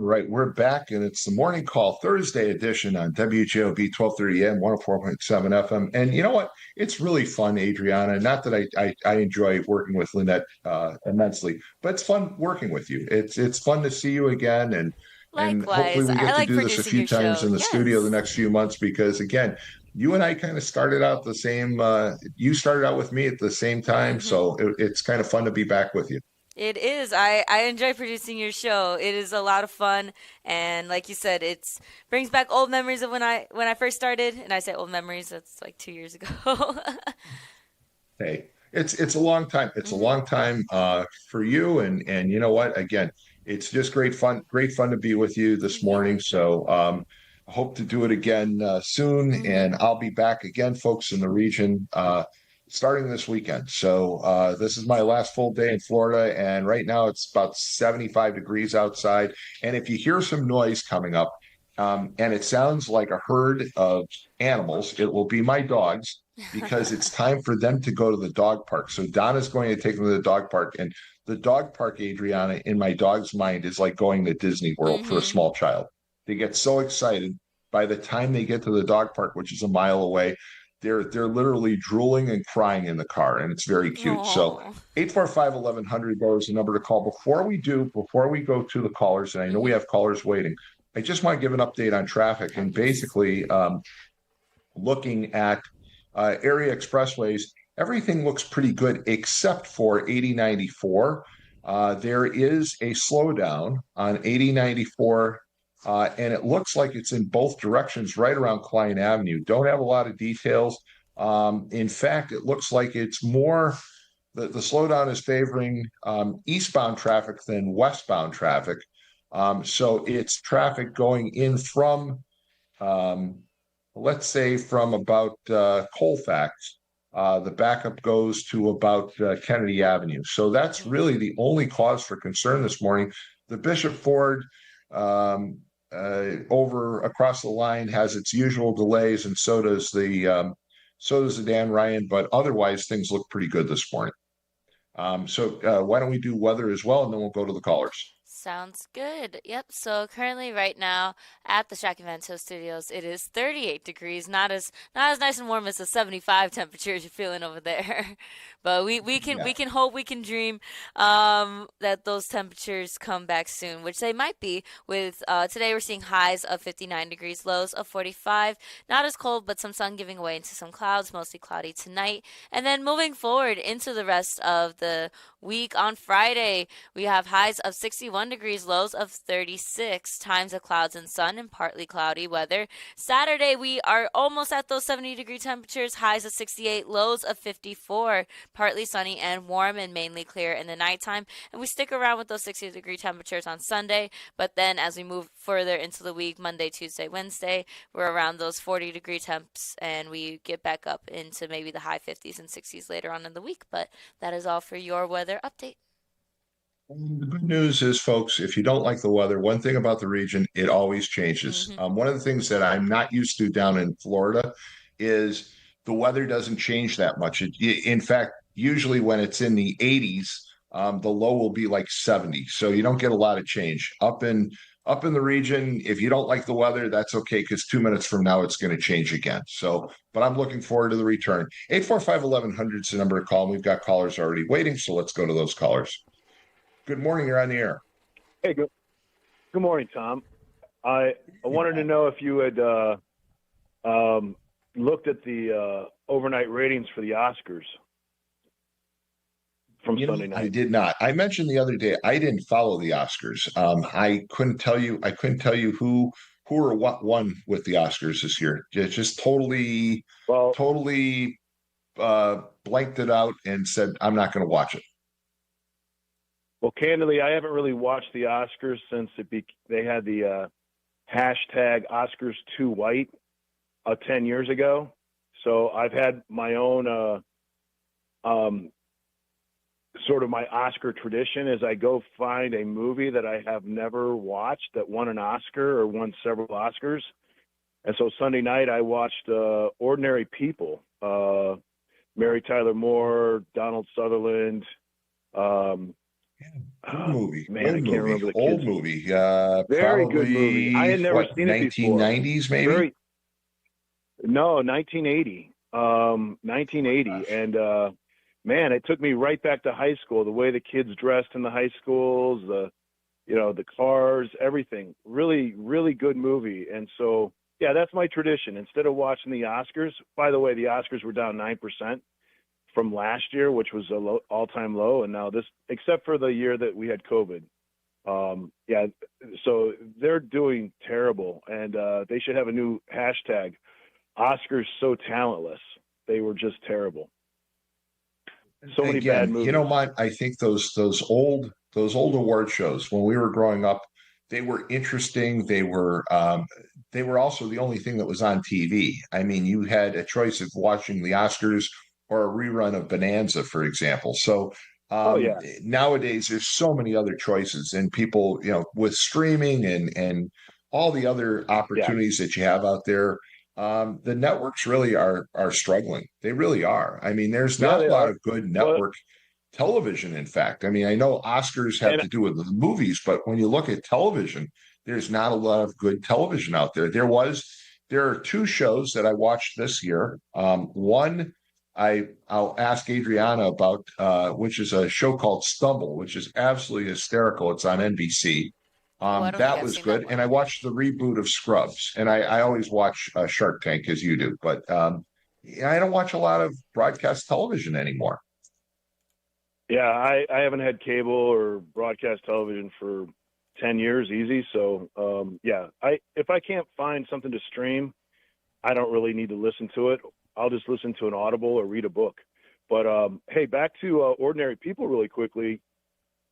right, we're back, and it's the Morning Call Thursday edition on WJOB 1230 AM, 104.7 FM. And you know what? It's really fun, Adriana. Not that I enjoy working with Lynette immensely, but it's fun working with you. It's fun to see you again, and hopefully Likewise, we I get to like do this a producing few your times show. in the studio the Yes. next few months because, again, you and I kind of started out the same. You started out with me at the same time, so it's kind of fun to be back with you. It is. I enjoy producing your show. It is a lot of fun, and like you said, it's brings back old memories of when I first started. And I say old memories. That's like 2 years ago. Hey, it's a long time. It's a long time for you, and you know what? Again, it's just great fun to be with you this morning. So I hope to do it again soon, and I'll be back again, folks, in the region starting this weekend. So this is my last full day in Florida, and right now it's about 75 degrees outside. And if you hear some noise coming up, and it sounds like a herd of animals, it will be my dogs because it's time for them to go to the dog park. So Donna's going to take them to the dog park. And the dog park, Adriana, in my dog's mind, is like going to Disney World for a small child. They get so excited. By the time they get to the dog park, which is a mile away, they're literally drooling and crying in the car, and it's very cute. So 845-1100 though is the number to call. Before we go to the callers, and I know we have callers waiting, I just want to give an update on traffic and basically looking at area expressways, everything looks pretty good except for 8094. There is a slowdown on 8094, and it looks like it's in both directions right around Klein Avenue. Don't have a lot of details. In fact, it looks like it's more, the slowdown is favoring eastbound traffic than westbound traffic. So it's traffic going in from let's say from about Colfax, the backup goes to about Kennedy Avenue. So that's really the only cause for concern this morning. The Bishop Ford over across the line has its usual delays, and so does the Dan Ryan. But otherwise, things look pretty good this morning. So why don't we do weather as well, and then we'll go to the callers. Sounds good. Yep. So currently, right now at the Shack and Vento Studios, it is 38 degrees. Not as nice and warm as the 75 temperatures you're feeling over there, but we can hope, we can dream that those temperatures come back soon, which they might be. With today, we're seeing highs of 59 degrees, lows of 45. Not as cold, but some sun giving way into some clouds. Mostly cloudy tonight, and then moving forward into the rest of the week. On Friday, we have highs of 61 degrees, lows of 36, times of clouds and sun and partly cloudy weather. Saturday, we are almost at those 70-degree temperatures, highs of 68, lows of 54, partly sunny and warm and mainly clear in the nighttime. And we stick around with those 60-degree temperatures on Sunday, but then as we move further into the week, Monday, Tuesday, Wednesday, we're around those 40-degree temps, and we get back up into maybe the high 50s and 60s later on in the week. But that is all for your weather update. And the good news is, folks, if you don't like the weather, one thing about the region, it always changes. One of the things that I'm not used to down in Florida is the weather doesn't change that much. In fact, usually when it's in the 80s, the low will be like 70. So you don't get a lot of change. Up in the region, if you don't like the weather, that's okay, because 2 minutes from now, it's going to change again. So, but I'm looking forward to the return. 845-1100 is the number to call. And we've got callers already waiting, so let's go to those callers. Good morning. You're on the air. Hey, good morning, Tom. I wanted to know if you had looked at the overnight ratings for the Oscars from Sunday night. I did not. I mentioned the other day I didn't follow the Oscars. I couldn't tell you who or what won with the Oscars this year. Just totally blanked it out and said I'm not going to watch it. Well, candidly, I haven't really watched the Oscars since they had the hashtag Oscars2White 10 years ago. So I've had my own sort of my Oscar tradition is I go find a movie that I have never watched that won an Oscar or won several Oscars. And so Sunday night I watched Ordinary People, Mary Tyler Moore, Donald Sutherland. Good movie. Man, Good I can't movie. remember the Old kids. movie. Very good movie. I Probably had never seen it before. 1990s maybe. No, 1980. 1980, and man, it took me right back to high school. The way the kids dressed in the high schools, the cars, everything. Really, really good movie. And so, yeah, that's my tradition. Instead of watching the Oscars, by the way, the Oscars were down 9% from last year, which was a all-time low, and now this, except for the year that we had COVID. Yeah, so they're doing terrible, and they should have a new hashtag. Oscars so talentless. They were just terrible. So many bad movies. You know, I think those old award shows when we were growing up, they were interesting. They were also the only thing that was on TV. I mean, you had a choice of watching the Oscars or a rerun of Bonanza, for example. So nowadays there's so many other choices, and people, with streaming and all the other opportunities that you have out there. The networks really are struggling. They really are. I mean, there's not a lot of good network television, in fact. I mean, I know Oscars have to do with the movies, but when you look at television, there's not a lot of good television out there. There are two shows that I watched this year. One, I'll ask Adriana about, which is a show called Stumble, which is absolutely hysterical. It's on NBC. That was good. And I watched the reboot of Scrubs, and I always watch Shark Tank as you do, but I don't watch a lot of broadcast television anymore. Yeah, I haven't had cable or broadcast television for 10 years easy. So if I can't find something to stream, I don't really need to listen to it. I'll just listen to an Audible or read a book. But hey, back to Ordinary People really quickly.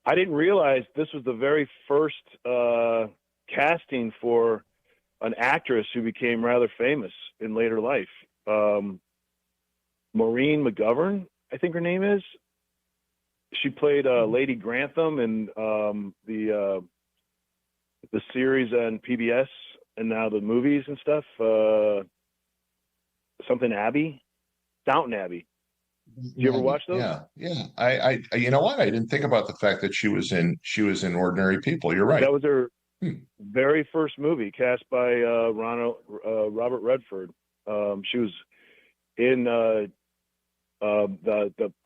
I didn't realize this was the very first casting for an actress who became rather famous in later life. Maureen McGovern, I think her name is. She played Lady Grantham in the series on PBS and now the movies and stuff. Something Abbey, Downton Abbey. Did you ever watch those? Yeah. I you know what? I didn't think about the fact that she was in Ordinary People. You're right. That was her very first movie, cast by Robert Redford. She was in the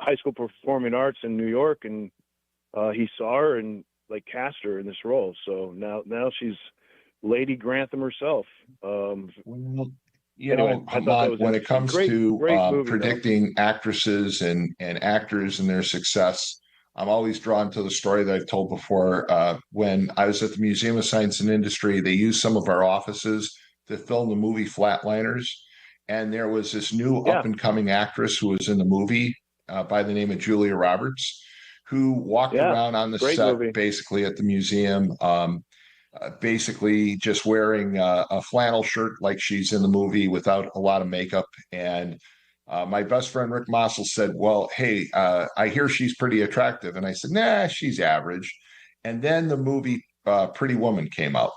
High School Performing Arts in New York, and he saw her and cast her in this role. So now she's Lady Grantham herself. When it comes to predicting actresses and actors and their success, I'm always drawn to the story that I've told before. When I was at the Museum of Science and Industry, they used some of our offices to film the movie Flatliners. And there was this new up-and-coming actress who was in the movie by the name of Julia Roberts, who walked around on the set basically at the museum, basically just wearing a flannel shirt like she's in the movie without a lot of makeup. And my best friend Rick Mossel said, well, hey, I hear she's pretty attractive. And I said, nah, she's average. And then the movie Pretty Woman came out.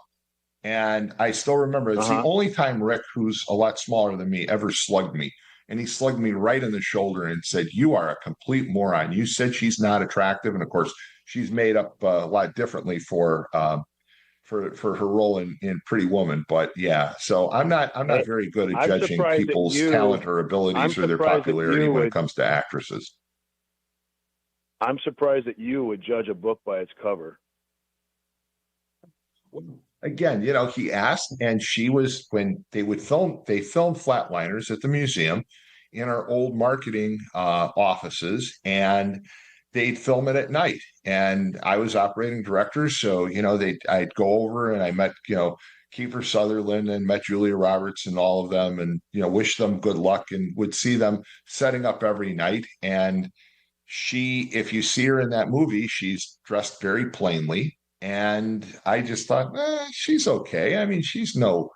And I still remember it's the only time Rick, who's a lot smaller than me, ever slugged me. And he slugged me right in the shoulder and said, you are a complete moron. You said she's not attractive. And of course, she's made up a lot differently for her role in Pretty Woman. But yeah, so I'm not very good at judging people's talent or abilities or their popularity when it comes to actresses. I'm surprised that you would judge a book by its cover. Again, he asked, and she was, when they filmed Flatliners at the museum in our old marketing offices, and they'd film it at night. And I was operating director, so I'd go over and I met Kiefer Sutherland and met Julia Roberts and all of them, and wish them good luck and would see them setting up every night. And if you see her in that movie, she's dressed very plainly. And I just thought, she's okay. I mean, she's not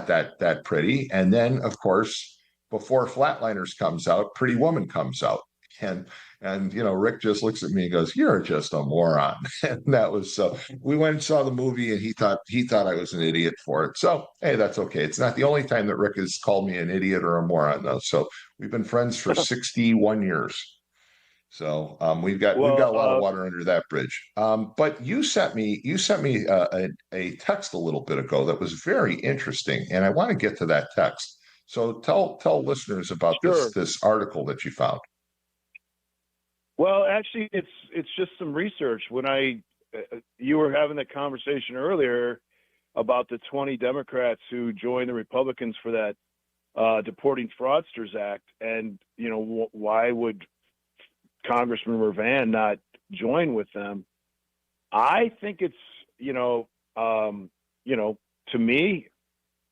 that pretty. And then, of course, before Flatliners comes out, Pretty Woman comes out. And Rick just looks at me and goes, you're just a moron. And that was so. We went and saw the movie, and he thought I was an idiot for it. So, hey, that's okay. It's not the only time that Rick has called me an idiot or a moron, though. So we've been friends for 61 years. So we've got a lot of water under that bridge. But you sent me a text a little bit ago that was very interesting, and I want to get to that text. So tell listeners about this article that you found. Well, actually, it's just some research. When you were having that conversation earlier about the 20 Democrats who joined the Republicans for that Deporting Fraudsters Act, and why would Congressman Murvan not join with them? I think it's to me,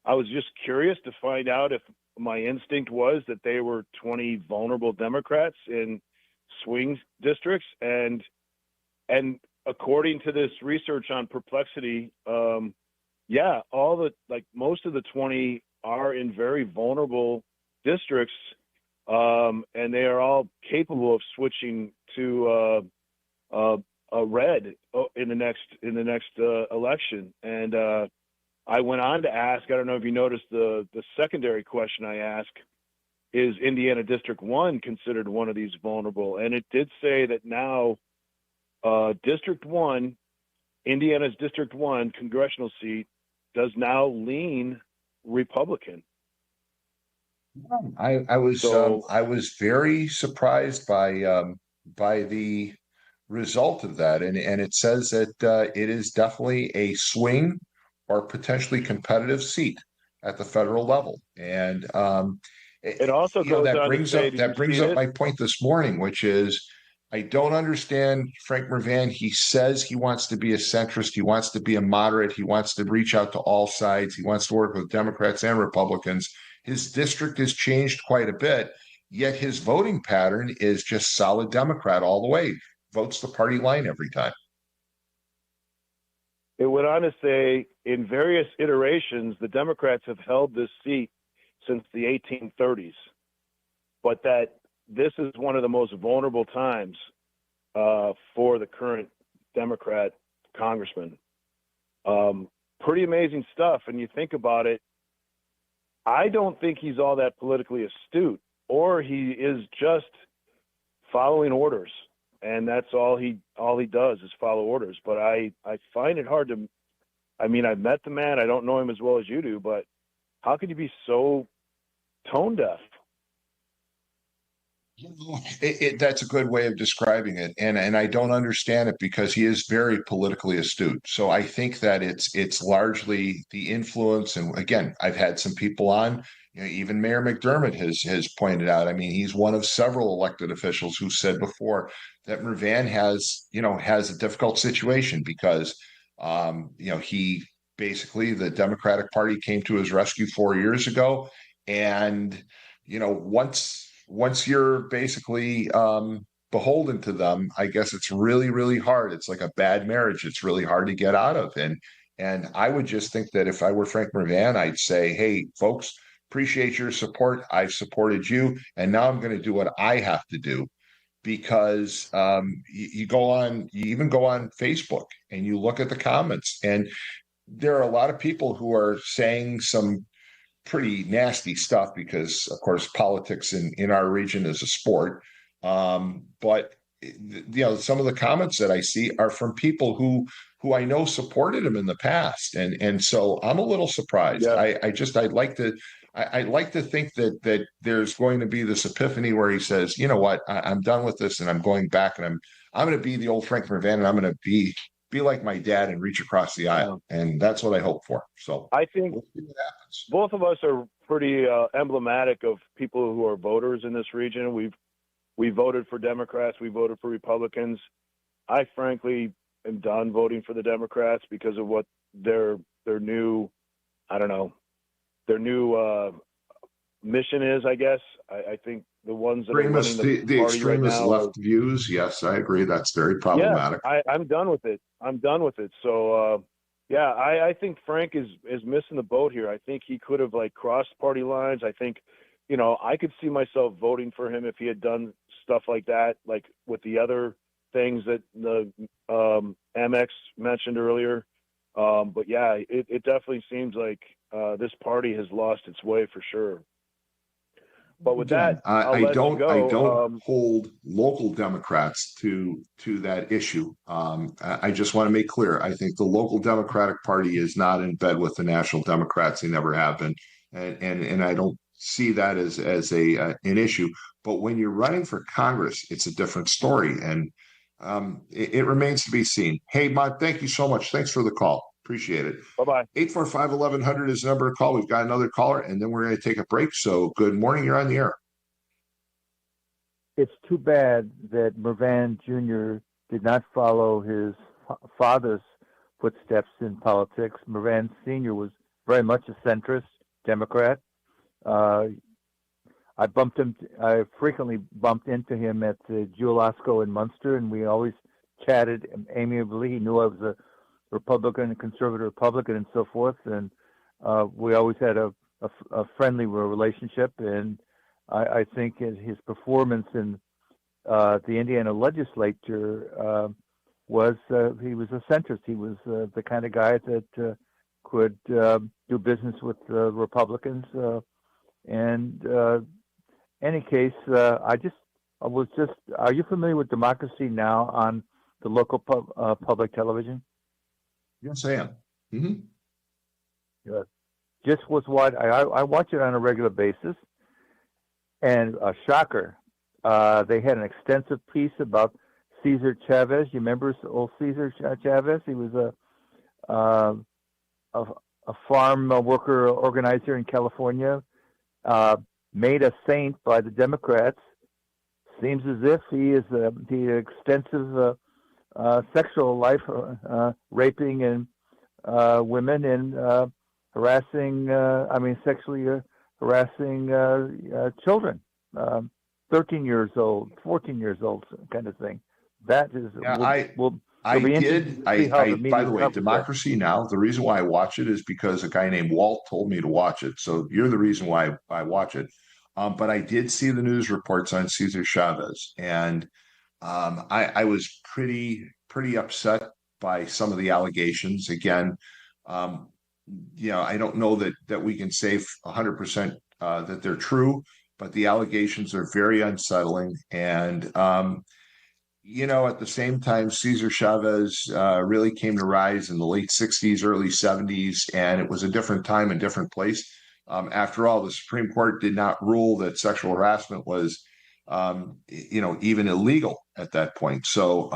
I was just curious to find out if my instinct was that they were 20 vulnerable Democrats in swing districts, and according to this research on Perplexity, most of the 20 are in very vulnerable districts, and they are all capable of switching to a red in the next election. And I went on to ask, I don't know if you noticed the secondary question I asked, is Indiana District 1 considered one of these vulnerable? And it did say that now District 1, Indiana's District 1 congressional seat, does now lean Republican. I was very surprised by the result of that, and it says that it is definitely a swing or potentially competitive seat at the federal level, and it also goes that on brings to say, up that brings up my point this morning, which is I don't understand Frank Murvan. He says he wants to be a centrist, he wants to be a moderate, he wants to reach out to all sides, he wants to work with Democrats and Republicans. His district has changed quite a bit, yet his voting pattern is just solid Democrat all the way. Votes the party line every time. It went on to say, in various iterations, the Democrats have held this seat since the 1830s, but that this is one of the most vulnerable times for the current Democrat congressman. Pretty amazing stuff. And you think about it, I don't think he's all that politically astute, or he is just following orders. And that's all he does is follow orders. But I find it hard to, I've met the man. I don't know him as well as you do, but how could you be so tone deaf? That's a good way of describing it, and I don't understand it because he is very politically astute. So I think that it's largely the influence. And again, I've had some people on, even Mayor McDermott has pointed out. He's one of several elected officials who said before that Murvan has a difficult situation because he basically, the Democratic Party came to his rescue 4 years ago, and once you're basically beholden to them, I guess it's really, really hard. It's like a bad marriage. It's really hard to get out of. And I would just think that if I were Frank Murvan, I'd say, hey, folks, appreciate your support. I've supported you. And now I'm going to do what I have to do, because you even go on Facebook and you look at the comments, and there are a lot of people who are saying some pretty nasty stuff because, of course, politics in our region is a sport. But some of the comments that I see are from people who I know supported him in the past, and so I'm a little surprised. Yeah. I'd like to think that there's going to be this epiphany where he says, you know what, I'm done with this, and I'm going back, and I'm going to be the old Frank Murvan, and I'm going to be like my dad and reach across the aisle. And that's what I hope for. So I think we'll see what happens. Both of us are pretty emblematic of people who are voters in this region. We voted for Democrats. We voted for Republicans. I frankly am done voting for the Democrats because of what their new, their new mission is, I guess. I think the ones that are running the party extremist right now left views. Yes, I agree. That's very problematic. Yeah, I'm done with it. So, I think Frank is missing the boat here. I think he could have crossed party lines. I think, I could see myself voting for him if he had done stuff like that, like with the other things that the MX mentioned earlier. But yeah, it definitely seems like this party has lost its way for sure. But with Again, that, I'll let you go. I don't hold local Democrats to that issue. I just want to make clear. I think the local Democratic Party is not in bed with the national Democrats. They never have been, and I don't see that as an issue. But when you're running for Congress, it's a different story, and it remains to be seen. Hey, Mont, thank you so much. Thanks for the call. Appreciate it. Bye-bye. 845-1100 is the number to call. We've got another caller, and then we're going to take a break. So good morning. You're on the air. It's too bad that Murvan Jr. did not follow his father's footsteps in politics. Murvan Sr. was very much a centrist Democrat. I frequently bumped into him at the Jewel Osco in Munster, and we always chatted amiably. He knew I was a Republican, a conservative Republican, and so forth. And we always had a friendly relationship. And I think his performance in the Indiana legislature was he was a centrist. He was the kind of guy that could do business with Republicans. Any case, are you familiar with Democracy Now! On the local public television? Yes, I am. Mm-hmm. Good. Just was what I watch it on a regular basis, and a shocker. They had an extensive piece about Cesar Chavez. You remember old Cesar Chavez? He was a farm worker organizer in California, made a saint by the Democrats. Seems as if he is the extensive sexual life, raping and women and harassing, sexually harassing children, 13 years old, 14 years old, kind of thing. That is, by the way, Democracy Now! The reason why I watch it is because a guy named Walt told me to watch it. So you're the reason why I watch it. But I did see the news reports on Cesar Chavez, and I was pretty upset by some of the allegations. Again, I don't know that we can say 100% that they're true, but the allegations are very unsettling. And at the same time, Cesar Chavez really came to rise in the late 60s, early 70s, and it was a different time and different place. After all, the Supreme Court did not rule that sexual harassment was even illegal at that point. So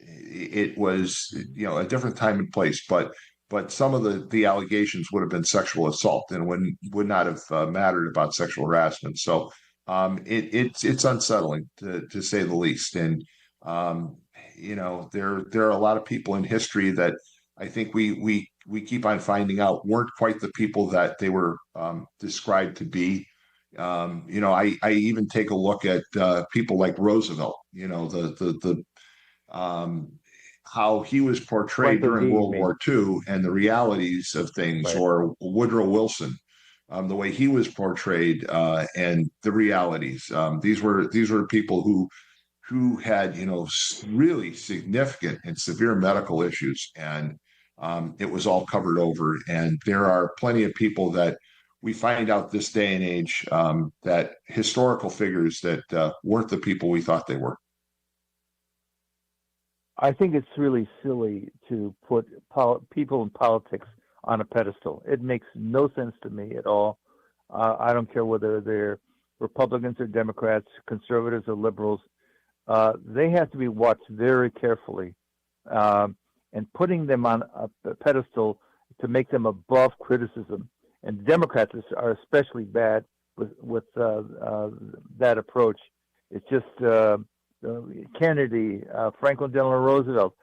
it was, a different time and place. But some of the allegations would have been sexual assault and would not have mattered about sexual harassment. So it's unsettling to say the least. And there are a lot of people in history that I think we keep on finding out weren't quite the people that they were described to be. I even take a look at people like Roosevelt. How he was portrayed during World War II and the realities of things, right. Or Woodrow Wilson, the way he was portrayed and the realities. These were people who had really significant and severe medical issues, and it was all covered over. And there are plenty of people that we find out this day and age that historical figures that weren't the people we thought they were. I think it's really silly to put people in politics on a pedestal. It makes no sense to me at all. I don't care whether they're Republicans or Democrats, conservatives or liberals. They have to be watched very carefully. And putting them on a pedestal to make them above criticism. And Democrats are especially bad with that approach. It's just Kennedy, Franklin Delano Roosevelt.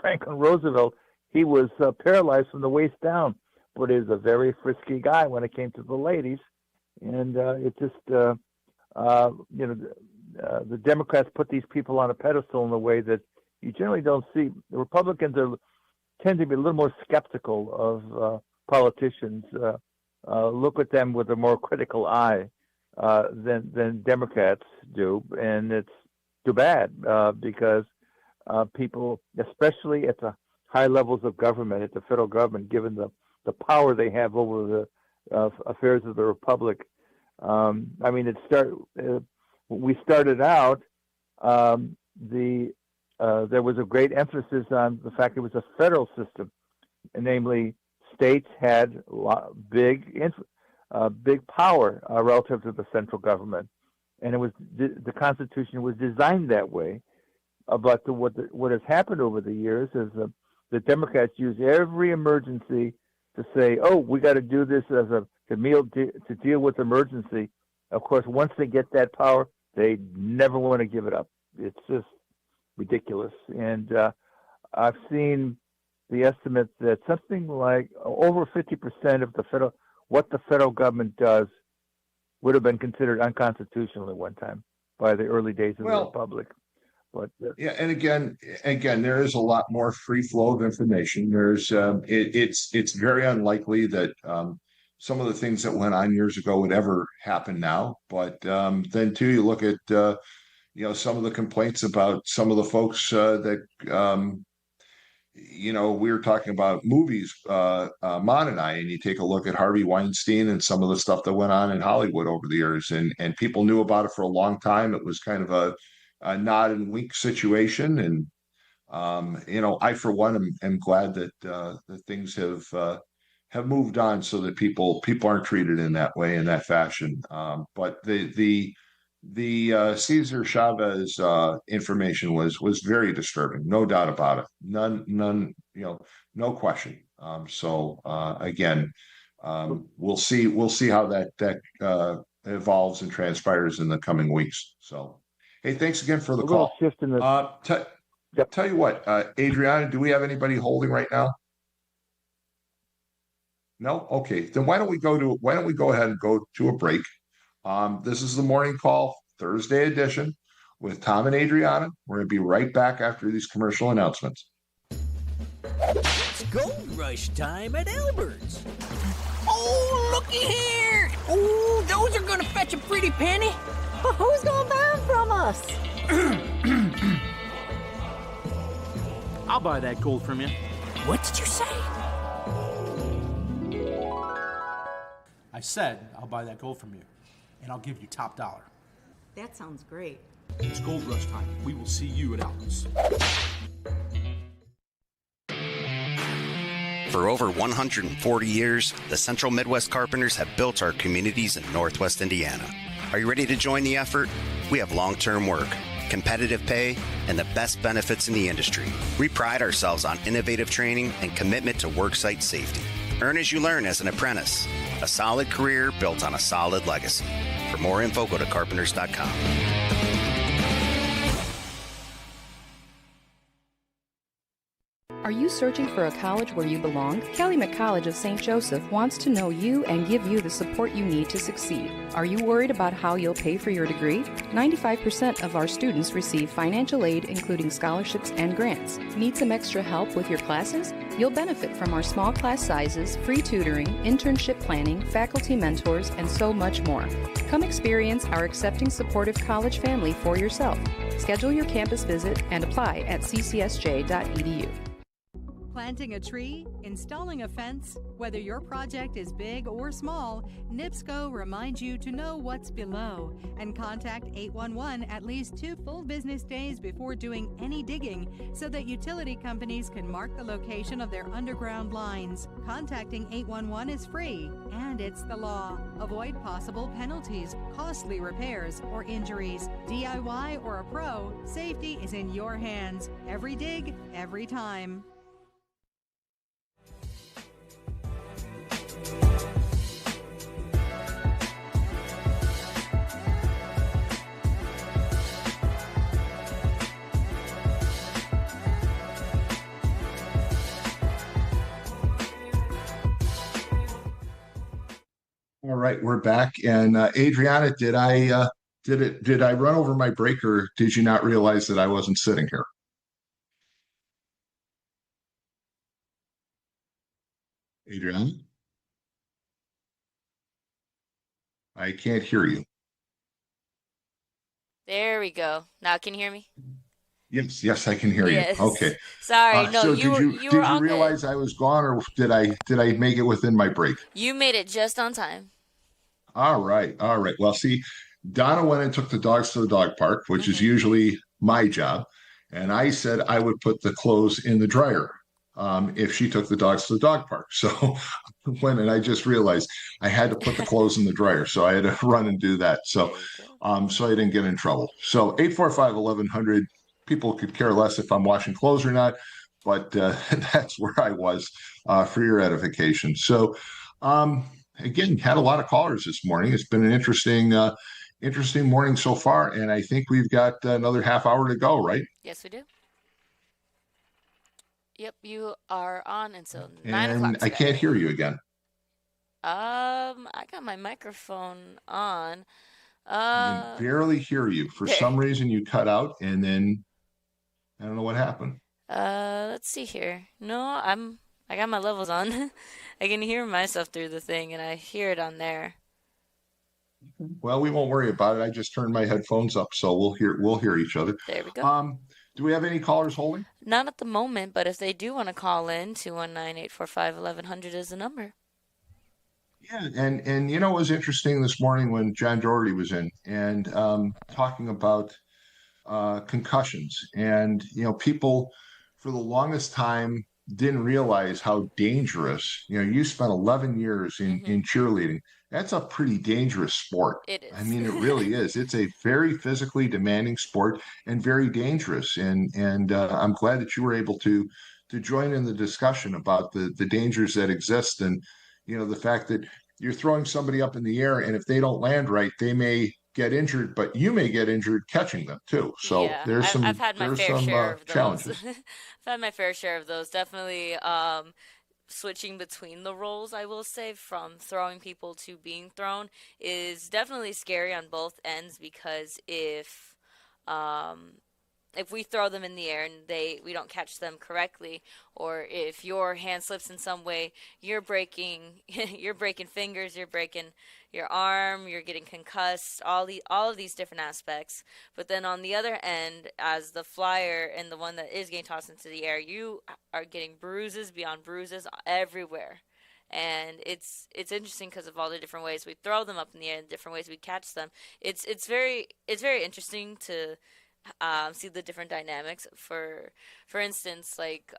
Franklin Roosevelt, he was paralyzed from the waist down, but he was a very frisky guy when it came to the ladies. And the Democrats put these people on a pedestal in a way that you generally don't see. The Republicans tend to be a little more skeptical of politicians, look at them with a more critical eye than Democrats do. And it's too bad because people, especially at the high levels of government, at the federal government, given the power they have over the affairs of the republic, I mean, we started out, there was a great emphasis on the fact it was a federal system, and namely states had big power relative to the central government, and it was the Constitution was designed that way. But what has happened over the years is the Democrats use every emergency to say, "Oh, we got to do this to deal with emergency." Of course, once they get that power, they never want to give it up. It's just ridiculous. And I've seen the estimate that something like over 50% of what the federal government does would have been considered unconstitutional at one time by the early days of the Republic. But yeah, and again, there is a lot more free flow of information. There's it's very unlikely that some of the things that went on years ago would ever happen now. But then too, you look at some of the complaints about some of the folks that we were talking about movies, Mon and I, and you take a look at Harvey Weinstein and some of the stuff that went on in Hollywood over the years, and people knew about it for a long time. It was kind of a nod and wink situation, and I for one am glad that things have moved on so that people aren't treated in that way, in that fashion. But the Cesar Chavez information was very disturbing, no doubt about it. None, no question. So again, we'll see how that evolves and transpires in the coming weeks. So, hey, thanks again for the call. Shift in the... Tell you what, Adriana, do we have anybody holding right now? No? Okay. Then why don't we go ahead and go to a break? This is the Morning Call Thursday edition with Tom and Adriana. We're going to be right back after these commercial announcements. It's gold rush time at Albert's. Oh, looky here. Oh, those are going to fetch a pretty penny. Who's going to buy them from us? I'll buy that gold from you. What did you say? I said I'll buy that gold from you, and I'll give you top dollar. That sounds great. It's gold rush time. We will see you at Albert's. For over 140 years, the Central Midwest Carpenters have built our communities in Northwest Indiana. Are you ready to join the effort? We have long-term work, competitive pay, and the best benefits in the industry. We pride ourselves on innovative training and commitment to worksite safety. Earn as you learn as an apprentice. A solid career built on a solid legacy. For more info, go to carpenters.com. Are you searching for a college where you belong? Calumet College of St. Joseph wants to know you and give you the support you need to succeed. Are you worried about how you'll pay for your degree? 95% of our students receive financial aid, including scholarships and grants. Need some extra help with your classes? You'll benefit from our small class sizes, free tutoring, internship planning, faculty mentors, and so much more. Come experience our accepting, supportive college family for yourself. Schedule your campus visit and apply at ccsj.edu. Planting a tree, installing a fence, whether your project is big or small, NIPSCO reminds you to know what's below and contact 811 at least 2 full business days before doing any digging so that utility companies can mark the location of their underground lines. Contacting 811 is free and it's the law. Avoid possible penalties, costly repairs, or injuries. DIY or a pro, safety is in your hands. Every dig, every time. All right, we're back. And Adriana, did I run over my break, or did you not realize that I wasn't sitting here? Adriana? I can't hear you. There we go. Now can you hear me? Yes, I can hear Yes. you. Okay. Sorry, no, so you did you all good. realize I was gone, or did I make it within my break? You made it just on time. All right. All right. Well, see, Donna went and took the dogs to the dog park, which is usually my job. And I said I would put the clothes in the dryer if she took the dogs to the dog park. So and I just realized I had to put the clothes in the dryer. So I had to run and do that. So so I didn't get in trouble. So 845-1100, people could care less if I'm washing clothes or not, but that's where I was for your edification. So again, had a lot of callers this morning. It's been an interesting morning so far, and I think we've got another half hour to go, right? Yes, we do. Yep, you are on until 9 And o'clock I today. can't hear you again. I got my microphone on. I can barely hear you. For some reason, you cut out, and then I don't know what happened. Let's see here. No, I got my levels on. I can hear myself through the thing, and I hear it on there. Well, we won't worry about it. I just turned my headphones up, so we'll hear each other. There we go. Do we have any callers holding? Not at the moment, but if they do want to call in, 219-845-1100 is the number. Yeah, and it was interesting this morning when John Doherty was in and talking about concussions, and people for the longest time didn't realize how dangerous. You spent 11 years in cheerleading. That's a pretty dangerous sport. It is. I mean, it really is. It's a very physically demanding sport and very dangerous. And I'm glad that you were able to join in the discussion about the dangers that exist, and the fact that you're throwing somebody up in the air, and if they don't land right, they may get injured, but you may get injured catching them too. So Yeah, I've had my fair share of those. Challenges. I've had my fair share of those. Definitely switching between the roles, I will say, from throwing people to being thrown is definitely scary on both ends, because if we throw them in the air and we don't catch them correctly, or if your hand slips in some way, you're breaking fingers, you're breaking your arm, you're getting concussed, all of these different aspects. But then on the other end, as the flyer and the one that is getting tossed into the air, you are getting bruises beyond bruises everywhere. And it's interesting because of all the different ways we throw them up in the air and different ways we catch them. It's very interesting to see the different dynamics. For instance, like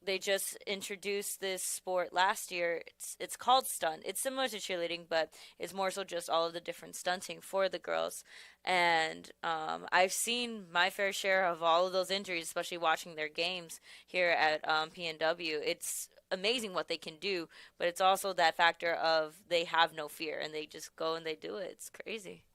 they just introduced this sport last year. It's called stunt. It's similar to cheerleading, but it's more so just all of the different stunting for the girls. And I've seen my fair share of all of those injuries, especially watching their games here at PNW. It's amazing what they can do, but it's also that factor of they have no fear and they just go and they do it. It's crazy.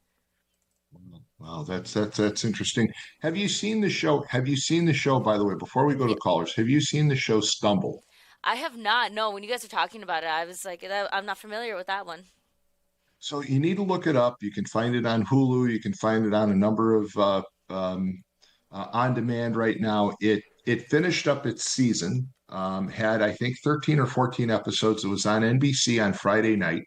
Wow, that's interesting. Have you seen the show? By the way, before we go to callers, have you seen the show Stumble? I have not. No, when you guys are talking about it, I was like, I'm not familiar with that one. So you need to look it up. You can find it on Hulu. You can find it on a number of on demand right now. It finished up its season. Had I think 13 or 14 episodes. It was on NBC on Friday night.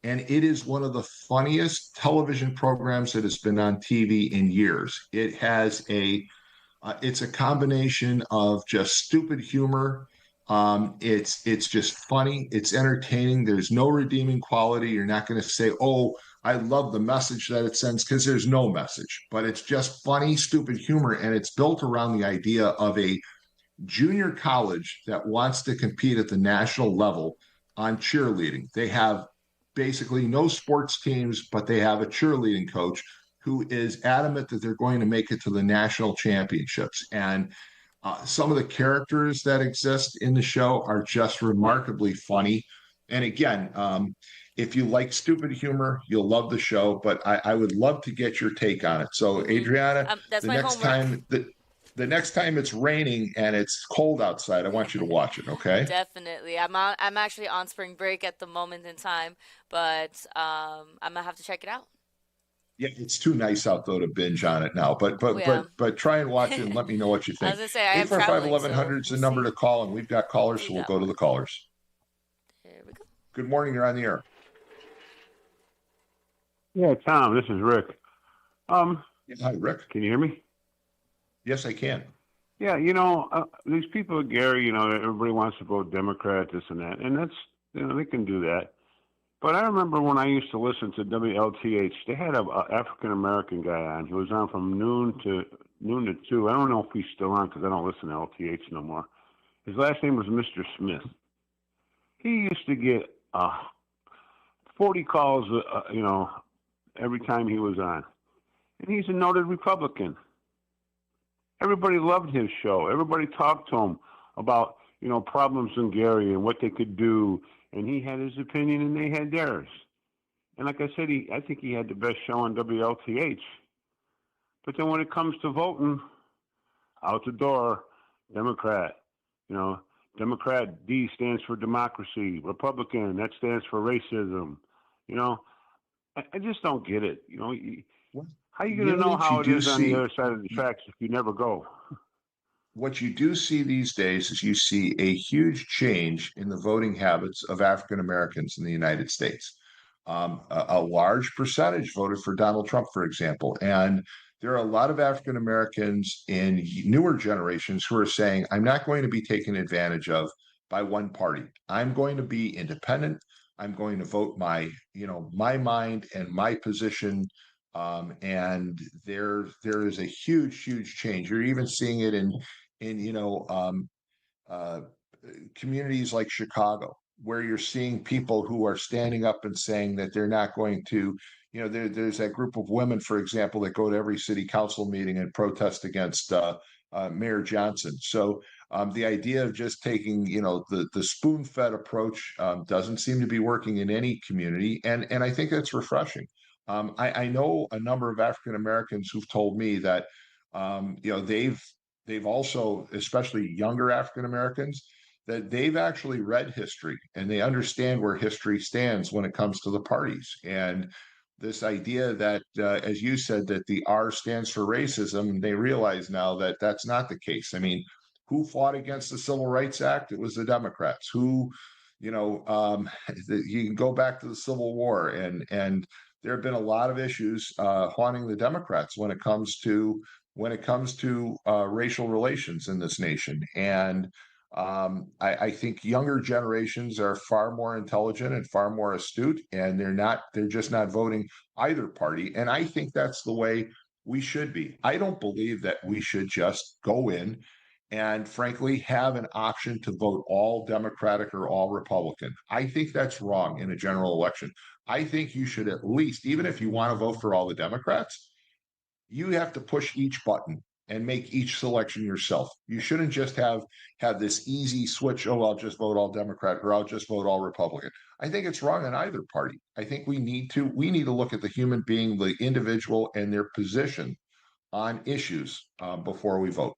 And it is one of the funniest television programs that has been on TV in years. It has it's a combination of just stupid humor. It's just funny. It's entertaining. There's no redeeming quality. You're not going to say, "Oh, I love the message that it sends," because there's no message. But it's just funny, stupid humor, and it's built around the idea of a junior college that wants to compete at the national level on cheerleading. They have basically no sports teams, but they have a cheerleading coach who is adamant that they're going to make it to the national championships. And some of the characters that exist in the show are just remarkably funny. And again, if you like stupid humor, you'll love the show, but I would love to get your take on it. So Adriana, the next time it's raining and it's cold outside, I want you to watch it, okay? Definitely. I'm actually on spring break at the moment in time, but I'm gonna have to check it out. Yeah, it's too nice out though to binge on it now. But try and watch it and let me know what you think. I was gonna say I am traveling. 845-1100 is the number to call, and we've got callers, so we'll go to the callers. There we go. Good morning. You're on the air. Yeah, Tom. This is Rick. Hi, Rick. Can you hear me? Yes, I can. Yeah, these people, Gary, everybody wants to vote Democrat, this and that, and that's, they can do that. But I remember when I used to listen to WLTH, they had a African American guy on. He was on from noon to 2. I don't know if he's still on because I don't listen to LTH no more. His last name was Mr. Smith. He used to get 40 calls, every time he was on. And he's a noted Republican. Everybody loved his show. Everybody talked to him about, problems in Gary and what they could do. And he had his opinion and they had theirs. And like I said, I think he had the best show on WLTH. But then when it comes to voting, out the door, Democrat. Democrat, D stands for democracy. Republican, that stands for racism. I just don't get it. How are you going to know how it is on the other side of the tracks if you never go? What you do see these days is you see a huge change in the voting habits of African Americans in the United States. A large percentage voted for Donald Trump, for example. And there are a lot of African Americans in newer generations who are saying, I'm not going to be taken advantage of by one party. I'm going to be independent. I'm going to vote my mind and my position. And there is a huge change. You're even seeing it in communities like Chicago, where you're seeing people who are standing up and saying that they're not going to, there's that group of women, for example, that go to every city council meeting and protest against Mayor Johnson. So the idea of just taking, the spoon-fed approach doesn't seem to be working in any community. And I think that's refreshing. I know a number of African Americans who've told me that, they've also, especially younger African Americans, that they've actually read history and they understand where history stands when it comes to the parties. And this idea that, as you said, that the R stands for racism, they realize now that that's not the case. I mean, who fought against the Civil Rights Act? It was the Democrats. Who, you can go back to the Civil War, and there have been a lot of issues haunting the Democrats when it comes to racial relations in this nation. And I think younger generations are far more intelligent and far more astute, and they're just not voting either party. And I think that's the way we should be. I don't believe that we should just go in and frankly have an option to vote all Democratic or all Republican. I think that's wrong in a general election. I think you should at least, even if you want to vote for all the Democrats, you have to push each button and make each selection yourself. You shouldn't just have this easy switch, I'll just vote all Democrat or I'll just vote all Republican. I think it's wrong on either party. I think we need to look at the human being, the individual, and their position on issues before we vote.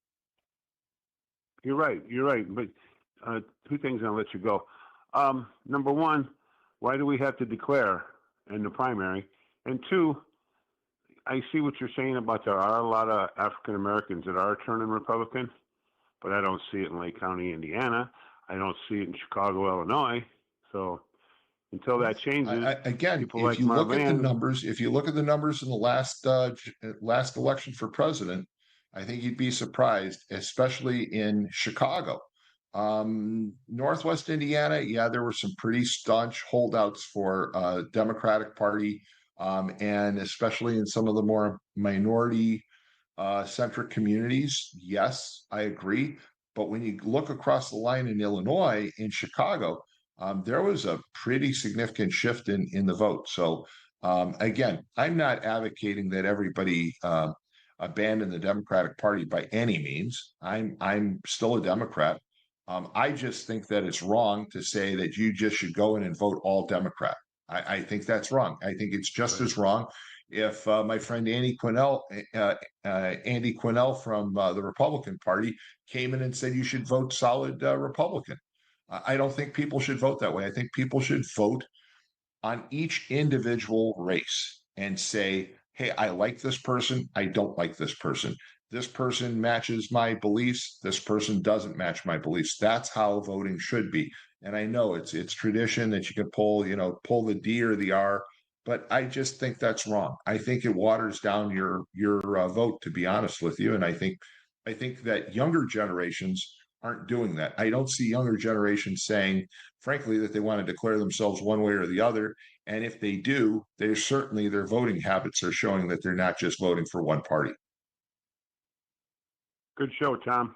You're right. But two things, and I'll let you go. Number one, why do we have to declare in the primary? And two, I see what you're saying about there are a lot of African Americans that are turning Republican, but I don't see it in Lake County, Indiana. I don't see it in Chicago, Illinois. So until that changes, again, if you look at the numbers, in the last election for president, I think you'd be surprised, especially in Chicago. Northwest Indiana, there were some pretty staunch holdouts for Democratic Party. And especially in some of the more minority centric communities, yes, I agree. But when you look across the line in Illinois, in Chicago, there was a pretty significant shift in the vote. So again, I'm not advocating that everybody abandon the Democratic Party by any means. I'm still a Democrat. I just think that it's wrong to say that you just should go in and vote all Democrat. I think that's wrong. I think it's just as wrong if my friend Andy Quinnell from the Republican Party came in and said you should vote solid Republican. I don't think people should vote that way. I think people should vote on each individual race and say, hey, I like this person. I don't like this person. This person matches my beliefs. This person doesn't match my beliefs. That's how voting should be. And I know it's tradition that you can pull the D or the R, but I just think that's wrong. I think it waters down your vote, to be honest with you. And I think that younger generations aren't doing that. I don't see younger generations saying, frankly, that they want to declare themselves one way or the other. And if they do, they're certainly their voting habits are showing that they're not just voting for one party. Good show, Tom.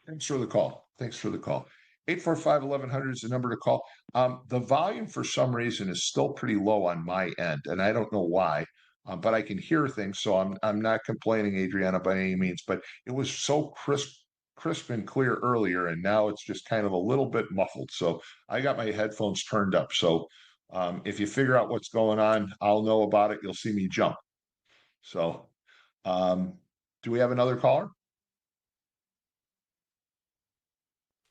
Thanks for the call. 845-1100 is the number to call. The volume for some reason is still pretty low on my end, and I don't know why. But I can hear things, so I'm not complaining, Adriana, by any means. But it was so crisp and clear earlier, and now it's just kind of a little bit muffled. So I got my headphones turned up. So if you figure out what's going on, I'll know about it. You'll see me jump. So do we have another caller?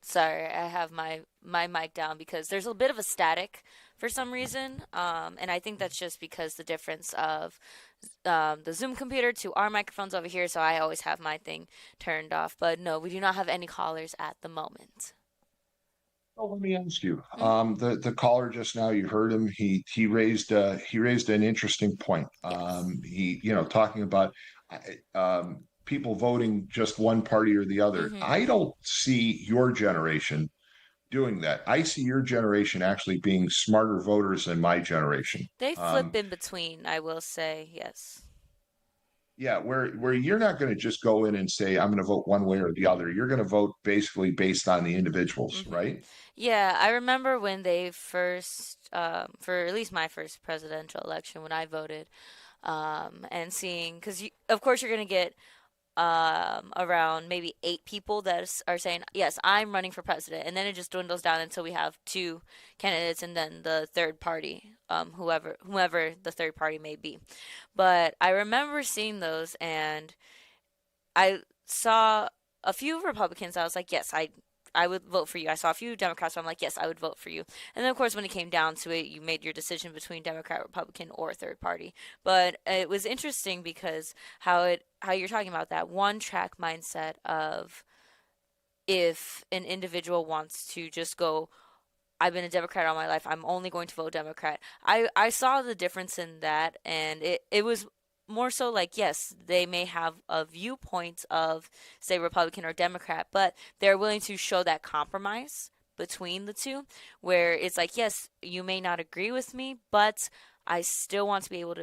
Sorry, I have my mic down because there's a bit of a static for some reason, and I think that's just because the difference of the Zoom computer to our microphones over here, so I always have my thing turned off. But no, we do not have any callers at the moment. Oh, let me ask you. The caller just now, you heard him. He raised an interesting point. He talking about people voting just one party or the other. I don't see your generation doing that. I see your generation actually being smarter voters than my generation. They flip in between, I will say, yes. Yeah, where you're not going to just go in and say, I'm going to vote one way or the other. You're going to vote basically based on the individuals, right? Yeah, I remember when they first, for at least my first presidential election, when I voted, and seeing, because of course you're going to get around maybe 8 people that are saying, yes, I'm running for president. And then it just dwindles down until we have 2 candidates and then the third party, whomever the third party may be. But I remember seeing those, and I saw a few Republicans. I was like, yes, I would vote for you. I saw a few Democrats, so I'm like, yes, I would vote for you. And then, of course, when it came down to it, you made your decision between Democrat, Republican, or third party. But it was interesting because how you're talking about that one-track mindset of if an individual wants to just go, I've been a Democrat all my life, I'm only going to vote Democrat. I saw the difference in that, and it was more so like, yes, they may have a viewpoint of, say, Republican or Democrat, but they're willing to show that compromise between the two, where it's like, yes, you may not agree with me, but I still want to be able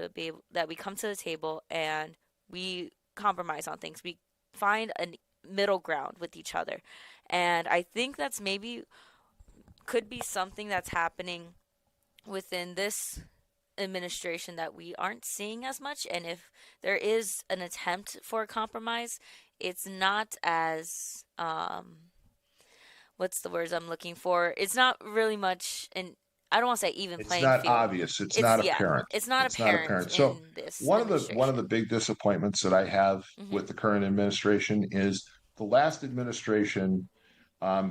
that we come to the table and we compromise on things. We find a middle ground with each other. And I think that's maybe could be something that's happening within this administration that we aren't seeing as much. And if there is an attempt for a compromise, it's not as what's the words I'm looking for? It's not really much, and I don't want to say even playing field. It's not obvious. It's not apparent. It's not apparent. So in this one of the big disappointments that I have with the current administration is the last administration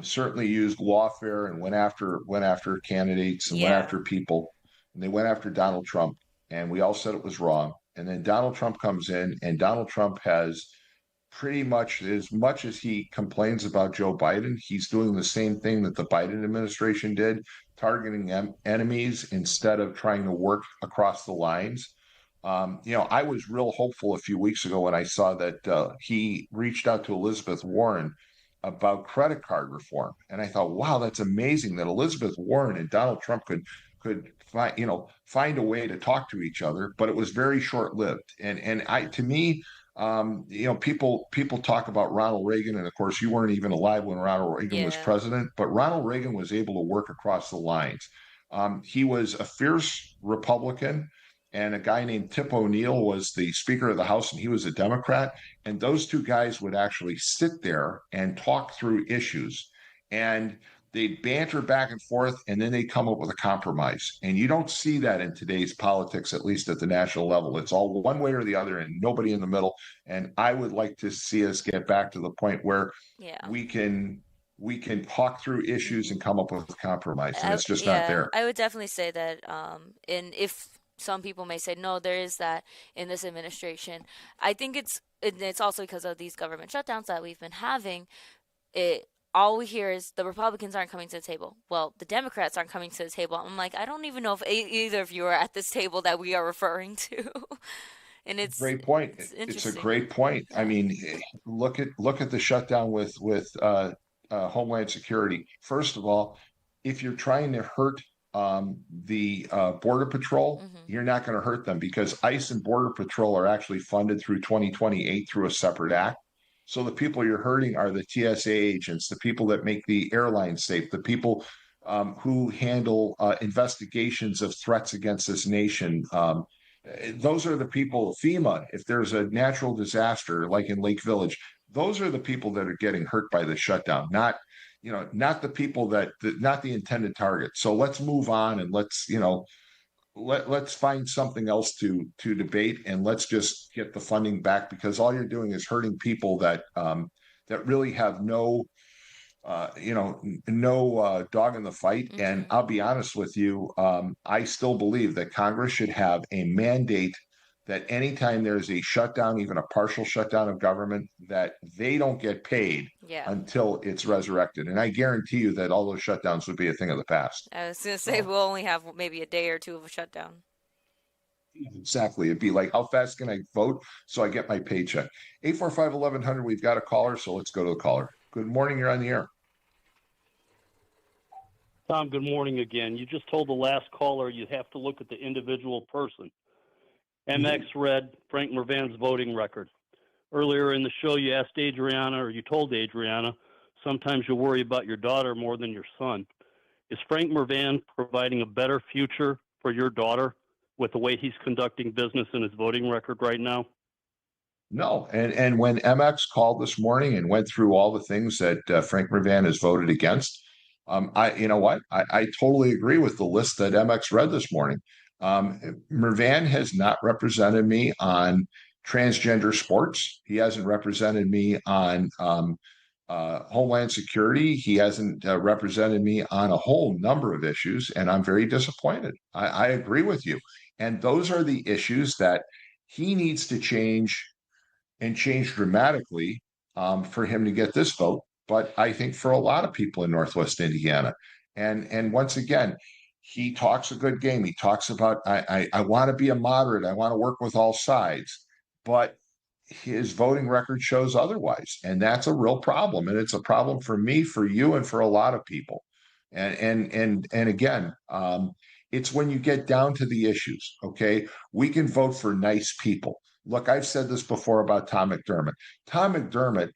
certainly used lawfare and went after candidates and went after people. And they went after Donald Trump, and we all said it was wrong. And then Donald Trump comes in, and Donald Trump has pretty much as he complains about Joe Biden, he's doing the same thing that the Biden administration did, targeting enemies instead of trying to work across the lines. I was real hopeful a few weeks ago when I saw that he reached out to Elizabeth Warren about credit card reform. And I thought, wow, that's amazing that Elizabeth Warren and Donald Trump could find a way to talk to each other, but it was very short-lived. To me, people talk about Ronald Reagan, and of course, you weren't even alive when Ronald Reagan was president, but Ronald Reagan was able to work across the lines. He was a fierce Republican, and a guy named Tip O'Neill was the Speaker of the House, and he was a Democrat. And those two guys would actually sit there and talk through issues. And they banter back and forth, and then they come up with a compromise. And you don't see that in today's politics, at least at the national level. It's all one way or the other and nobody in the middle. And I would like to see us get back to the point where we can talk through issues and come up with a compromise. And it's just not there. I would definitely say that, and if some people may say, no, there is that in this administration, I think it's also because of these government shutdowns that we've been having. All we hear is the Republicans aren't coming to the table. Well, the Democrats aren't coming to the table. I'm like, I don't even know if either of you are at this table that we are referring to. And it's Great point. It's It's a interesting. great point. I mean, look at the shutdown with Homeland Security. First of all, if you're trying to hurt the Border Patrol, you're not going to hurt them because ICE and Border Patrol are actually funded through 2028 through a separate act. So the people you're hurting are the TSA agents, the people that make the airlines safe, the people who handle investigations of threats against this nation. Those are the people, FEMA, if there's a natural disaster like in Lake Village, those are the people that are getting hurt by the shutdown, not the people not the intended target. So let's move on and let's find something else to debate, and let's just get the funding back, because all you're doing is hurting people that really have no dog in the fight. And I'll be honest with you, I still believe that Congress should have a mandate that anytime there's a shutdown, even a partial shutdown of government, that they don't get paid until it's resurrected. And I guarantee you that all those shutdowns would be a thing of the past. I was going to say we'll only have maybe a day or two of a shutdown. Exactly. It'd be like, how fast can I vote so I get my paycheck? 845-1100, we've got a caller, so let's go to the caller. Good morning, you're on the air. Tom, good morning again. You just told the last caller you have to look at the individual person. MX read Frank Murvan's voting record. Earlier in the show, you asked Adriana, or you told Adriana, sometimes you worry about your daughter more than your son. Is Frank Murvan providing a better future for your daughter with the way he's conducting business in his voting record right now? No. And when MX called this morning and went through all the things that Frank Murvan has voted against, I totally agree with the list that MX read this morning. Murvan has not represented me on transgender sports. He hasn't represented me on Homeland Security. He hasn't represented me on a whole number of issues, and I'm very disappointed. I agree with you. And those are the issues that he needs to change, and change dramatically for him to get this vote. But I think for a lot of people in Northwest Indiana, and once again, he talks a good game. He talks about, I want to be a moderate. I want to work with all sides. But his voting record shows otherwise. And that's a real problem. And it's a problem for me, for you, and for a lot of people. And again, it's when you get down to the issues, okay? We can vote for nice people. Look, I've said this before about Tom McDermott. Tom McDermott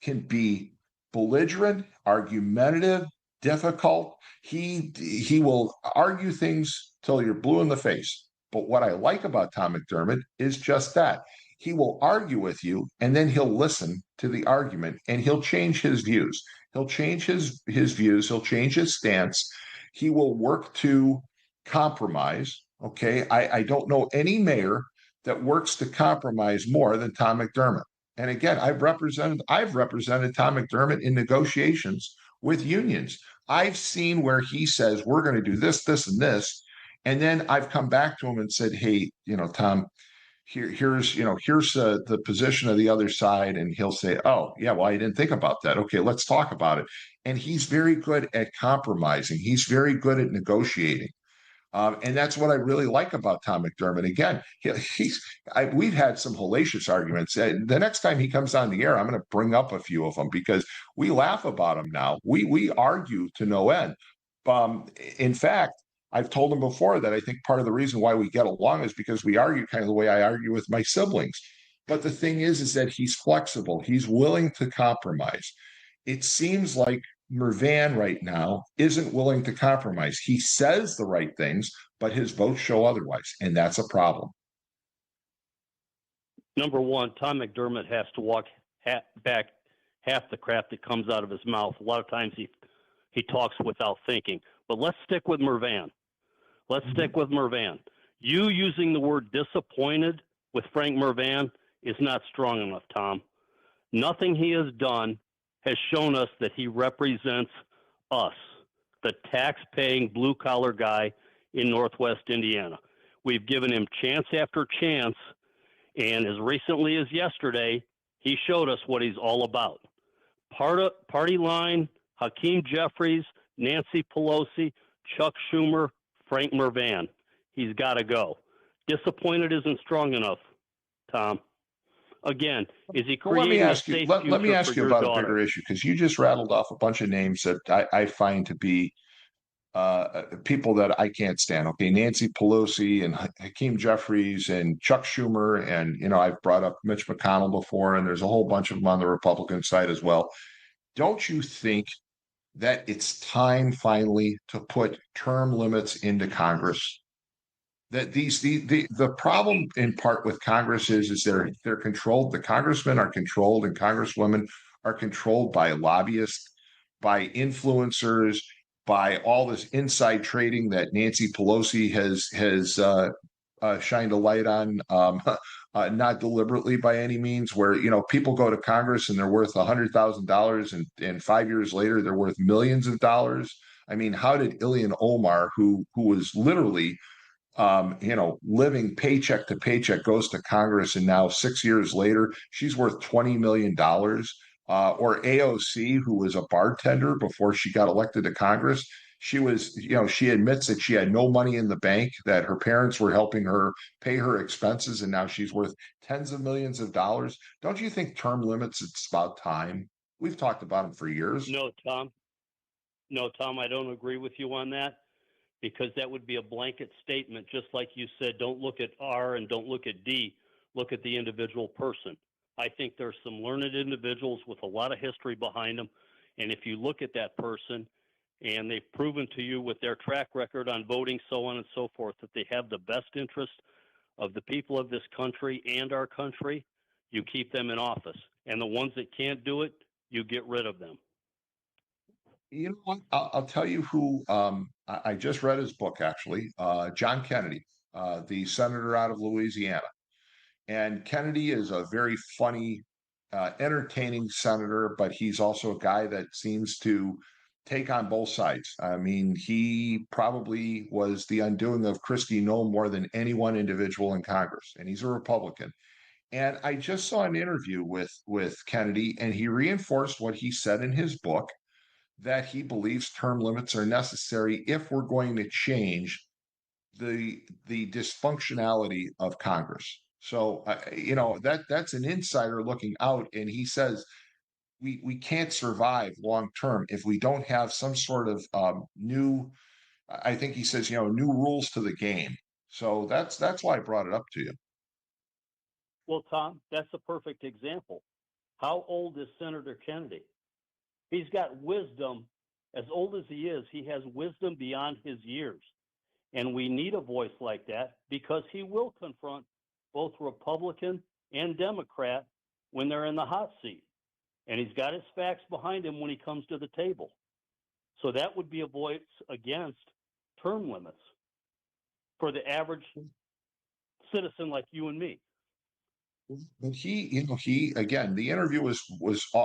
can be belligerent, argumentative, difficult. He will argue things till you're blue in the face. But what I like about Tom McDermott is just that. He will argue with you, and then he'll listen to the argument, and he'll change his views. He'll change his views. He'll change his stance. He will work to compromise. Okay, I don't know any mayor that works to compromise more than Tom McDermott. And again, I've represented Tom McDermott in negotiations with unions. I've seen where he says, we're going to do this, this, and this. And then I've come back to him and said, hey, Tom, here's the position of the other side. And he'll say, oh, yeah, well, I didn't think about that. Okay, let's talk about it. And he's very good at compromising. He's very good at negotiating. And that's what I really like about Tom McDermott. Again, we've had some hellacious arguments. The next time he comes on the air, I'm going to bring up a few of them because we laugh about him now. We argue to no end. In fact, I've told him before that I think part of the reason why we get along is because we argue kind of the way I argue with my siblings. But the thing is that he's flexible. He's willing to compromise. It seems like Murvan right now isn't willing to compromise. He says the right things, but his votes show otherwise, and that's a problem. Number one, Tom McDermott has to walk back half the crap that comes out of his mouth. A lot of times he talks without thinking. But let's stick with Murvan. Stick with Murvan. You using the word disappointed with Frank Murvan is not strong enough, Tom. Nothing he has done has shown us that he represents us, the tax-paying blue-collar guy in Northwest Indiana. We've given him chance after chance, and as recently as yesterday, he showed us what he's all about. Party line, Hakeem Jeffries, Nancy Pelosi, Chuck Schumer, Frank Murvan. He's got to go. Disappointed isn't strong enough. Tom. Again, is he Well, let me creating a ask you. safe Let me future ask for you your about a daughter? bigger issue, because you just rattled off a bunch of names that I find to be people that I can't stand. Okay, Nancy Pelosi and Hakeem Jeffries and Chuck Schumer, and I've brought up Mitch McConnell before, and there's a whole bunch of them on the Republican side as well. Don't you think that it's time finally to put term limits into Congress? That the problem in part with Congress is they're controlled. The congressmen are controlled, and congresswomen are controlled by lobbyists, by influencers, by all this inside trading that Nancy Pelosi has shined a light on, not deliberately by any means. Where people go to Congress and they're worth $100,000, and 5 years later they're worth millions of dollars. I mean, how did Ilhan Omar, who was literally living paycheck to paycheck, goes to Congress, and now 6 years later, she's worth $20 million. Or AOC, who was a bartender before she got elected to Congress. She was, she admits that she had no money in the bank, that her parents were helping her pay her expenses, and now she's worth tens of millions of dollars. Don't you think term limits, it's about time? We've talked about them for years. No, Tom. No, Tom, I don't agree with you on that, because that would be a blanket statement. Just like you said, don't look at R and don't look at D, look at the individual person. I think there's some learned individuals with a lot of history behind them. And if you look at that person and they've proven to you with their track record on voting, so on and so forth, that they have the best interest of the people of this country and our country, you keep them in office. And the ones that can't do it, you get rid of them. You know what? I'll tell you who. I just read his book, actually. John Kennedy, the senator out of Louisiana. And Kennedy is a very funny, entertaining senator, but he's also a guy that seems to take on both sides. I mean, he probably was the undoing of Christy Noem more than any one individual in Congress, and he's a Republican. And I just saw an interview with Kennedy, and he reinforced what he said in his book, that he believes term limits are necessary if we're going to change the dysfunctionality of Congress. So that's an insider looking out, and he says we can't survive long term if we don't have some sort of new. I think he says new rules to the game. So that's why I brought it up to you. Well, Tom, that's a perfect example. How old is Senator Kennedy? He's got wisdom. As old as he is, he has wisdom beyond his years. And we need a voice like that, because he will confront both Republican and Democrat when they're in the hot seat. And he's got his facts behind him when he comes to the table. So that would be a voice against term limits for the average citizen like you and me. But he again, the interview was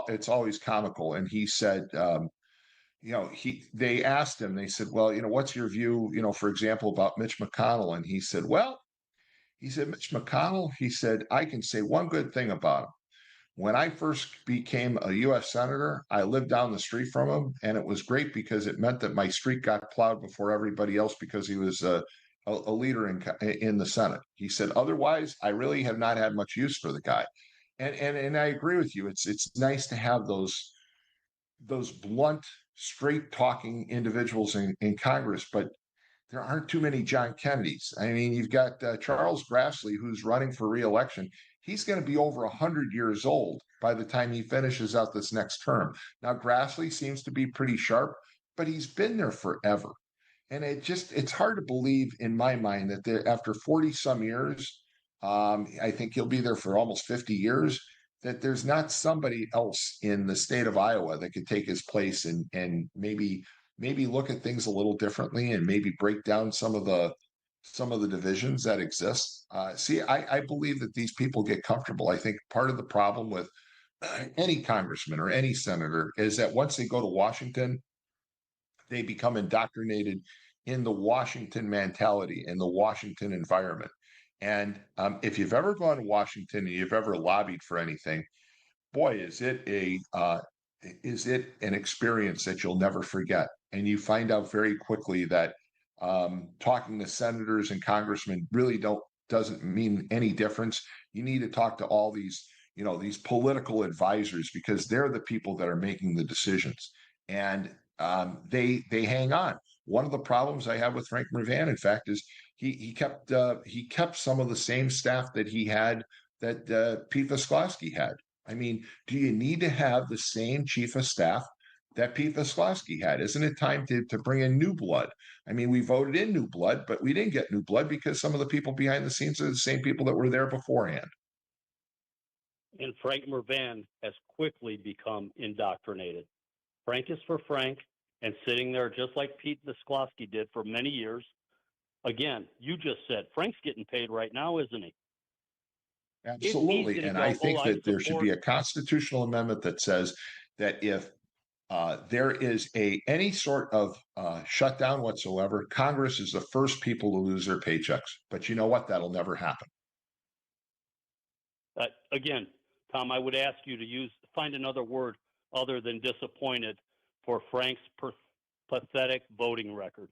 it's always comical, and he said, they asked him, they said, well, what's your view, for example, about Mitch McConnell? And he said, Mitch McConnell, he said, I can say one good thing about him. When I first became a U.S. Senator, I lived down the street from him, and it was great because it meant that my street got plowed before everybody else, because he was a leader in the Senate. He said, otherwise, I really have not had much use for the guy. And I agree with you. It's nice to have those blunt, straight talking individuals in Congress, but there aren't too many John Kennedys. I mean, you've got Charles Grassley, who's running for reelection. He's going to be over 100 years old by the time he finishes out this next term. Now, Grassley seems to be pretty sharp, but he's been there forever. And it's hard to believe in my mind that after 40 some years, I think he'll be there for almost 50 years, that there's not somebody else in the state of Iowa that could take his place and maybe look at things a little differently, and maybe break down some of the divisions that exist. I believe that these people get comfortable. I think part of the problem with any congressman or any senator is that once they go to Washington, they become indoctrinated in the Washington mentality, in the Washington environment. And if you've ever gone to Washington and you've ever lobbied for anything, boy, is it an experience that you'll never forget. And you find out very quickly that talking to senators and congressmen really don't doesn't mean any difference. You need to talk to all these, these political advisors, because they're the people that are making the decisions, and they hang on. One of the problems I have with Frank Murvan, in fact, is he kept some of the same staff that he had, that Pete Visclosky had. I mean, do you need to have the same chief of staff that Pete Visclosky had? Isn't it time to bring in new blood? I mean, we voted in new blood, but we didn't get new blood because some of the people behind the scenes are the same people that were there beforehand. And Frank Murvan has quickly become indoctrinated. Frank is for Frank, and sitting there just like Pete Visclosky did for many years. Again, you just said Frank's getting paid right now, isn't he? Absolutely. And I think that there should be a constitutional amendment that says that if there is any sort of shutdown whatsoever, Congress is the first people to lose their paychecks. But you know what? That'll never happen. Again, Tom, I would ask you to find another word other than disappointed for Frank's pathetic voting record.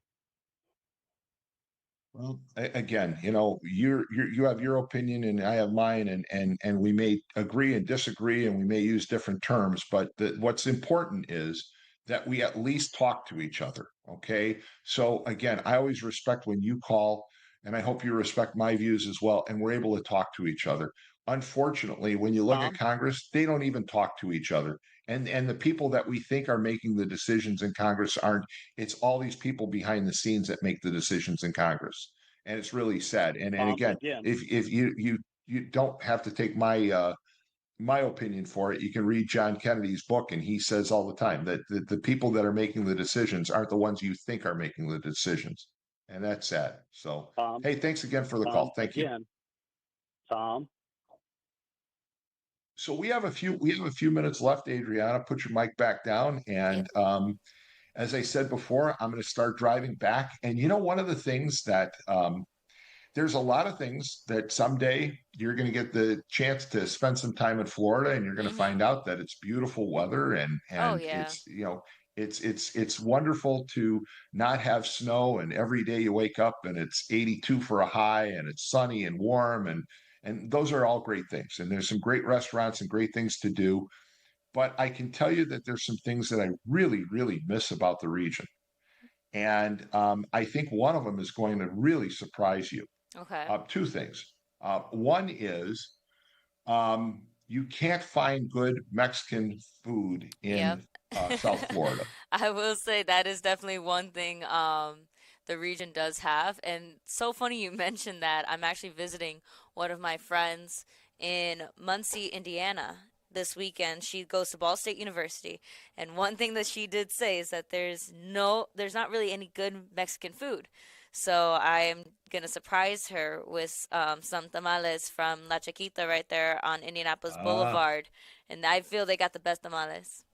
Well, again, you have your opinion and I have mine, and we may agree and disagree, and we may use different terms, but what's important is that we at least talk to each other. Okay. So again, I always respect when you call, and I hope you respect my views as well, and we're able to talk to each other. Unfortunately, when you look at Congress, they don't even talk to each other. And the people that we think are making the decisions in Congress aren't. It's all these people behind the scenes that make the decisions in Congress. And it's really sad. And again, if you don't have to take my opinion for it, you can read John Kennedy's book, and he says all the time that the people that are making the decisions aren't the ones you think are making the decisions. And that's sad. So, hey, thanks again for the call. Thank you. Tom. So we have a few minutes left, Adriana. Put your mic back down. And as I said before, I'm going to start driving back. And one of the things that there's a lot of things that someday you're going to get the chance to spend some time in Florida, and you're going to find out that it's beautiful weather, and it's wonderful to not have snow, and every day you wake up and it's 82 for a high, and it's sunny and warm, and those are all great things. And there's some great restaurants and great things to do. But I can tell you that there's some things that I really, really miss about the region. And I think one of them is going to really surprise you. Okay. Two things. One is you can't find good Mexican food in South Florida. I will say that is definitely one thing the region does have. And so funny you mentioned that. I'm actually visiting one of my friends in Muncie, Indiana this weekend. She goes to Ball State University, and one thing that she did say is that there's not really any good Mexican food. So I'm gonna surprise her with some tamales from La Chiquita right there on Indianapolis Boulevard, and I feel they got the best tamales.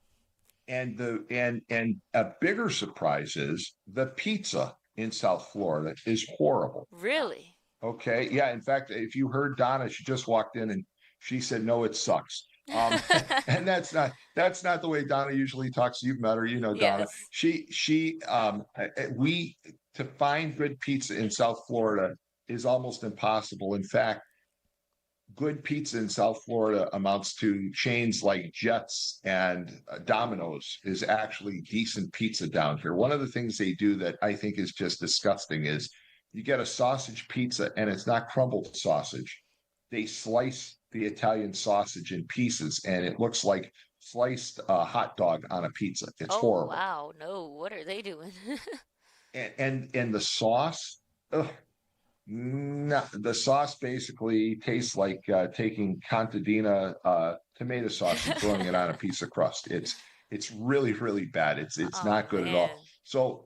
And a bigger surprise is the pizza in South Florida is horrible. Really? Okay. Yeah. In fact, if you heard Donna, she just walked in and she said, "No, it sucks." And that's not the way Donna usually talks. You've met her, Donna. Yes. To find good pizza in South Florida is almost impossible. In fact, good pizza in South Florida amounts to chains like Jets and Domino's is actually decent pizza down here. One of the things they do that I think is just disgusting is you get a sausage pizza, and it's not crumbled sausage. They slice the Italian sausage in pieces, and it looks like sliced hot dog on a pizza. It's horrible. Oh, wow. No, what are they doing? and the sauce, no, the sauce basically tastes like taking Contadina tomato sauce and throwing it on a piece of crust. It's really, really bad. It's not good at all. So,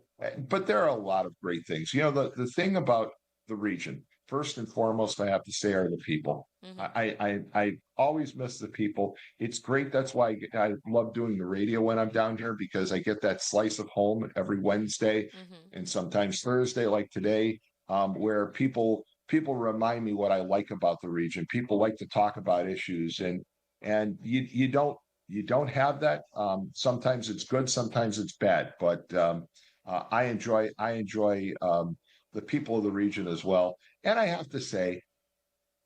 but there are a lot of great things. The thing about the region, first and foremost, I have to say, are the people. Mm-hmm. I always miss the people. It's great. That's why I love doing the radio when I'm down here, because I get that slice of home every Wednesday and sometimes Thursday, like today, where people remind me what I like about the region. People like to talk about issues, and you don't have that. Sometimes it's good, sometimes it's bad, but I enjoy the people of the region as well. And I have to say,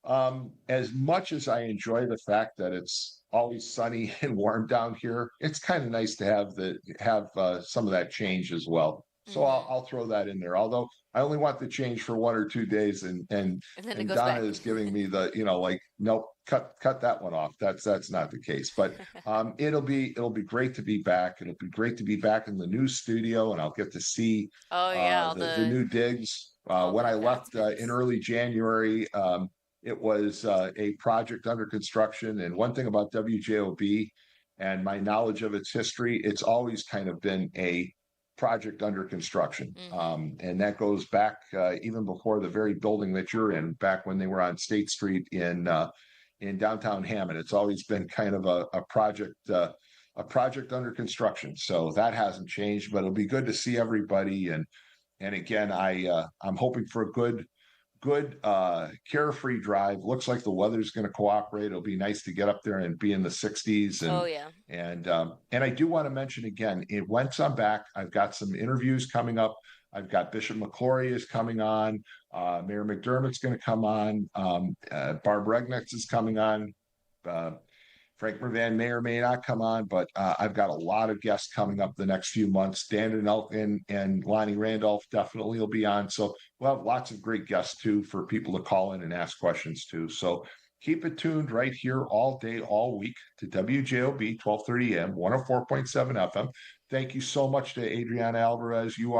As much as I enjoy the fact that it's always sunny and warm down here, it's kind of nice to have some of that change as well. So I'll throw that in there. Although I only want the change for 1 or 2 days, and then it goes Donna back. is giving me the like, nope, cut that one off. That's not the case. But it'll be great to be back. It'll be great to be back in the new studio, and I'll get to see the new digs. When I left in early January, it was a project under construction. And one thing about WJOB and my knowledge of its history, it's always kind of been a project under construction. And that goes back even before the very building that you're in, back when they were on State Street in downtown Hammond. It's always been kind of a project under construction. So that hasn't changed, but it'll be good to see everybody. And again, I'm hoping for a good carefree drive. Looks like the weather's going to cooperate. It'll be nice to get up there and be in the 60s. And and I do want to mention again, once I'm back, I've got some interviews coming up. I've got Bishop McClory is coming on. Mayor McDermott's going to come on. Barb Regnitz is coming on. Frank Murvan may or may not come on, but I've got a lot of guests coming up the next few months. Dan and Lonnie Randolph definitely will be on. So we'll have lots of great guests too for people to call in and ask questions too. So keep it tuned right here all day, all week to WJOB 1230 AM, 104.7 FM. Thank you so much to Adriana Alvarez. You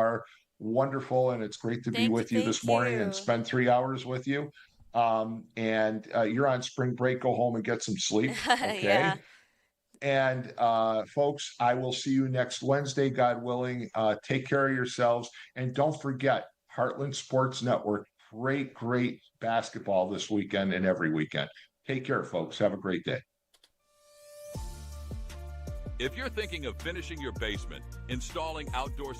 wonderful, and it's great to be with you this morning and spend 3 hours with you. And you're on spring break. Go home and get some sleep. Okay. And folks, I will see you next Wednesday, God willing. Take care of yourselves, and don't forget Heartland Sports Network. Great basketball this weekend and every weekend. Take care, folks. Have a great day. If you're thinking of finishing your basement, installing outdoor